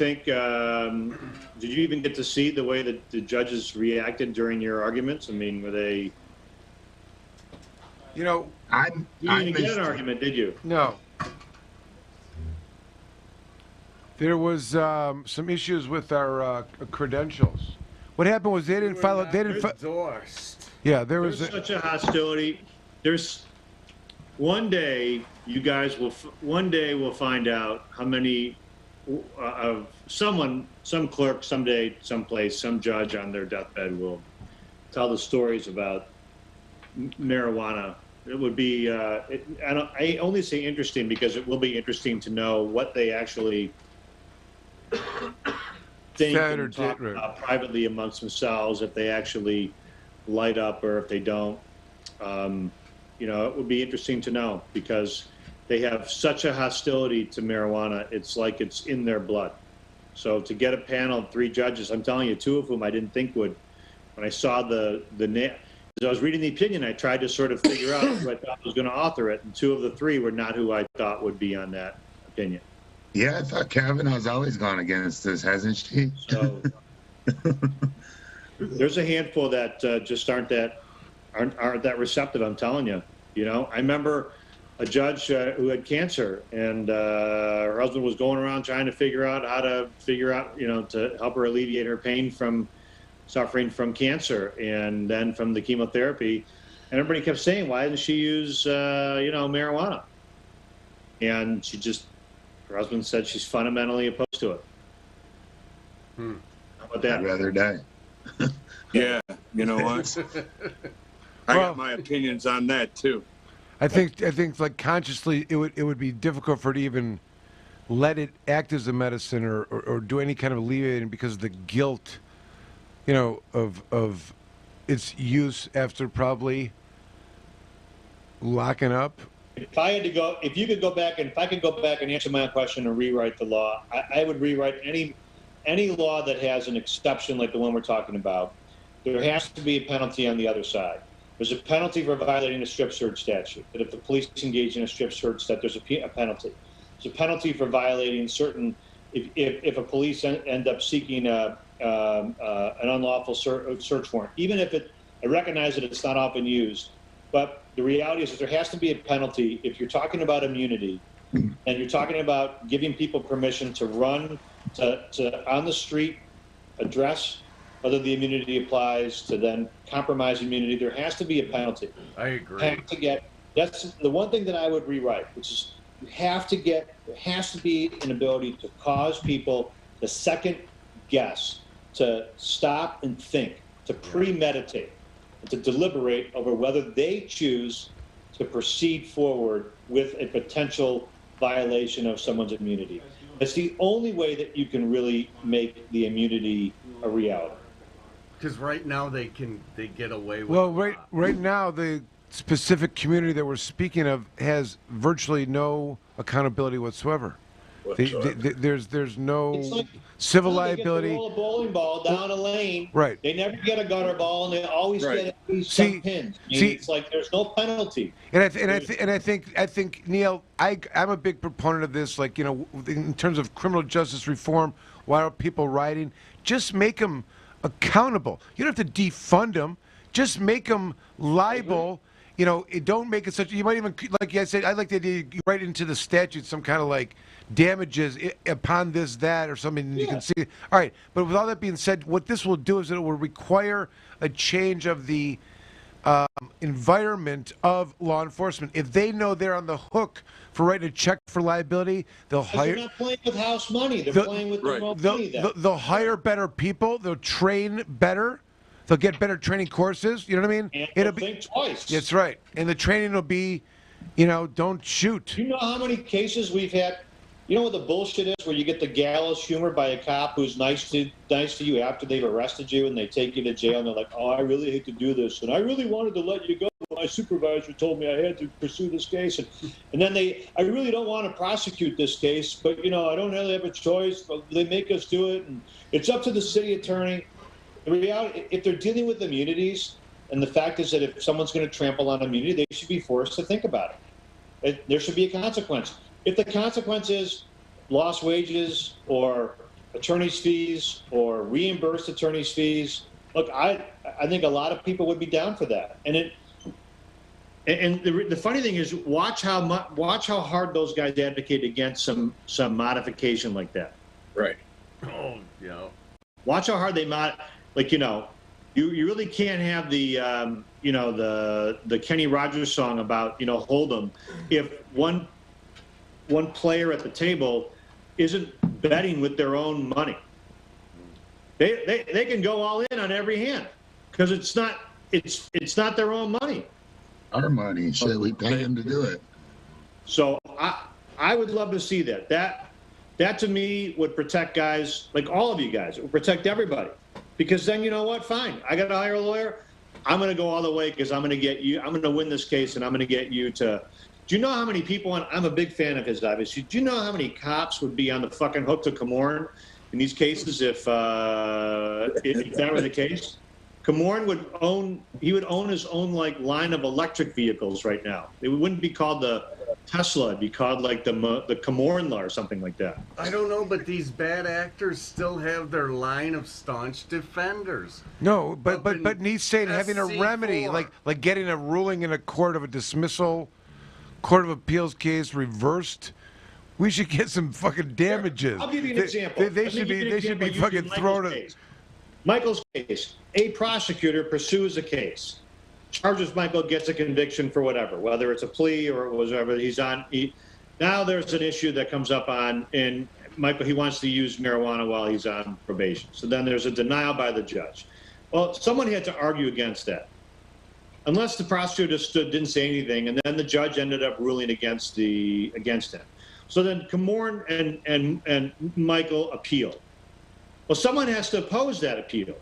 even get to see the way that the judges reacted during your arguments? I mean, were they? I You didn't get an argument, did you? No. There was some issues with our credentials. What happened was they didn't file. They didn't. Endorsed. Yeah, there's such a hostility. There's one day you guys will. One day we'll find out how many of some clerk someday, someplace, some judge on their deathbed will tell the stories about marijuana. It would be. I only say interesting because it will be interesting to know what they actually think and talk about privately amongst themselves, if they actually light up or if they don't. It would be interesting to know because they have such a hostility to marijuana. It's like it's in their blood. So to get a panel of 3 judges, I'm telling you, 2 of whom I didn't think would, when I saw the as I was reading the opinion, I tried to sort of figure out who I thought was going to author it, and 2 of the 3 were not who I thought would be on that opinion. Yeah, I thought Kavanaugh's always gone against this, hasn't she? So there's a handful that just aren't that receptive. I'm telling you. I remember a judge who had cancer, and her husband was going around trying to figure out how to to help her alleviate her pain from suffering from cancer and then from the chemotherapy. And everybody kept saying, why didn't she use marijuana? And her husband said she's fundamentally opposed to it. How about that? I'd rather die. Yeah, you know what? I got my opinions on that too. I think like consciously it would be difficult for it to even let it act as a medicine or do any kind of alleviating because of the guilt, of its use after probably locking up. If you could go back, and if I could go back and answer my own question and rewrite the law, I would rewrite any law that has an exception like the one we're talking about. There has to be a penalty on the other side. There's a penalty for violating a strip search statute. That if the police engage in a strip search, that there's a penalty. There's a penalty for violating certain. If a police end up seeking an unlawful search warrant, even if I recognize that it's not often used, but the reality is that there has to be a penalty if you're talking about immunity and you're talking about giving people permission to run to on the street, address whether the immunity applies, to then compromise immunity, there has to be a penalty. I agree. That's the one thing that I would rewrite, which is there has to be an ability to cause people to second guess, to stop and think, to premeditate, and to deliberate over whether they choose to proceed forward with a potential violation of someone's immunity. It's the only way that you can really make the immunity a reality. Because right now they get away with. Well, right now the specific community that we're speaking of has virtually no accountability whatsoever. There's no civil liability. They roll a bowling ball down a lane. Right. They never get a gutter ball, and they always get at least some pins. It's like there's no penalty. And I think Neil, I'm a big proponent of this. Like, you know, in terms of criminal justice reform, why are people rioting? Just make them accountable. You don't have to defund them. Just make them liable. You know, don't make it such. You might even, like I said, I like the idea you write into the statute some kind of like damages upon this, that, or something. You can see. All right, but with all that being said, what this will do is it will require a change of the environment of law enforcement. If they know they're on the hook for writing a check for liability, they'll hire. They're not playing with house money. They're playing with their own money. They'll hire better people. They'll train better. They'll get better training courses. You know what I mean? And it'll think twice. That's right. And the training will be, you know, don't shoot. You know how many cases we've had? You know what the bullshit is, where you get the gallows humor by a cop who's nice to you after they've arrested you, and they take you to jail, and they're like, "Oh, I really hate to do this, and I really wanted to let you go. My supervisor told me I had to pursue this case, and then I really don't want to prosecute this case, but you know, I don't really have a choice. But they make us do it, and it's up to the city attorney." The reality, if they're dealing with immunities, and the fact is that if someone's going to trample on immunity, they should be forced to think about it. There should be a consequence. If the consequence is lost wages or attorney's fees or reimbursed attorney's fees, look, I think a lot of people would be down for that. And the funny thing is, watch how hard those guys advocate against some modification like that. Right. Oh, yeah. Watch how hard they like, you know, you really can't have the you know, the Kenny Rogers song about, you know, hold 'em if one player at the table isn't betting with their own money. They can go all in on every hand because it's not their own money. Our money, so we pay them to do it. So I would love to see that. That to me would protect guys like all of you guys. It would protect everybody. Because then, you know what? Fine. I got to hire a lawyer. I'm going to go all the way because I'm going to get you. I'm going to win this case, and I'm going to get you to. Do you know how many people? And I'm a big fan of his, obviously. Do you know how many cops would be on the fucking hook to Komorn in these cases if that were the case? Komorn would own. He would own his own like line of electric vehicles right now. It wouldn't be called the Tesla. It'd be called like the Komorn or something like that. I don't know, but these bad actors still have their line of staunch defenders. No, but he's saying having a remedy, like getting a ruling in a court of a appeals case reversed. We should get some fucking damages. I'll give you an example. They should be fucking thrown at. Michael's case. A prosecutor pursues a case, charges Michael, gets a conviction for whatever, whether it's a plea or whatever he's on. Now there's an issue that comes up in Michael. He wants to use marijuana while he's on probation. So then there's a denial by the judge. Well, someone had to argue against that. Unless the prosecutor didn't say anything, and then the judge ended up ruling against him. So then Komorn and Michael appeal. Well, someone has to oppose that appeal.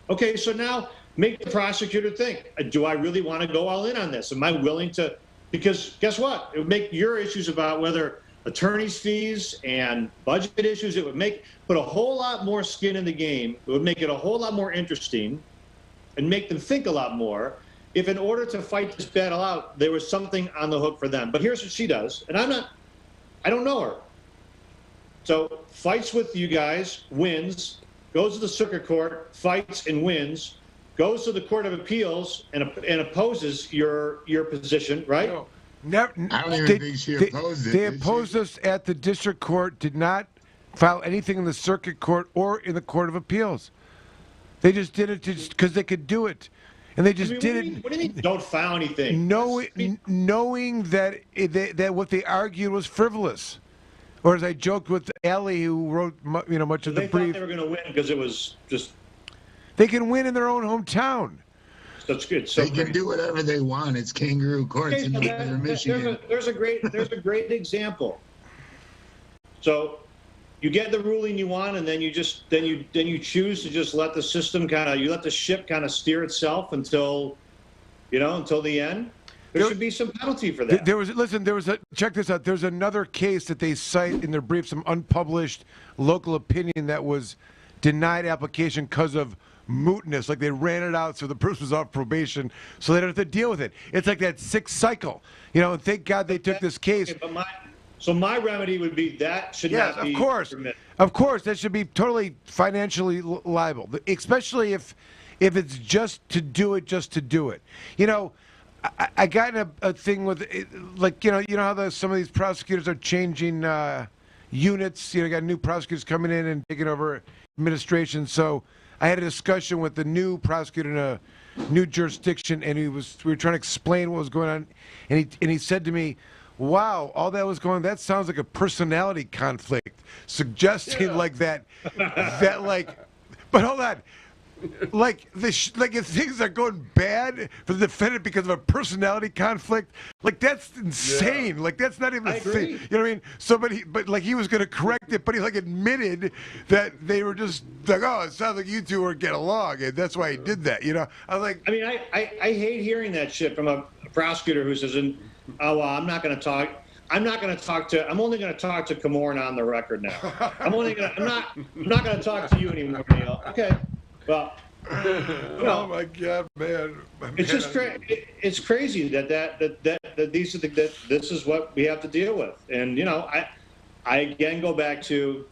Okay, so now make the prosecutor think, do I really want to go all in on this? Am I willing to? Because guess what? It would make your issues about whether attorney's fees and budget issues, it would put a whole lot more skin in the game. It would make it a whole lot more interesting and make them think a lot more if in order to fight this battle out, there was something on the hook for them. But here's what she does, and I don't know her. So fights with you guys, wins, goes to the circuit court, fights and wins, goes to the Court of Appeals and opposes your position, right? Never, I don't even think she opposed it. They did she? opposed us at the district court, did not file anything in the circuit court or in the court of appeals. They just did it because they could do it. And they just did it. What do you mean don't file anything? Knowing that that what they argued was frivolous. Or as I joked with Ellie, who wrote much of the They brief. thought they were going to win because it was just. They can win in their own hometown. That's good. They can do whatever they want. It's kangaroo courts in northern Michigan. There's a great example. So, you get the ruling you want, and then you choose to just let the system let the ship kind of steer itself until the end. There should be some penalty for that. Check this out. There's another case that they cite in their brief, some unpublished local opinion that was denied application because of mootness. Like they ran it out so the person was off probation, so they don't have to deal with it. It's like that sick cycle, and thank God they took this case. So my remedy would be that should not be permitted. Of course, that should be totally financially liable, especially if it's just to do it. I got in a thing with, how some of these prosecutors are changing units. Got new prosecutors coming in and taking over administration. So I had a discussion with the new prosecutor in a new jurisdiction, and we were trying to explain what was going on, and he said to me, "Wow, all that was going. That sounds like a personality conflict," suggesting that. But hold on. If things are going bad for the defendant because of a personality conflict, that's insane. Yeah. That's not even a thing. You know what I mean? So, but he was going to correct it, but he admitted that they were just oh, it sounds like you two were getting along, and that's why he did that. I was like, I mean, I hate hearing that shit from a prosecutor who says, "Oh, well, I'm not going to talk. I'm only going to talk to Komorn on the record now. I'm not going to talk to you anymore, Neil." Okay. Well, oh my God, man! It's just it's crazy that these are that this is what we have to deal with, and I again go back to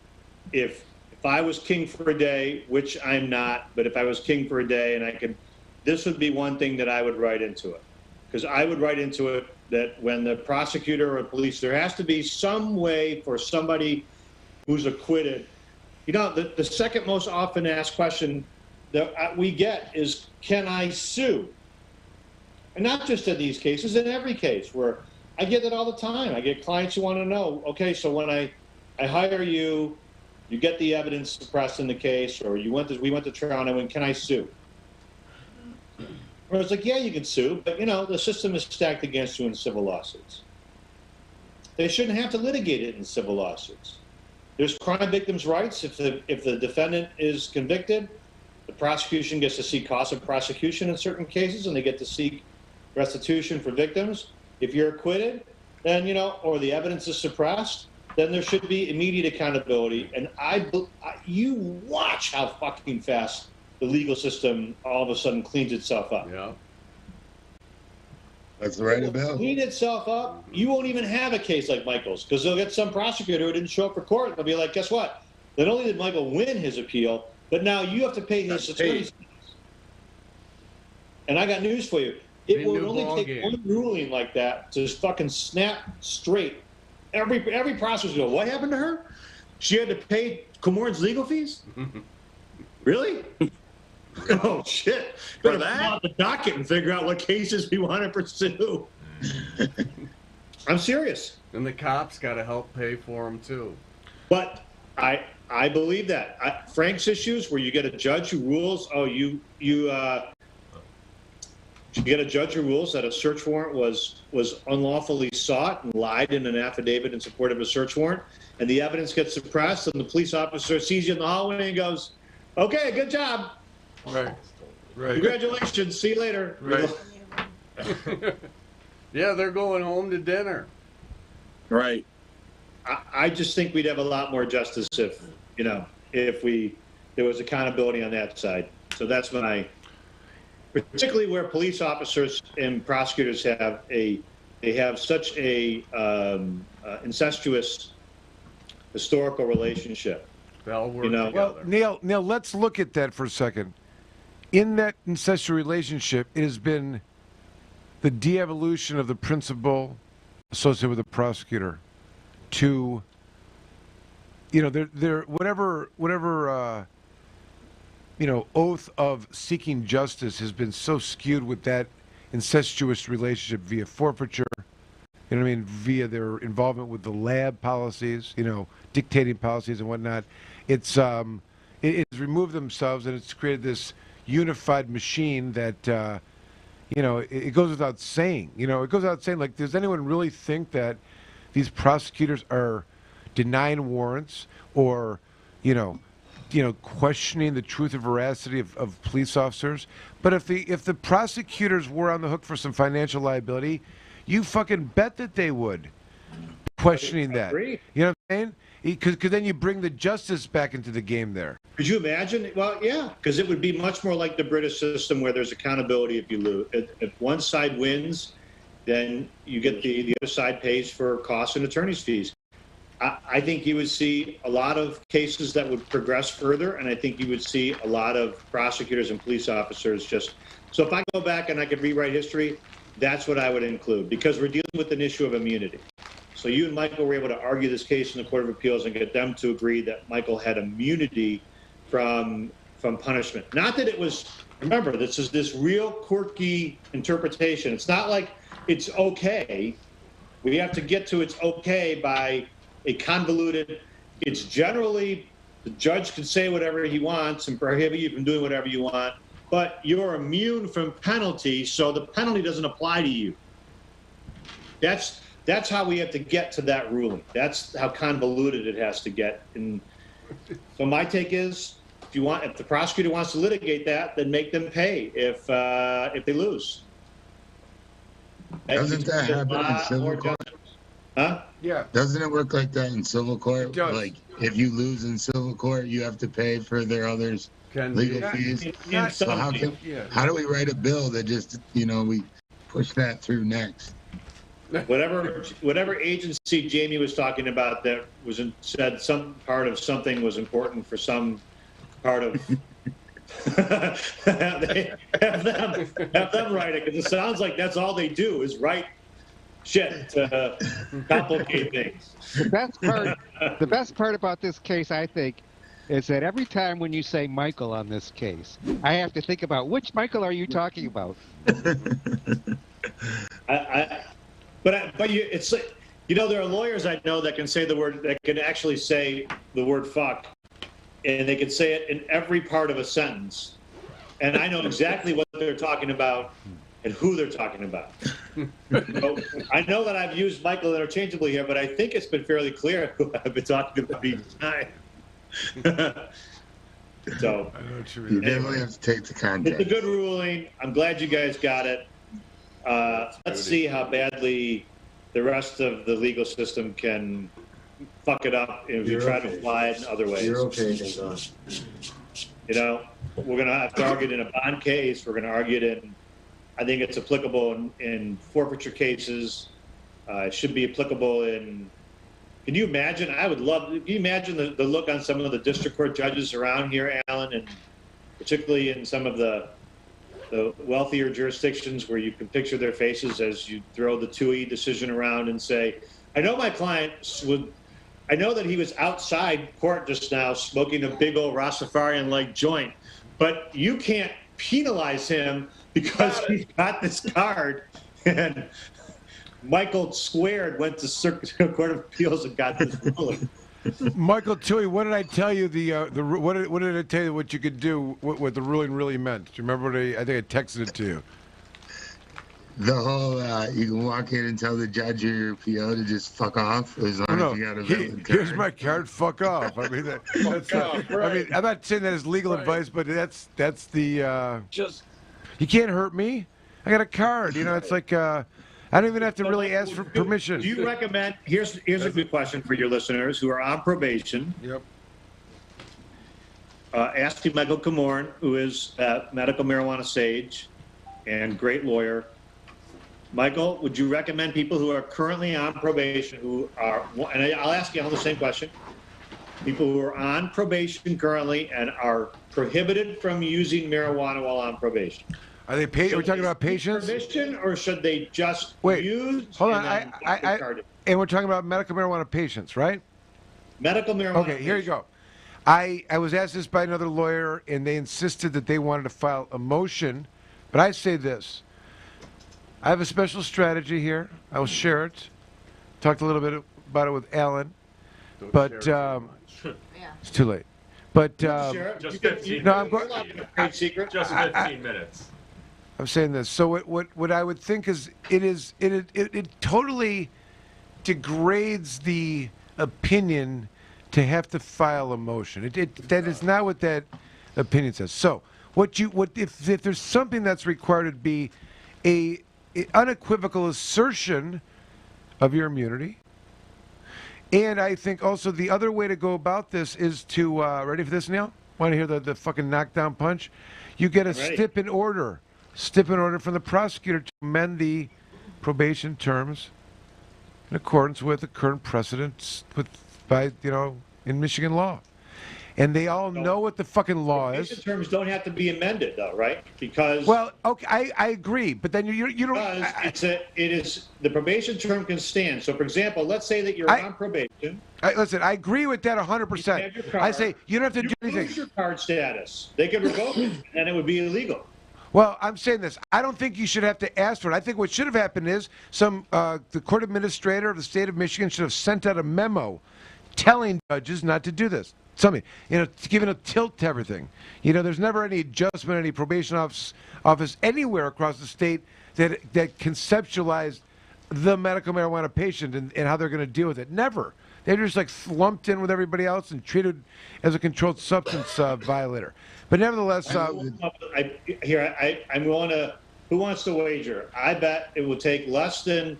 if I was king for a day, which I'm not, but if I was king for a day and I could, this would be one thing that I would write into it, because I would write into it that when the prosecutor or police, there has to be some way for somebody who's acquitted. The second most often asked question that we get is, can I sue? And not just in these cases, in every case where I get that all the time. I get clients who want to know, okay, so when I hire you, you get the evidence suppressed in the case, or we went to trial, and can I sue? Or it's like, yeah, you can sue, but the system is stacked against you in civil lawsuits. They shouldn't have to litigate it in civil lawsuits. There's crime victims' rights. If the defendant is convicted, the prosecution gets to seek costs of prosecution in certain cases, and they get to seek restitution for victims. If you're acquitted, then or the evidence is suppressed, then there should be immediate accountability. And you watch how fucking fast the legal system all of a sudden cleans itself up. Yeah, that's right about. Clean itself up. You won't even have a case like Michael's, because they'll get some prosecutor who didn't show up for court. They'll be like, guess what? Not only did Michael win his appeal, but now you have to pay his attorney's fees. And I got news for you. It will only take one ruling like that to just fucking snap straight. Every prosecutor will go, what happened to her? She had to pay Komorn's legal fees? Really? Oh, shit. Better pull out the docket and figure out what cases we want to pursue. I'm serious. And the cops got to help pay for them, too. But I believe that. Frank's issues, where you get a judge who rules, you get a judge who rules that a search warrant was unlawfully sought and lied in an affidavit in support of a search warrant, and the evidence gets suppressed, and the police officer sees you in the hallway and goes, okay, good job. Right. Congratulations. See you later. Right. Yeah, they're going home to dinner. Right. I just think we'd have a lot more justice if there was accountability on that side. So that's particularly where police officers and prosecutors have such a incestuous historical relationship. They'll work together. Well, Neil, let's look at that for a second. In that incestuous relationship, it has been the de-evolution of the principle associated with a prosecutor to, they're whatever oath of seeking justice has been so skewed with that incestuous relationship via forfeiture, via their involvement with the lab policies, dictating policies and whatnot. It has removed themselves, and it's created this unified machine that, it goes without saying. It goes without saying, like, does anyone really think that these prosecutors are denying warrants or, questioning the truth or veracity of police officers? But if the prosecutors were on the hook for some financial liability, you fucking bet that they would questioning that. You know what I'm saying? Because then you bring the justice back into the game there. Could you imagine? Well, yeah, because it would be much more like the British system where there's accountability if you lose. If one side wins, then you get the other side pays for costs and attorney's fees. I think you would see a lot of cases that would progress further, and I think you would see a lot of prosecutors and police officers just... So if I go back and I could rewrite history, that's what I would include, because we're dealing with an issue of immunity. So you and Michael were able to argue this case in the Court of Appeals and get them to agree that Michael had immunity from punishment. Not that it was... Remember, this is this real quirky interpretation. It's not like it's okay. We have to get to it's okay by a convoluted... It's generally... The judge can say whatever he wants and prohibit you from doing whatever you want, but you're immune from penalty, so the penalty doesn't apply to you. That's how we have to get to that ruling. That's how convoluted it has to get. And so my take is, if the prosecutor wants to litigate that, then make them pay if they lose. Doesn't that happen in civil court? Huh? Yeah. Doesn't it work like that in civil court? Like, if you lose in civil court, you have to pay for their others' legal fees. So how do we write a bill that just, we push that through next? Whatever agency Jamie was talking about that said some part of something was important for some part of they have them write it, because it sounds like that's all they do is write shit to complicate things. The best part about this case, I think, is that every time when you say Michael on this case, I have to think about which Michael are you talking about? It's like, there are lawyers I know that can say that can actually say the word fuck, and they can say it in every part of a sentence, and I know exactly what they're talking about and who they're talking about. So I know that I've used Michael interchangeably here, but I think it's been fairly clear who I've been talking about each time. So you definitely have to take the context. It's a good ruling. I'm glad you guys got it. Let's see how badly the rest of the legal system can fuck it up if you try to apply it in other ways. You're okay, Don. We're going to have to argue it in a bond case. We're going to argue it in, I think it's applicable in forfeiture cases. It should be applicable in, can you imagine? Can you imagine the look on some of the district court judges around here, Alan, and particularly in some of the wealthier jurisdictions where you can picture their faces as you throw the Thue decision around and say, I know my client I know that he was outside court just now smoking a big old Rastafarian-like joint, but you can't penalize him because he's got this card. And Michael squared, went to Court of Appeals and got this ruling. Michael Thue, what did I tell you? What did I tell you? What you could do? What the ruling really meant? Do you remember what I think I texted it to you? The whole you can walk in and tell the judge or your PO to just fuck off as long as you got a valid card. Here's my card. Fuck off. I mean, I mean, I'm not saying that as legal advice, but that's the. You can't hurt me. I got a card. It's like. I don't even have to really ask for permission. Do you recommend? Here's a good question for your listeners who are on probation. Yep. Asking Michael Komorn, who is a medical marijuana sage and great lawyer. Michael, would you recommend people who are currently on probation and I'll ask you all the same question, people who are on probation currently and are prohibited from using marijuana while on probation? Are they paid? Are we talking about patients? Prohibition, or should they just Wait, use? hold on. and then discard it? And we're talking about medical marijuana patients, right? Medical marijuana. Okay, here you go. I was asked this by another lawyer, and they insisted that they wanted to file a motion. But I say this. I have a special strategy here. I will share it. Talked a little bit about it with Alan. But it's too late. But just 15 no, I'm minutes. going. Trade secret. Just 15 minutes. I'm saying this. So what I would think is it totally degrades the opinion to have to file a motion. That is not what that opinion says. So if there's something that's required, it'd be a unequivocal assertion of your immunity. And I think also the other way to go about this is to ready for this, Neil? Want to hear the fucking knockdown punch? You get a stip in order from the prosecutor to amend the probation terms in accordance with the current precedents in Michigan law. And they all know what the fucking law is. Probation terms don't have to be amended, though, right? Because okay, I agree, but then you don't. Because it is the probation term can stand. So, for example, let's say that you're on probation. Listen, I agree with that 100%. I say you don't have to do anything. Lose your card status. They could revoke it, and it would be illegal. Well, I'm saying this. I don't think you should have to ask for it. I think what should have happened is the court administrator of the state of Michigan should have sent out a memo telling judges not to do this. Something, giving a tilt to everything. There's never any adjustment, any probation office anywhere across the state that conceptualized the medical marijuana patient and how they're going to deal with it. Never. They're just like lumped in with everybody else and treated as a controlled substance violator. But nevertheless, I'm willing to. Who wants to wager? I bet it will take less than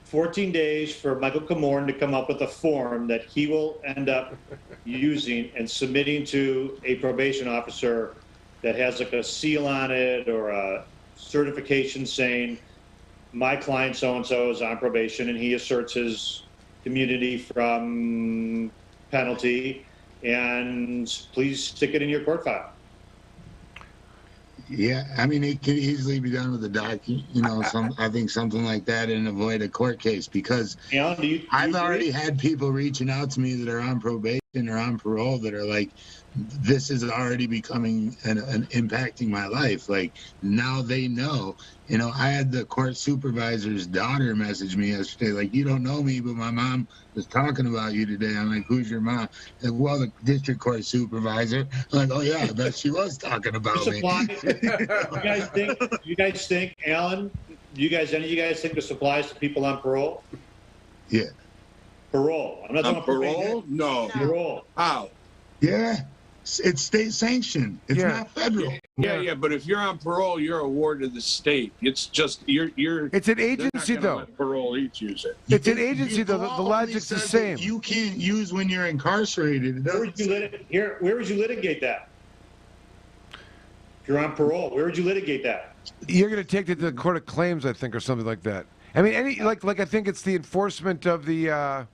14 days for Michael Komorn to come up with a form that he will end up using and submitting to a probation officer that has like a seal on it or a certification saying my client so-and-so is on probation and he asserts his immunity from penalty, and please stick it in your court file. Yeah, I mean, it could easily be done with a I think something like that, and avoid a court case, because I've already had people reaching out to me that are on probation or on parole that are like, this is already becoming an impacting my life. Like, now they know. I had the court supervisor's daughter message me yesterday, like, you don't know me, but my mom was talking about you today. I'm like, who's your mom? Like, well, the district court supervisor. I'm like, oh yeah, I bet she was talking about me. You guys think, Alan, any of you guys think this applies to people on parole? Yeah. Parole. I'm not talking parole? No. Parole. How? Yeah. It's state sanctioned. It's not federal. Yeah, but if you're on parole, you're a ward of the state. It's just you're. It's an agency, though. Let parolees use it. It's an agency, though. The logic's the same. You can't use when you're incarcerated. Where would you litigate that? If you're on parole, where would you litigate that? You're going to take it to the court of claims, I think, or something like that. I mean, I think it's the enforcement of the.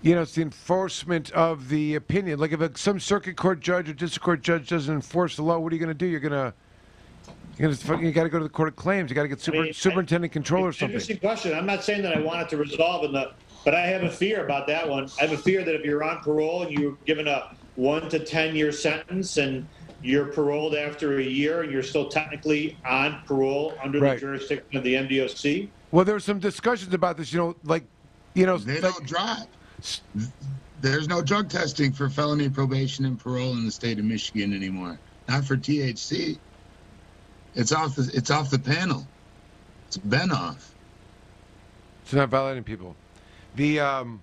It's the enforcement of the opinion. Like if some circuit court judge or district court judge doesn't enforce the law, what are you going to do? You got to go to the court of claims. You got to get superintendent control or something. Interesting question. I'm not saying that I want it to resolve but I have a fear about that one. I have a fear that if you're on parole and you're given a 1 to 10 year sentence and you're paroled after a year and you're still technically on parole under the jurisdiction of the MDOC. Well, there were some discussions about this. They don't drive. There's no drug testing for felony probation and parole in the state of Michigan anymore. Not for THC. It's off the panel. It's been off. It's not violating people. And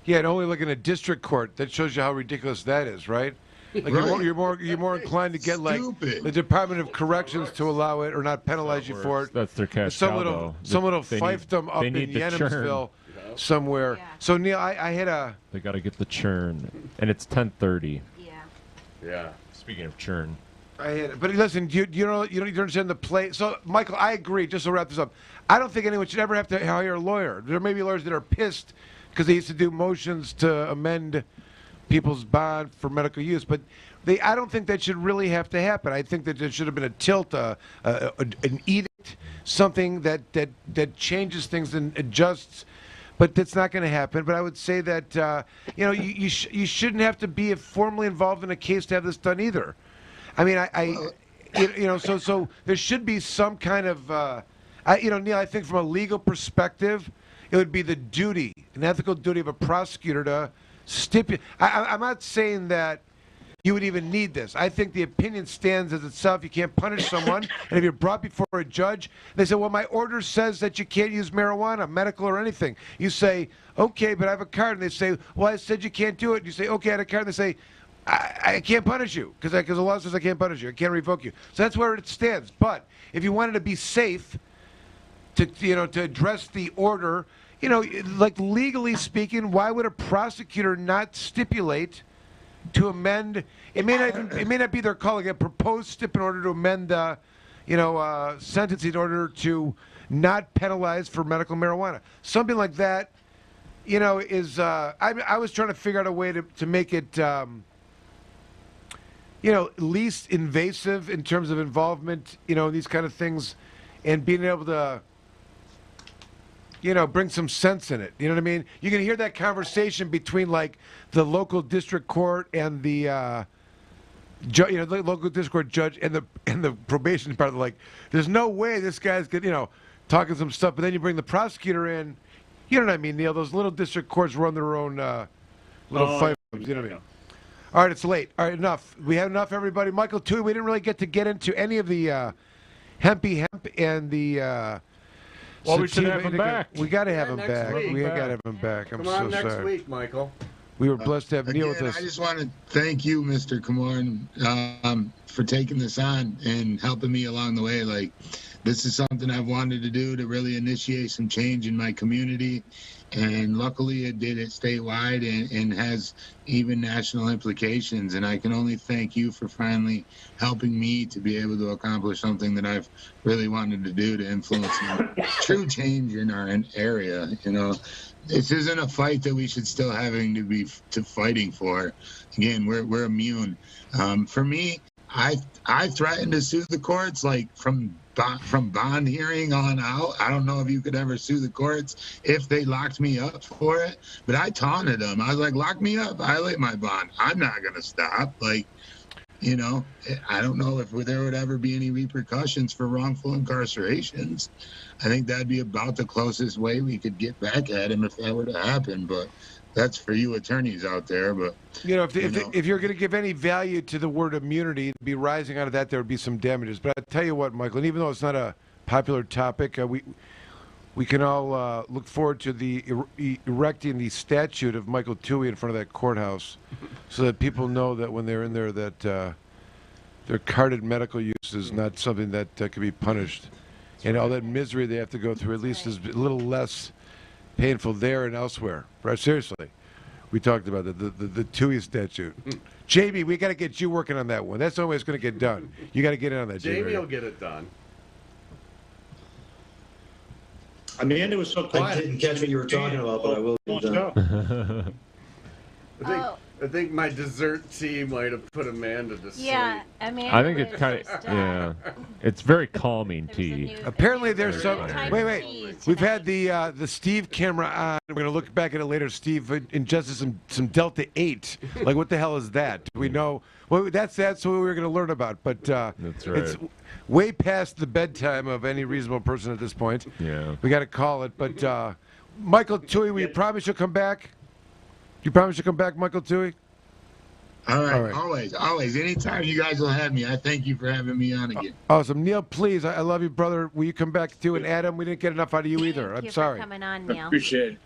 only looking at district court. That shows you how ridiculous that is, right? Like you're more inclined to get like the Department of Corrections to allow it or not penalize you for it. That's their cash Some cow, little fiefdom up in Yenomsville somewhere. So Neil, I had a. They got to get the churn, and it's 10:30. Yeah. Speaking of churn. But listen, you don't understand the play. So, Michael, I agree. Just to wrap this up, I don't think anyone should ever have to hire a lawyer. There may be lawyers that are pissed because they used to do motions to amend people's bond for medical use. But I don't think that should really have to happen. I think that there should have been a tilt, an edict, something that changes things and adjusts. But that's not going to happen. But I would say that you shouldn't have to be formally involved in a case to have this done either. I mean, so there should be some kind of, Neil, I think from a legal perspective, it would be the duty, an ethical duty of a prosecutor to stipulate. I'm not saying that you would even need this. I think the opinion stands as itself. You can't punish someone. And if you're brought before a judge, they say, well, my order says that you can't use marijuana, medical or anything. You say, okay, but I have a card. And they say, well, I said you can't do it. You say, okay, I had a card. And they say, I can't punish you because the law says I can't punish you. I can't revoke you. So that's where it stands. But if you wanted to be safe to address the order, like legally speaking, why would a prosecutor not stipulate to amend? It may not be their calling a proposed stip in order to amend the, sentence in order to not penalize for medical marijuana. Something like that, is. I was trying to figure out a way to make it, least invasive in terms of involvement, these kind of things, and being able to, bring some sense in it. You know what I mean? You can hear that conversation between like the local district court and the, the local district court judge and the probation department. Like, there's no way this guy's talking some stuff. But then you bring the prosecutor in. You know what I mean, Neil? Those little district courts run their own little fight. You know what I mean? All right, it's late. All right, enough. We had enough, everybody. Michael Thue, we didn't really get into any of the hempy hemp and the. Well, we should have him back. We got to have him back. Week. We got to have him back. I'm Come on so next sorry. week, Michael. We were blessed to have Neil with us. I just want to thank you, Mr. Komorn, for taking this on and helping me along the way. Like, this is something I've wanted to do to really initiate some change in my community. And luckily it did it statewide and has even national implications. And I can only thank you for finally helping me to be able to accomplish something that I've really wanted to do to influence true change in our area. This isn't a fight that we should still having to be fighting for. Again, we're immune. For me, I threatened to sue the courts, like from bond hearing on out. I don't know if you could ever sue the courts if they locked me up for it, but I taunted them. I was like, lock me up, violate my bond. I'm not going to stop. Like, I don't know if there would ever be any repercussions for wrongful incarcerations. I think that'd be about the closest way we could get back at him if that were to happen, but that's for you attorneys out there. But if you're going to give any value to the word immunity, be rising out of that, there would be some damages. But I tell you what, Michael, and even though it's not a popular topic, we can all look forward to the erecting the statue of Michael Thue in front of that courthouse, so that people know that when they're in there, that their carded medical use is not something that can be punished, and all that misery they have to go through at least is a little less painful there and elsewhere. Right? Seriously, we talked about the Thue statute. Jamie, we got to get you working on that one. That's the only way it's going to get done. You got to get in on that, Jamie. Jamie will get it done. Amanda was so quiet. I didn't catch what you were talking about, but I will get it done. I think my dessert tea might have put Amanda to sleep. Yeah, Amanda. I think it's kind of it's very calming tea. Apparently, there's some. Wait. We've had the Steve camera on. We're gonna look back at it later. Steve ingested some Delta 8. Like, what the hell is that? Do we know? Well, that's what we were gonna learn about. But that's right. It's way past the bedtime of any reasonable person at this point. Yeah. We got to call it. But Michael Thue, you promise you'll come back? You promise you'll come back, Michael Thue? All right. Always. Anytime you guys will have me, I thank you for having me on again. Awesome. Neil, please, I love you, brother. Will you come back too? And Adam, we didn't get enough out of you either. I'm sorry. Thank you for coming on, Neil. Appreciate it.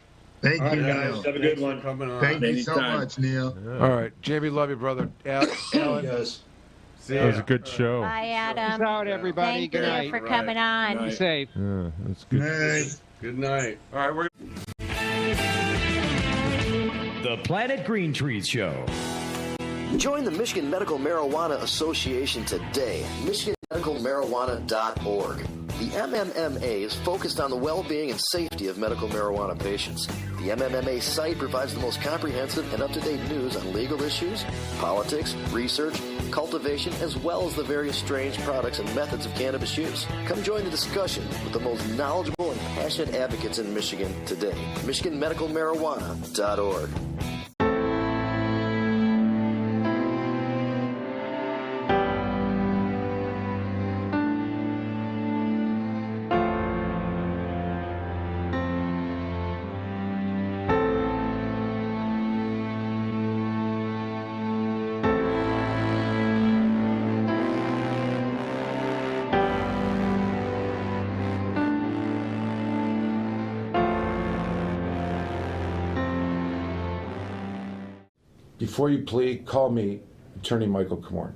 Thank you, Neil. Have a good one. Coming on. Thank you so much, Neil. All right. Jamie, love you, brother. Alan. Guys. That was a good show. Bye, Adam. Peace out, everybody. Thank Good you night. for coming on. Be safe. Yeah, that's good. Good night. All right, we're. The Planet Green Trees Show. Join the Michigan Medical Marijuana Association today. Michigan medicalmarijuana.org. The MMMA is focused on the well-being and safety of medical marijuana patients. The MMMA site provides the most comprehensive and up-to-date news on legal issues, politics, research, cultivation, as well as the various strange products and methods of cannabis use. Come join the discussion with the most knowledgeable and passionate advocates in Michigan today. MichiganMedicalMarijuana.org. Before you plead, call me, Attorney Michael Komorn.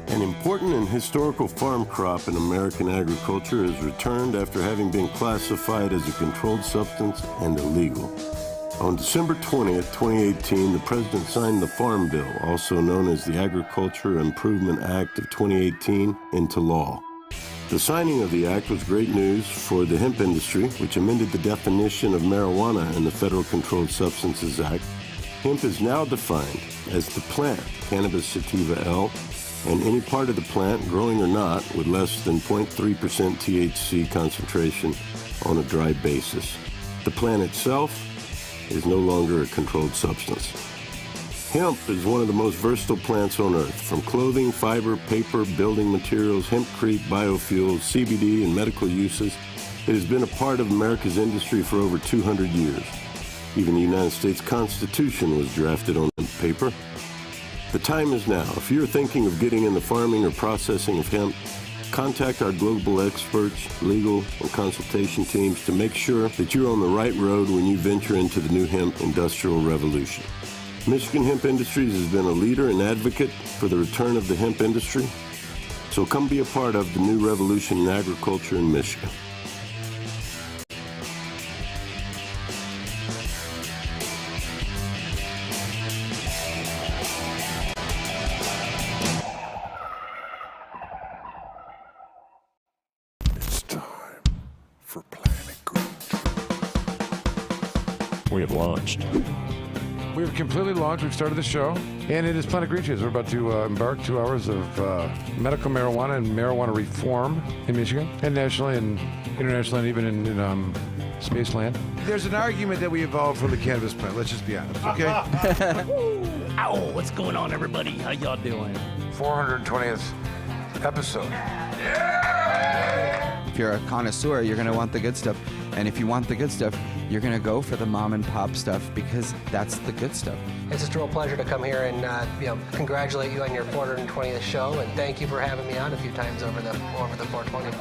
An important and historical farm crop in American agriculture is returned after having been classified as a controlled substance and illegal. On December 20th, 2018, the President signed the Farm Bill, also known as the Agriculture Improvement Act of 2018, into law. The signing of the act was great news for the hemp industry, which amended the definition of marijuana in the Federal Controlled Substances Act. Hemp is now defined as the plant, Cannabis sativa L, and any part of the plant, growing or not, with less than 0.3% THC concentration on a dry basis. The plant itself is no longer a controlled substance. Hemp is one of the most versatile plants on earth. From clothing, fiber, paper, building materials, hempcrete, biofuels, CBD, and medical uses, it has been a part of America's industry for over 200 years. Even the United States Constitution was drafted on hemp paper. The time is now. If you're thinking of getting in the farming or processing of hemp, contact our global experts, legal, and consultation teams to make sure that you're on the right road when you venture into the new hemp industrial revolution. Michigan Hemp Industries has been a leader and advocate for the return of the hemp industry, so come be a part of the new revolution in agriculture in Michigan. We have launched. We have completely launched. We've started the show, and it is Planet Green Trees. We're about to embark 2 hours of medical marijuana and marijuana reform in Michigan, and nationally and internationally, and even in Spaceland. There's an argument that we evolved from the cannabis plant. Let's just be honest, okay? Ow, what's going on, everybody? How y'all doing? 420th episode. If you're a connoisseur, you're going to want the good stuff. And if you want the good stuff, you're going to go for the mom and pop stuff because that's the good stuff. It's just a real pleasure to come here and congratulate you on your 420th show, and thank you for having me on a few times over the 420.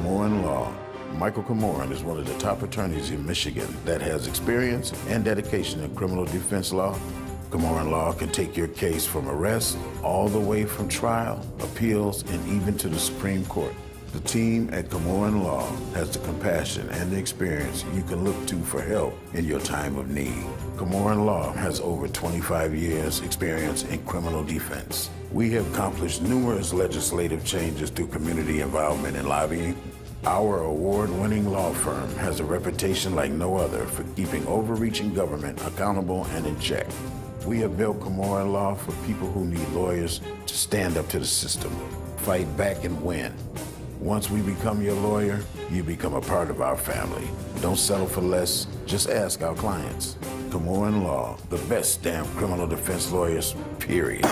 Komorn Law. Michael Komorn is one of the top attorneys in Michigan that has experience and dedication in criminal defense law. Komorn Law can take your case from arrest all the way from trial, appeals, and even to the Supreme Court. The team at Komorn Law has the compassion and the experience you can look to for help in your time of need. Komorn Law has over 25 years experience in criminal defense. We have accomplished numerous legislative changes through community involvement and lobbying. Our award-winning law firm has a reputation like no other for keeping overreaching government accountable and in check. We have built Komorn Law for people who need lawyers to stand up to the system, fight back and win. Once we become your lawyer, you become a part of our family. Don't settle for less, just ask our clients. Komorn Law, the best damn criminal defense lawyers, period.